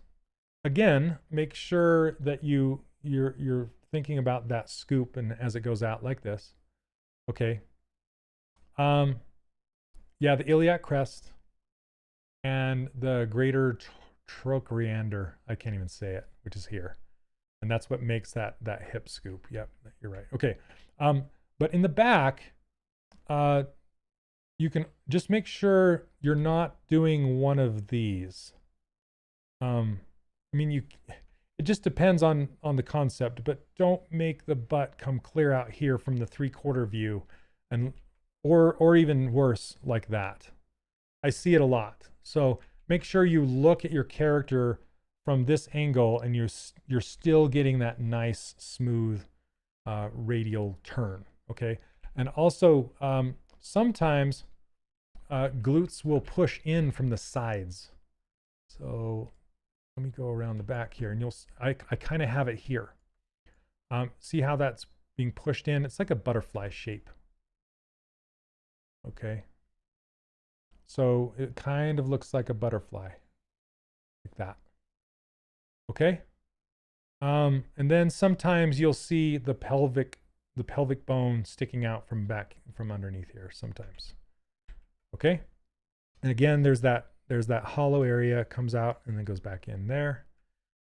Again, make sure that you're thinking about that scoop and as it goes out like this. Okay. The iliac crest and the greater trochleander, I can't even say it, which is here. And that's what makes that hip scoop. Yep, you're right. Okay. But in the back, you can just make sure you're not doing one of these. I mean, it just depends on the concept, but don't make the butt come clear out here from the 3/4 view, and or even worse like that. I see it a lot. So make sure you look at your character from this angle, and you're still getting that nice smooth radial turn. Okay, and also sometimes glutes will push in from the sides. So let me go around the back here, and I kind of have it here. See how that's being pushed in? It's like a butterfly shape. Okay. So it kind of looks like a butterfly, like that. Okay. And then sometimes you'll see the pelvic bone sticking out from underneath here sometimes. Okay. And again, there's that hollow area, comes out and then goes back in there.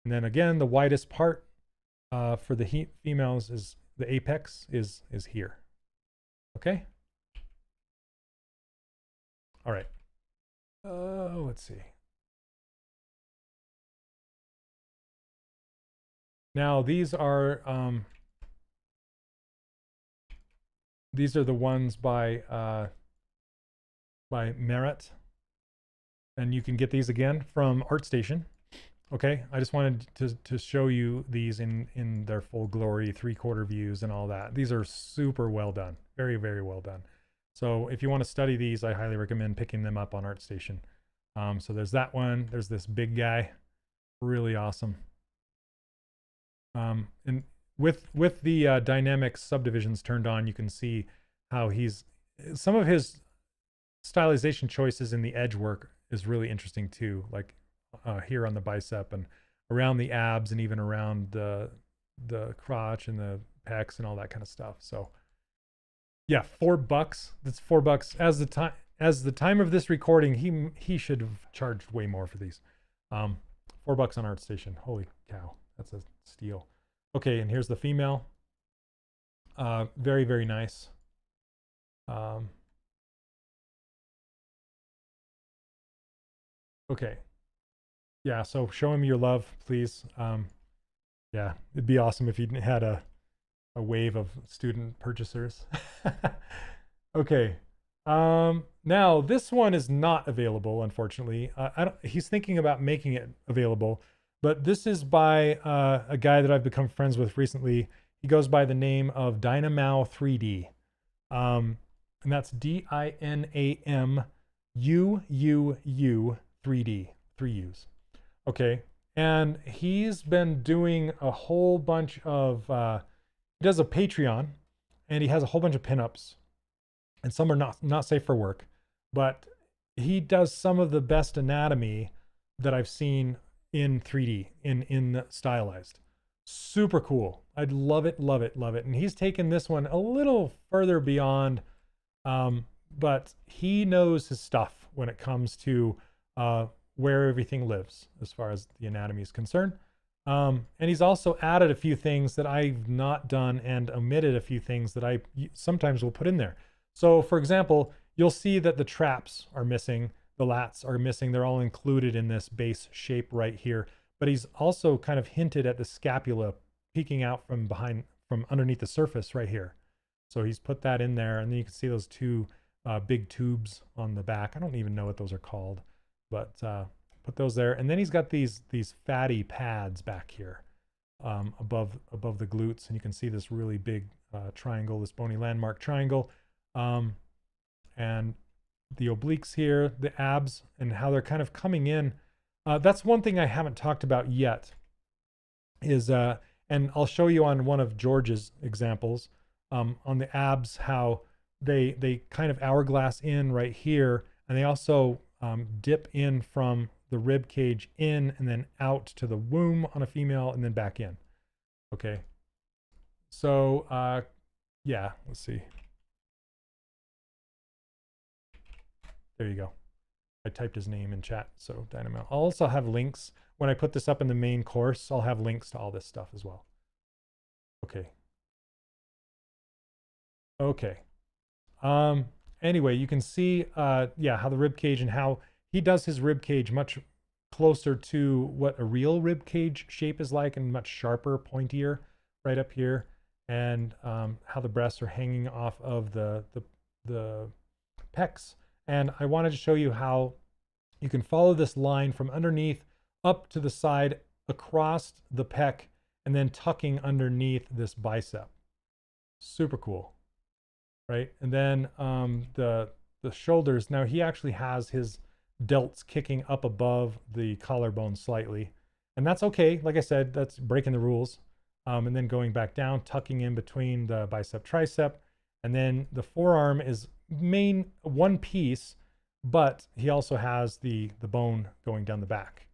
And then again, the widest part for the females is the apex is here. Okay. All right. Let's see. Now these are the ones by Merit, and you can get these again from ArtStation. Okay, I just wanted to show you these in their full glory, 3/4 views and all that. These are super well done, very, very well done. So if you want to study these, I highly recommend picking them up on ArtStation. So there's that one. There's this big guy, really awesome. And with the dynamic subdivisions turned on, you can see how some of his stylization choices in the edge work is really interesting too, like here on the bicep and around the abs and even around the crotch and the pecs and all that kind of stuff. So yeah, $4. That's $4 as the time of this recording. He should have charged way more for these. $4 on ArtStation. Holy cow, that's a steal. Okay, and here's the female. Very, very nice. Okay. Yeah, so show him your love, please. Yeah, it'd be awesome if you had a wave of student purchasers. Okay. Now this one is not available, unfortunately. He's thinking about making it available, but this is by a guy that I've become friends with recently. He goes by the name of Dynamau 3D. And that's DINAMUUU 3D, 3 U's. Okay. And he's been doing a whole bunch of, he does a Patreon, and he has a whole bunch of pinups, and some are not safe for work, but he does some of the best anatomy that I've seen in 3D, in Stylized. Super cool. I'd love it, love it, love it. And he's taken this one a little further beyond, but he knows his stuff when it comes to where everything lives as far as the anatomy is concerned. And he's also added a few things that I've not done and omitted a few things that I sometimes will put in there. So for example, you'll see that the traps are missing, the lats are missing. They're all included in this base shape right here. But he's also kind of hinted at the scapula peeking out from underneath the surface right here. So he's put that in there, and then you can see those two big tubes on the back. I don't even know what those are called, but put those there. And then he's got these fatty pads back here above the glutes, and you can see this really big triangle, this bony landmark triangle, and the obliques here, the abs, and how they're kind of coming in. That's one thing I haven't talked about yet is, and I'll show you on one of George's examples, on the abs, how they kind of hourglass in right here, and they also dip in from the rib cage in and then out to the womb on a female and then back in. Okay. So, yeah, let's see. There you go. I typed his name in chat, so Dynamo. I'll also have links. When I put this up in the main course, I'll have links to all this stuff as well. Okay. Okay. anyway, you can see, yeah, how the rib cage and how he does his rib cage much closer to what a real rib cage shape is like, and much sharper, pointier right up here, and how the breasts are hanging off of the pecs. And I wanted to show you how you can follow this line from underneath up to the side, across the pec, and then tucking underneath this bicep. Super cool, right? And then the shoulders. Now he actually has his delts kicking up above the collarbone slightly, and that's okay. Like I said, that's breaking the rules. And then going back down, tucking in between the bicep tricep, and then the forearm is main one piece, but he also has the bone going down the back,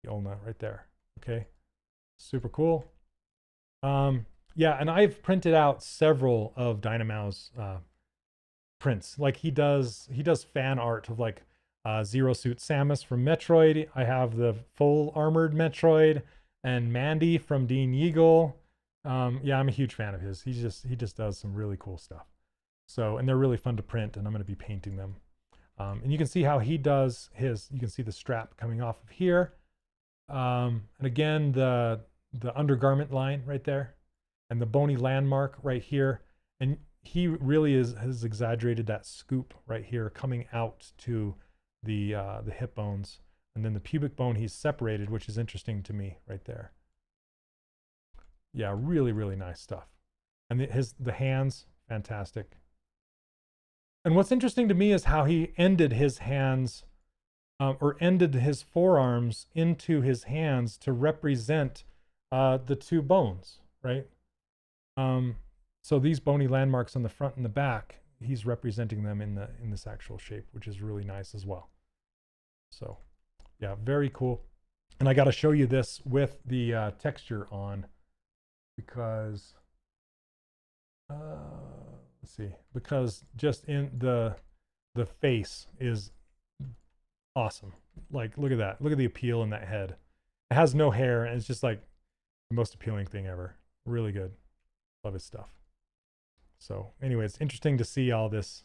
the ulna right there. Okay, super cool. Yeah, and I've printed out several of Dynamo's prints. Like he does fan art of like Zero Suit Samus from Metroid. I have the full armored Metroid, and Mandy from Dean Yeagle. Yeah, I'm a huge fan of his. He just does some really cool stuff. So, and they're really fun to print, and I'm going to be painting them. And you can see how he does his. You can see the strap coming off of here, and again the undergarment line right there, and the bony landmark right here. And he really has exaggerated that scoop right here coming out to the hip bones, and then the pubic bone he's separated, which is interesting to me right there. Yeah, really, really nice stuff. And the hands, fantastic. And what's interesting to me is how he ended his hands, or ended his forearms into his hands to represent the two bones, right? So these bony landmarks on the front and the back, he's representing them in this actual shape, which is really nice as well. So yeah, very cool. And I got to show you this with the texture on, because let's see, because just in the face is awesome. Like, look at that. Look at the appeal in that head. It has no hair, and it's just like the most appealing thing ever. Really good. Love his stuff. So anyway, it's interesting to see all this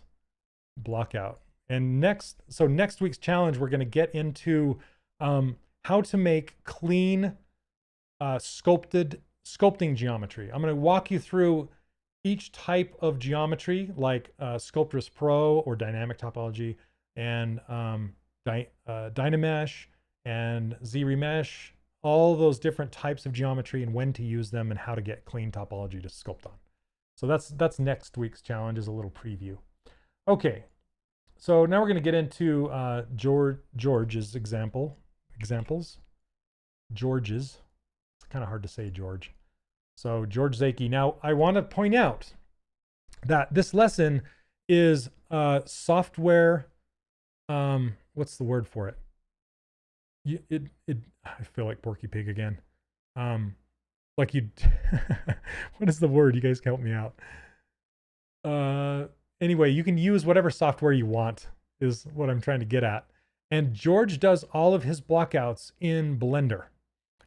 Blockout. And next week's challenge, we're going to get into how to make clean sculpting geometry. I'm going to walk you through each type of geometry, like Sculptress Pro or dynamic topology, and Dynamesh and ZRemesh, all those different types of geometry, and when to use them, and how to get clean topology to sculpt on. So that's next week's challenge, is a little preview. Okay, so now we're going to get into George's examples. George's. It's kind of hard to say George. So George Zaki. Now I want to point out that this lesson is software. What's the word for it? I feel like Porky Pig again. Like you. What is the word? You guys can help me out. Anyway, you can use whatever software you want, is what I'm trying to get at. And George does all of his blockouts in Blender.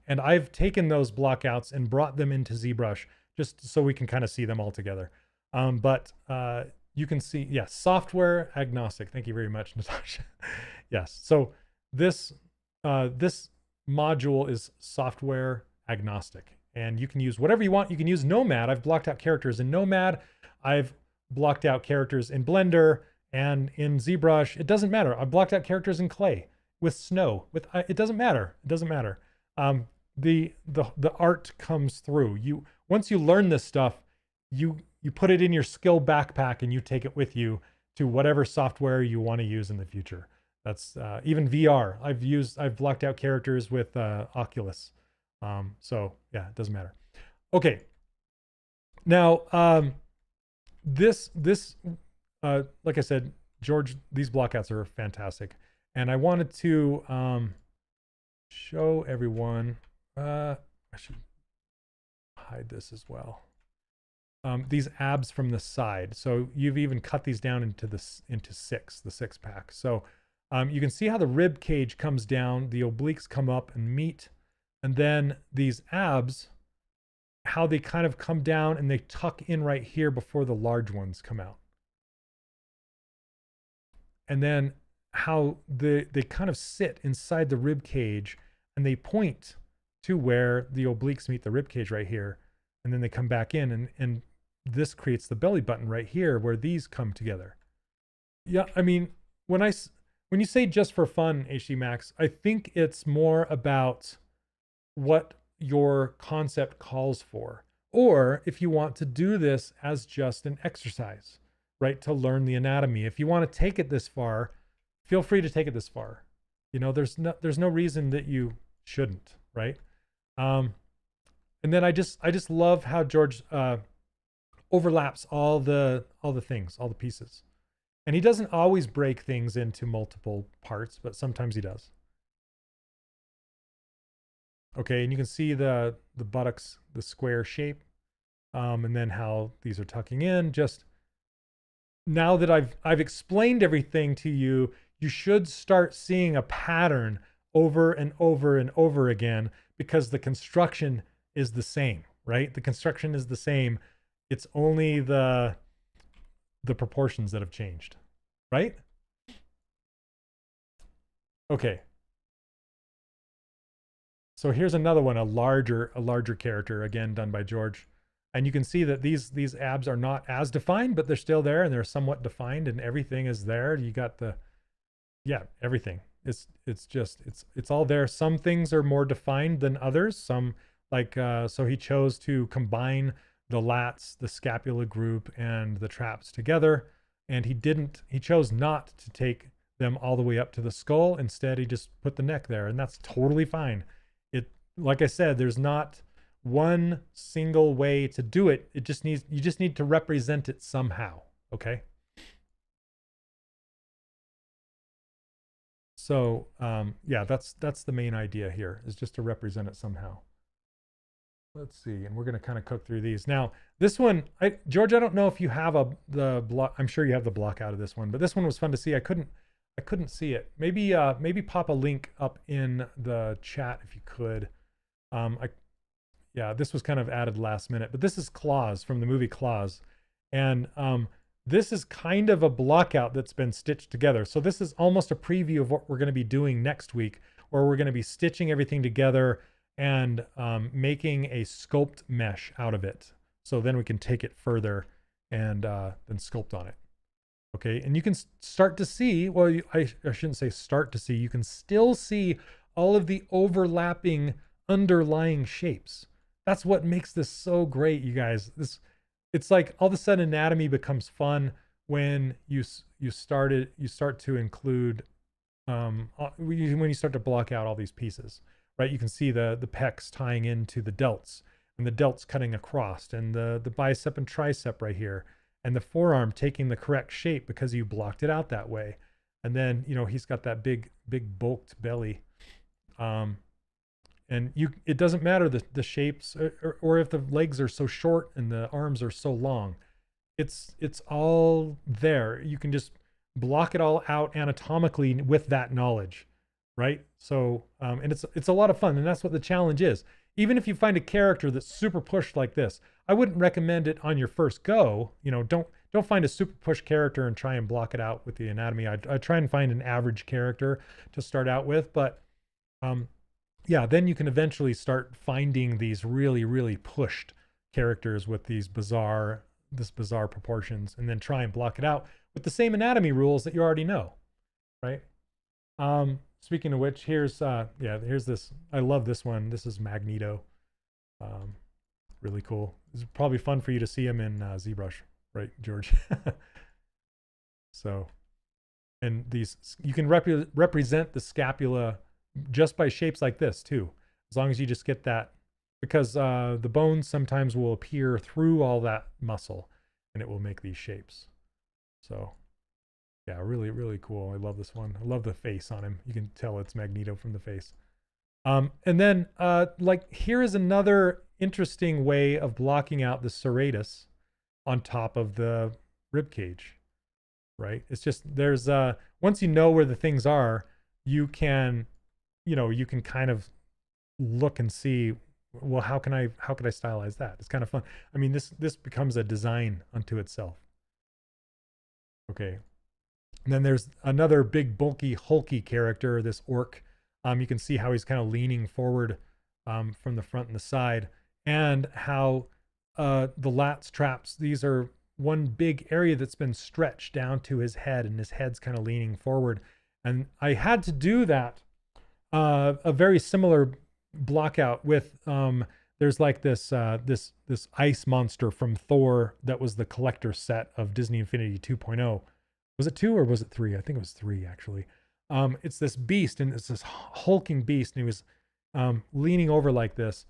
And I've taken those blockouts and brought them into ZBrush just so we can kind of see them all together. But you can see, yes, software agnostic. Thank you very much, Natasha. Yes. So this module is software agnostic, and you can use whatever you want. You can use Nomad. I've blocked out characters in Nomad. I've blocked out characters in Blender and in ZBrush. It doesn't matter. I blocked out characters in Clay, with snow, with it doesn't matter. It doesn't matter. The art comes through. Once you learn this stuff, you put it in your skill backpack, and you take it with you to whatever software you want to use in the future. That's even VR. I've blocked out characters with Oculus. So yeah, it doesn't matter. Okay. Now, this like I said, George, these blockouts are fantastic, and I wanted to show everyone. I should hide this as well. These abs from the side. So you've even cut these down into the six pack. So you can see how the rib cage comes down, the obliques come up and meet, and then these abs, how they kind of come down and they tuck in right here before the large ones come out. and then how they kind of sit inside the rib cage and they point to where the obliques meet the rib cage right here, and then they come back in, and this creates the belly button right here where these come together. Yeah, I mean, when you say just for fun, HD Max, I think it's more about what your concept calls for, or if you want to do this as just an exercise, right, to learn the anatomy. If you want to take it this far, feel free to take it this far. You know, there's no reason that you shouldn't, right? And then I just love how George overlaps all the things, all the pieces. And he doesn't always break things into multiple parts, but sometimes he does. Okay, and you can see the buttocks, the square shape, and then how these are tucking in. Just now that I've explained everything to you, you should start seeing a pattern over and over and over again, because the construction is the same, right? The construction is the same. It's only the proportions that have changed, right? Okay. So here's another one, a larger character, again done by George. And you can see that these abs are not as defined, but they're still there and they're somewhat defined, and everything is there. You got everything. It's all there. Some things are more defined than others. Some, like so he chose to combine the lats, the scapula group, and the traps together, and he chose not to take them all the way up to the skull. Instead, he just put the neck there, and that's totally fine. Like I said, there's not one single way to do it. You just need to represent it somehow. Okay. So yeah, that's the main idea here, is just to represent it somehow. Let's see, and we're going to kind of cook through these. Now, this one, George, I don't know if you have the block. I'm sure you have the block out of this one, but this one was fun to see. I couldn't see it. Maybe pop a link up in the chat if you could. Yeah, this was kind of added last minute, but this is Claws from the movie Claws, and this is kind of a blockout that's been stitched together. So this is almost a preview of what we're going to be doing next week, where we're going to be stitching everything together and making a sculpt mesh out of it. So then we can take it further and then sculpt on it. Okay, and you can start to see, well, I shouldn't say start to see, you can still see all of the overlapping underlying shapes. That's what makes this so great, you guys. It's like all of a sudden anatomy becomes fun when you start to include when you start to block out all these pieces, right? You can see the pecs tying into the delts, and the delts cutting across, and the bicep and tricep right here, and the forearm taking the correct shape because you blocked it out that way. And then, you know, he's got that big bulked belly. And it doesn't matter the shapes, or if the legs are so short and the arms are so long. It's all there. You can just block it all out anatomically with that knowledge, right? So and it's a lot of fun, and that's what the challenge is. Even if you find a character that's super pushed like this, I wouldn't recommend it on your first go. You know, don't find a super push character and try and block it out with the anatomy. I try and find an average character to start out with, but yeah, then you can eventually start finding these really, really pushed characters with these bizarre proportions, and then try and block it out with the same anatomy rules that you already know, right? Speaking of which, here's this. I love this one. This is Magneto. Really cool. It's probably fun for you to see him in ZBrush, right, George? So, and these, you can represent the scapula just by shapes like this too, as long as you just get that, because the bones sometimes will appear through all that muscle, and it will make these shapes. So yeah, really, really cool. I love this one. I love the face on him. You can tell it's Magneto from the face. And then like, here is another interesting way of blocking out the serratus on top of the rib cage, right? It's just, there's once you know where the things are, you can kind of look and see, well, how could I stylize that? It's kind of fun. I mean, this becomes a design unto itself. Okay. And then there's another big, bulky, hulky character, this orc. You can see how he's kind of leaning forward from the front and the side, and how the lats traps, these are one big area that's been stretched down to his head, and his head's kind of leaning forward. And I had to do that, a very similar blockout with, there's like this ice monster from Thor that was the collector set of Disney Infinity 2.0. Was it 2 or was it 3? I think it was 3 actually. It's this beast, and it's this hulking beast, and he was leaning over like this,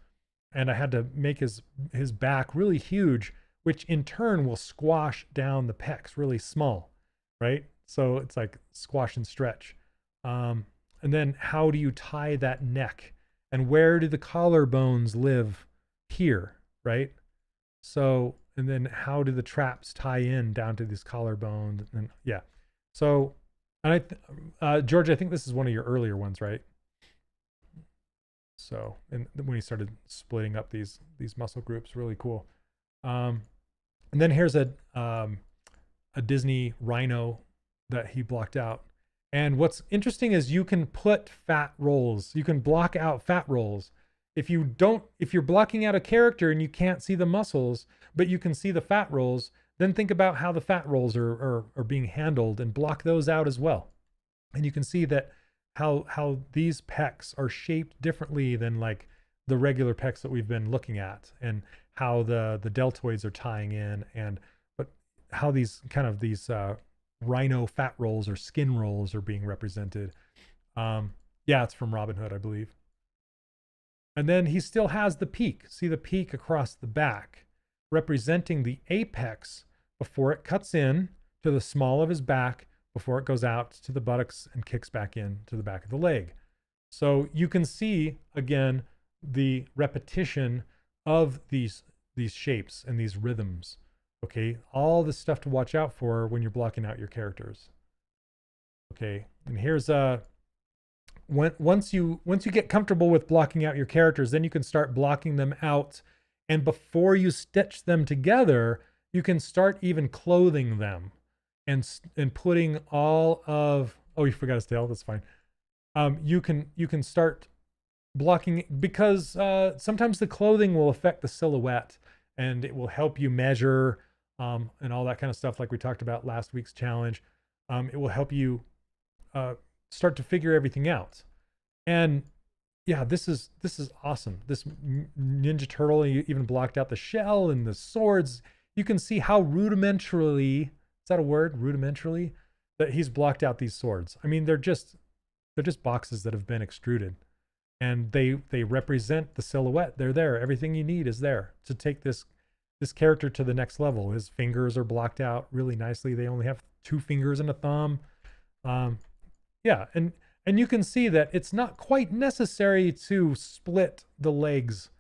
and I had to make his back really huge, which in turn will squash down the pecs really small, right? So it's like squash and stretch. And then how do you tie that neck? And where do the collarbones live? Here, right? So, and then how do the traps tie in down to these collarbones? And yeah. So, and George, I think this is one of your earlier ones, right? So, and when he started splitting up these muscle groups, really cool. And then here's a Disney rhino that he blocked out. And what's interesting is you can put fat rolls. You can block out fat rolls. If you're blocking out a character and you can't see the muscles, but you can see the fat rolls, then think about how the fat rolls are being handled and block those out as well. And you can see that how these pecs are shaped differently than like the regular pecs that we've been looking at, and how the deltoids are tying in, but how these rhino fat rolls or skin rolls are being represented. Yeah, it's from Robin Hood, I believe. And then he still has the peak. See the peak across the back, representing the apex before it cuts in to the small of his back, before it goes out to the buttocks and kicks back in to the back of the leg. So you can see, again, the repetition of these shapes and these rhythms. Okay, all the stuff to watch out for when you're blocking out your characters. Okay, and here's once you get comfortable with blocking out your characters, then you can start blocking them out. And before you stitch them together, you can start even clothing them and putting all of, oh, you forgot his tail, that's fine. You can start blocking, because sometimes the clothing will affect the silhouette, and it will help you measure and all that kind of stuff, like we talked about last week's challenge. It will help you start to figure everything out. And yeah, this is awesome. This Ninja Turtle, you even blocked out the shell and the swords. You can see how rudimentarily, is that a word? Rudimentarily, that he's blocked out these swords. I mean, they're just boxes that have been extruded, and they represent the silhouette. They're there. Everything you need is there to take this character to the next level. His fingers are blocked out really nicely. They only have 2 fingers and a thumb. Yeah, and you can see that it's not quite necessary to split the legs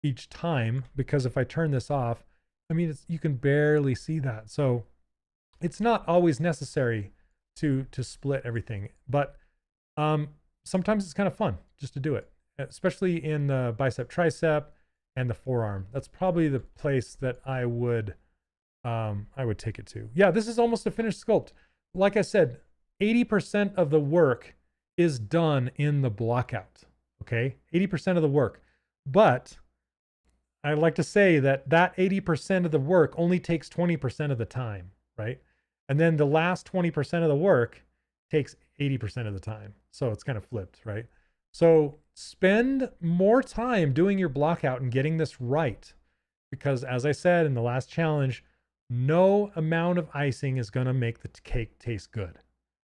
each time, because if I turn this off, I mean, you can barely see that. So it's not always necessary to split everything, but sometimes it's kind of fun just to do it, especially in the bicep, tricep, and the forearm. That's probably the place that I would take it to. Yeah, this is almost a finished sculpt. Like I said, 80% of the work is done in the blockout. Okay, 80% of the work. But I like to say that 80% of the work only takes 20% of the time, right? And then the last 20% of the work takes 80% of the time. So it's kind of flipped, right? So spend more time doing your blockout and getting this right. Because as I said in the last challenge, no amount of icing is going to make the cake taste good,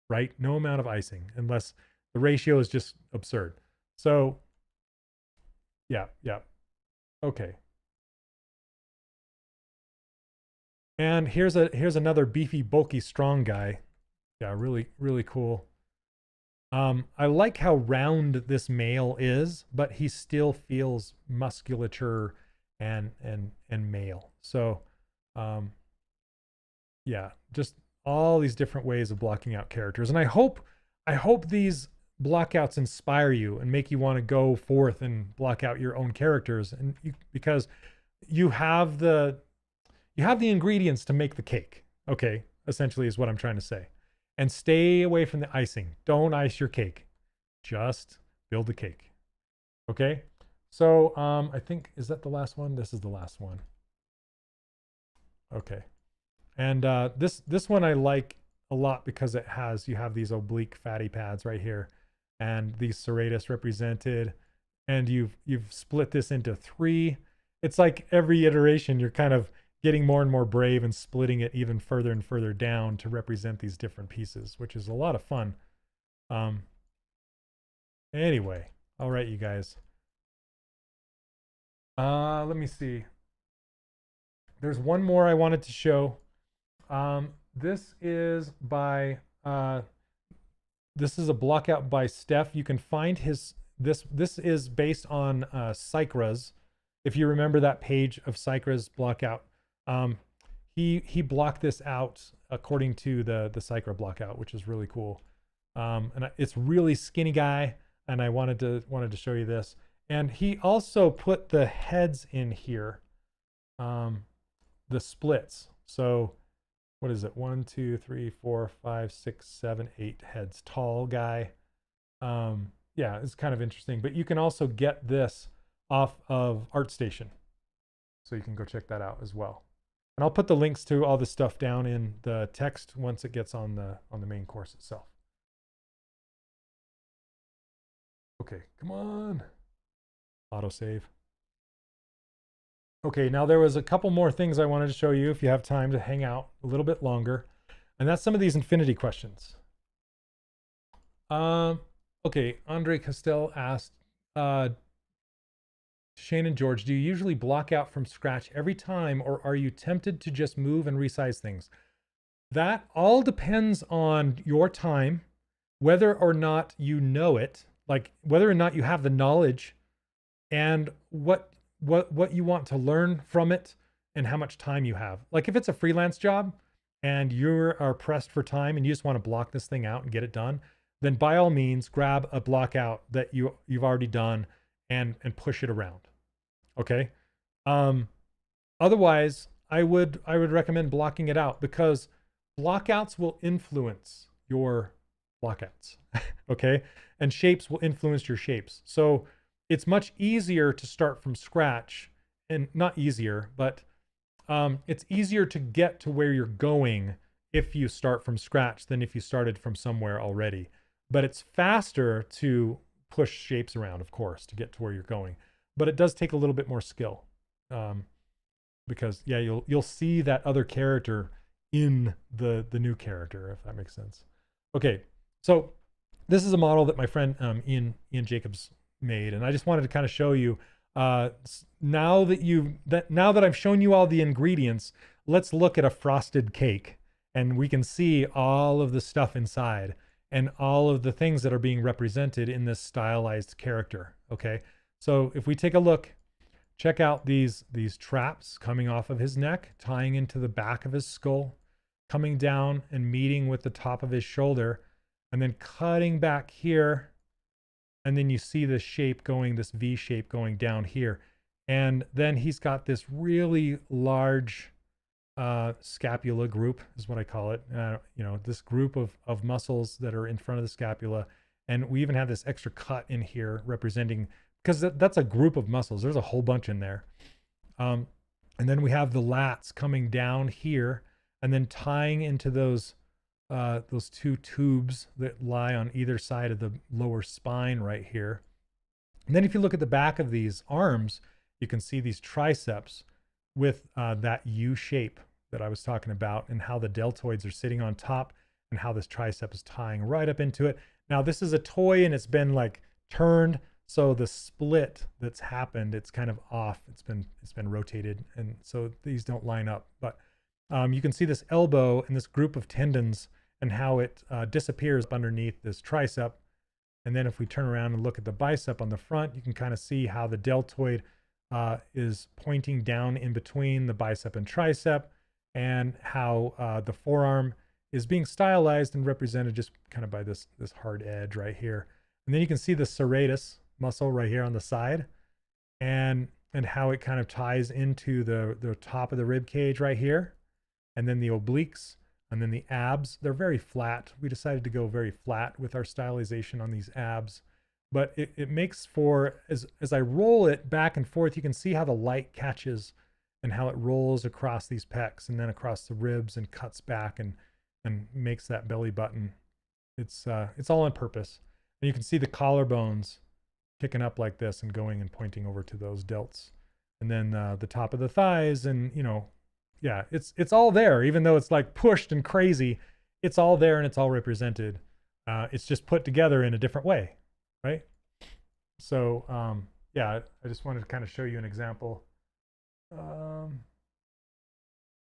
right? No amount of icing, unless the ratio is just absurd. So yeah. Okay. And here's another beefy, bulky, strong guy. Yeah, really, really cool. I like how round this male is, but he still feels musculature and male. So yeah, just all these different ways of blocking out characters. And I hope these blockouts inspire you and make you want to go forth and block out your own characters, and because you have the ingredients to make the cake. Okay, essentially is what I'm trying to say. and stay away from the icing. Don't ice your cake. Just build the cake. Okay. So I think, is that the last one? This is the last one. Okay. And this one I like a lot because you have these oblique fatty pads right here, and these serratus represented, and you've split this into 3. It's like every iteration you're kind of getting more and more brave and splitting it even further and further down to represent these different pieces, which is a lot of fun. Anyway, all right, you guys. Let me see. There's one more I wanted to show. This is by this is a blockout by Steph. You can find his this is based on Cycra's. If you remember that page of Cycra's blockout, he blocked this out according to the Cycra blockout, which is really cool. And it's really skinny guy, and I wanted to show you this. And he also put the heads in here, the splits. So what is it? 1, 2, 3, 4, 5, 6, 7, 8 heads. Tall guy. Yeah, it's kind of interesting. But you can also get this off of ArtStation, so you can go check that out as well. And I'll put the links to all this stuff down in the text once it gets on the main course itself. Okay, come on. Autosave. Okay, now there was a couple more things I wanted to show you if you have time to hang out a little bit longer. And that's some of these infinity questions. Okay, Andre Castell asked, Shane and George, do you usually block out from scratch every time, or are you tempted to just move and resize things? That all depends on your time, whether or not you know it, like whether or not you have the knowledge, and what you want to learn from it, and how much time you have. Like if it's a freelance job and you are pressed for time and you just want to block this thing out and get it done, then by all means grab a block out that you've already done and push it around. Okay. Otherwise I would recommend blocking it out, because blockouts will influence your blockouts. Okay. And shapes will influence your shapes. So it's much easier to start from scratch, and not easier, but it's easier to get to where you're going if you start from scratch than if you started from somewhere already. But it's faster to push shapes around, of course, to get to where you're going. But it does take a little bit more skill, because yeah, you'll see that other character in the new character, if that makes sense. Okay, so this is a model that my friend Ian Jacobs made, and I just wanted to kind of show you. Now that I've shown you all the ingredients, let's look at a frosted cake, and we can see all of the stuff inside and all of the things that are being represented in this stylized character. Okay, so if we take a look, check out these traps coming off of his neck, tying into the back of his skull, coming down and meeting with the top of his shoulder, and then cutting back here. And then you see this shape going, this V shape going down here. And then he's got this really large scapula group, is what I call it. You know, this group of muscles that are in front of the scapula. And we even have this extra cut in here representing, because that's a group of muscles. There's a whole bunch in there. And then we have the lats coming down here and then tying into those 2 tubes that lie on either side of the lower spine right here. And then if you look at the back of these arms, you can see these triceps with that U shape that I was talking about, and how the deltoids are sitting on top and how this tricep is tying right up into it. Now this is a toy and it's been like turned, so the split that's happened, it's kind of off. It's been rotated, and so these don't line up. But you can see this elbow and this group of tendons and how it disappears underneath this tricep. And then if we turn around and look at the bicep on the front, you can kind of see how the deltoid is pointing down in between the bicep and tricep, and how the forearm is being stylized and represented just kind of by this hard edge right here. And then you can see the serratus muscle right here on the side, and how it kind of ties into the top of the rib cage right here. And then the obliques And then the abs, they're very flat. We decided to go very flat with our stylization on these abs, but it makes for, as I roll it back and forth, you can see how the light catches and how it rolls across these pecs and then across the ribs and cuts back and makes that belly button. It's all on purpose. And you can see the collarbones kicking up like this and going and pointing over to those delts. And then the top of the thighs, and yeah, it's all there, even though it's like pushed and crazy, it's all there and it's all represented. It's just put together in a different way, right? So yeah, I just wanted to kind of show you an example. And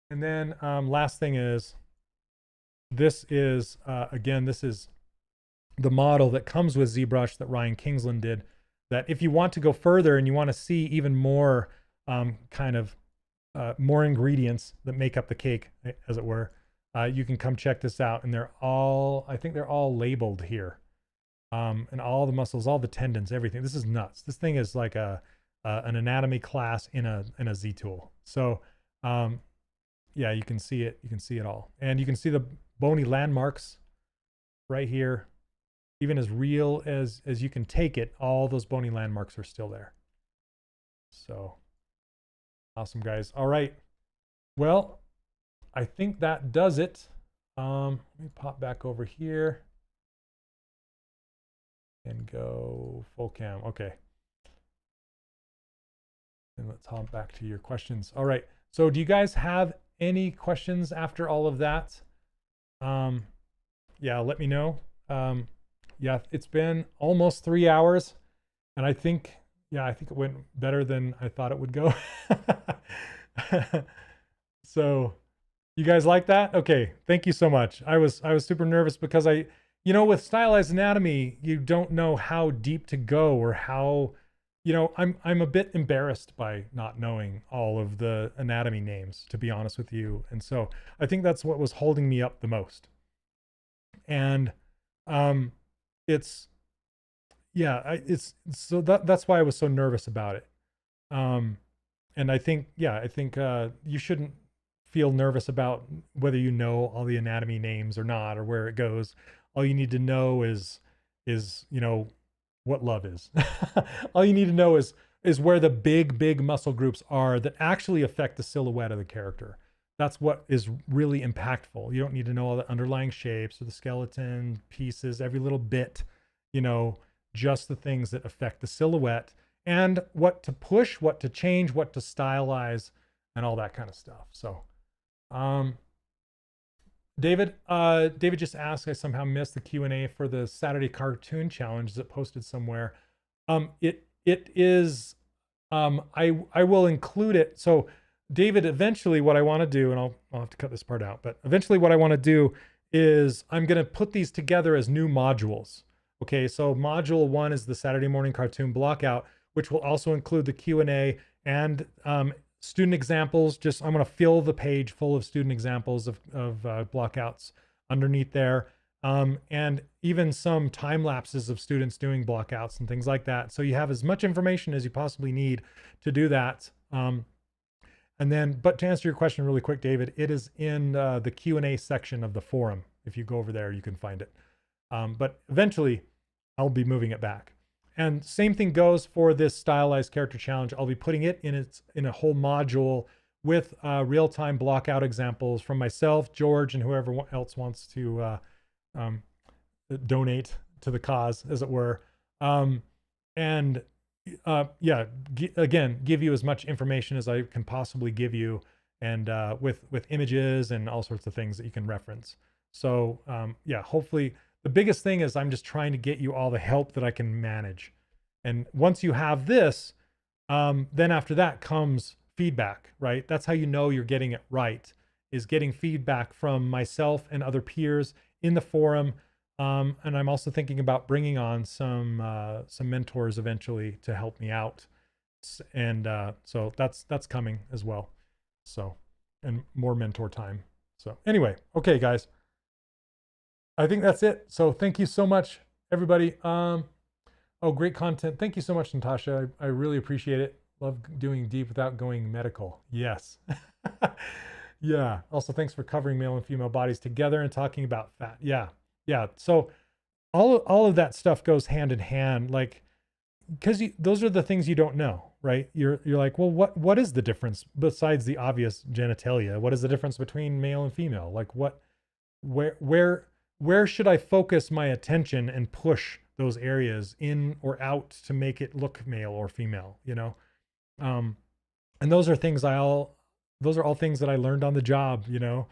then last thing is, this is, again, this is the model that comes with ZBrush that Ryan Kingsland did, that if you want to go further and you want to see even more kind of more ingredients that make up the cake, as it were, you can come check this out. And they're all, I think they're all labeled here. And all the muscles, all the tendons, everything. This is nuts. This thing is like an anatomy class in a Z tool. So yeah, you can see it. You can see it all. And you can see the bony landmarks right here. Even as real as you can take it, all those bony landmarks are still there. So awesome, guys. All right. Well, I think that does it. Let me pop back over here and go full cam. Okay. And let's hop back to your questions. All right. So do you guys have any questions after all of that? Yeah, let me know. Yeah, it's been almost 3 hours, and I think it went better than I thought it would go. So you guys like that? Okay, thank you so much. I was super nervous because with stylized anatomy, you don't know how deep to go or how, I'm a bit embarrassed by not knowing all of the anatomy names, to be honest with you. And so I think that's what was holding me up the most. And that's why I was so nervous about it. And I think you shouldn't feel nervous about whether you know all the anatomy names or not, or where it goes. All you need to know is what love is. All you need to know is where the big muscle groups are that actually affect the silhouette of the character. That's what is really impactful. You don't need to know all the underlying shapes or the skeleton pieces, every little bit, just the things that affect the silhouette and what to push, what to change, what to stylize, and all that kind of stuff. So, David just asked, I somehow missed the Q&A for the Saturday cartoon challenge. Is it posted somewhere? It is, I will include it. So David, eventually what I want to do, and I'll have to cut this part out, but eventually what I want to do is I'm going to put these together as new modules. Okay, so module 1 is the Saturday morning cartoon blockout, which will also include the Q&A and student examples. I'm going to fill the page full of student examples of blockouts underneath there. And even some time lapses of students doing blockouts and things like that. So you have as much information as you possibly need to do that. And then, but to answer your question really quick, David, it is in the Q&A section of the forum. If you go over there, you can find it. But eventually I'll be moving it back. And same thing goes for this stylized character challenge. I'll be putting it in a whole module with real-time blockout examples from myself, George, and whoever else wants to donate to the cause, as it were. Again, give you as much information as I can possibly give you, and with images and all sorts of things that you can reference. So hopefully the biggest thing is I'm just trying to get you all the help that I can manage. And once you have this, then after that comes feedback, right? That's how you know you're getting it right, is getting feedback from myself and other peers in the forum. And I'm also thinking about bringing on some mentors eventually to help me out. And so that's coming as well. So, and more mentor time. So anyway, okay, guys, I think that's it. So thank you so much, everybody. Oh, great content. Thank you so much, Natasha. I really appreciate it. Love doing deep without going medical. Yes. Yeah. Also, thanks for covering male and female bodies together and talking about fat. Yeah. Yeah. So all of that stuff goes hand in hand, like, because those are the things you don't know, right? You're like, well, what is the difference besides the obvious genitalia? What is the difference between male and female? Like, where should I focus my attention and push those areas in or out to make it look male or female? You know, um, and those are all things that I learned on the job, you know,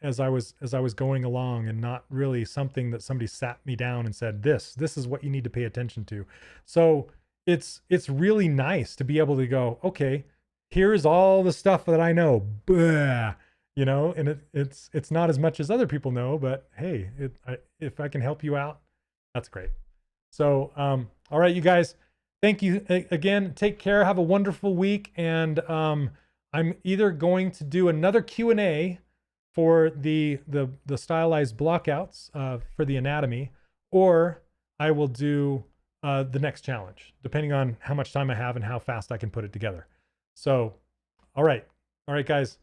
as I was going along, and not really something that somebody sat me down and said, this is what you need to pay attention to. So it's really nice to be able to go, okay, here's all the stuff that I know, blah, you know, and it's not as much as other people know, but hey, if I can help you out, that's great. So, all right, you guys, thank you again. Take care. Have a wonderful week. And I'm either going to do another Q&A for the stylized blockouts for the anatomy, or I will do the next challenge, depending on how much time I have and how fast I can put it together. So, all right, guys,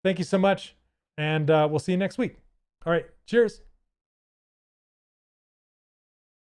thank you so much, and we'll see you next week. All right, cheers.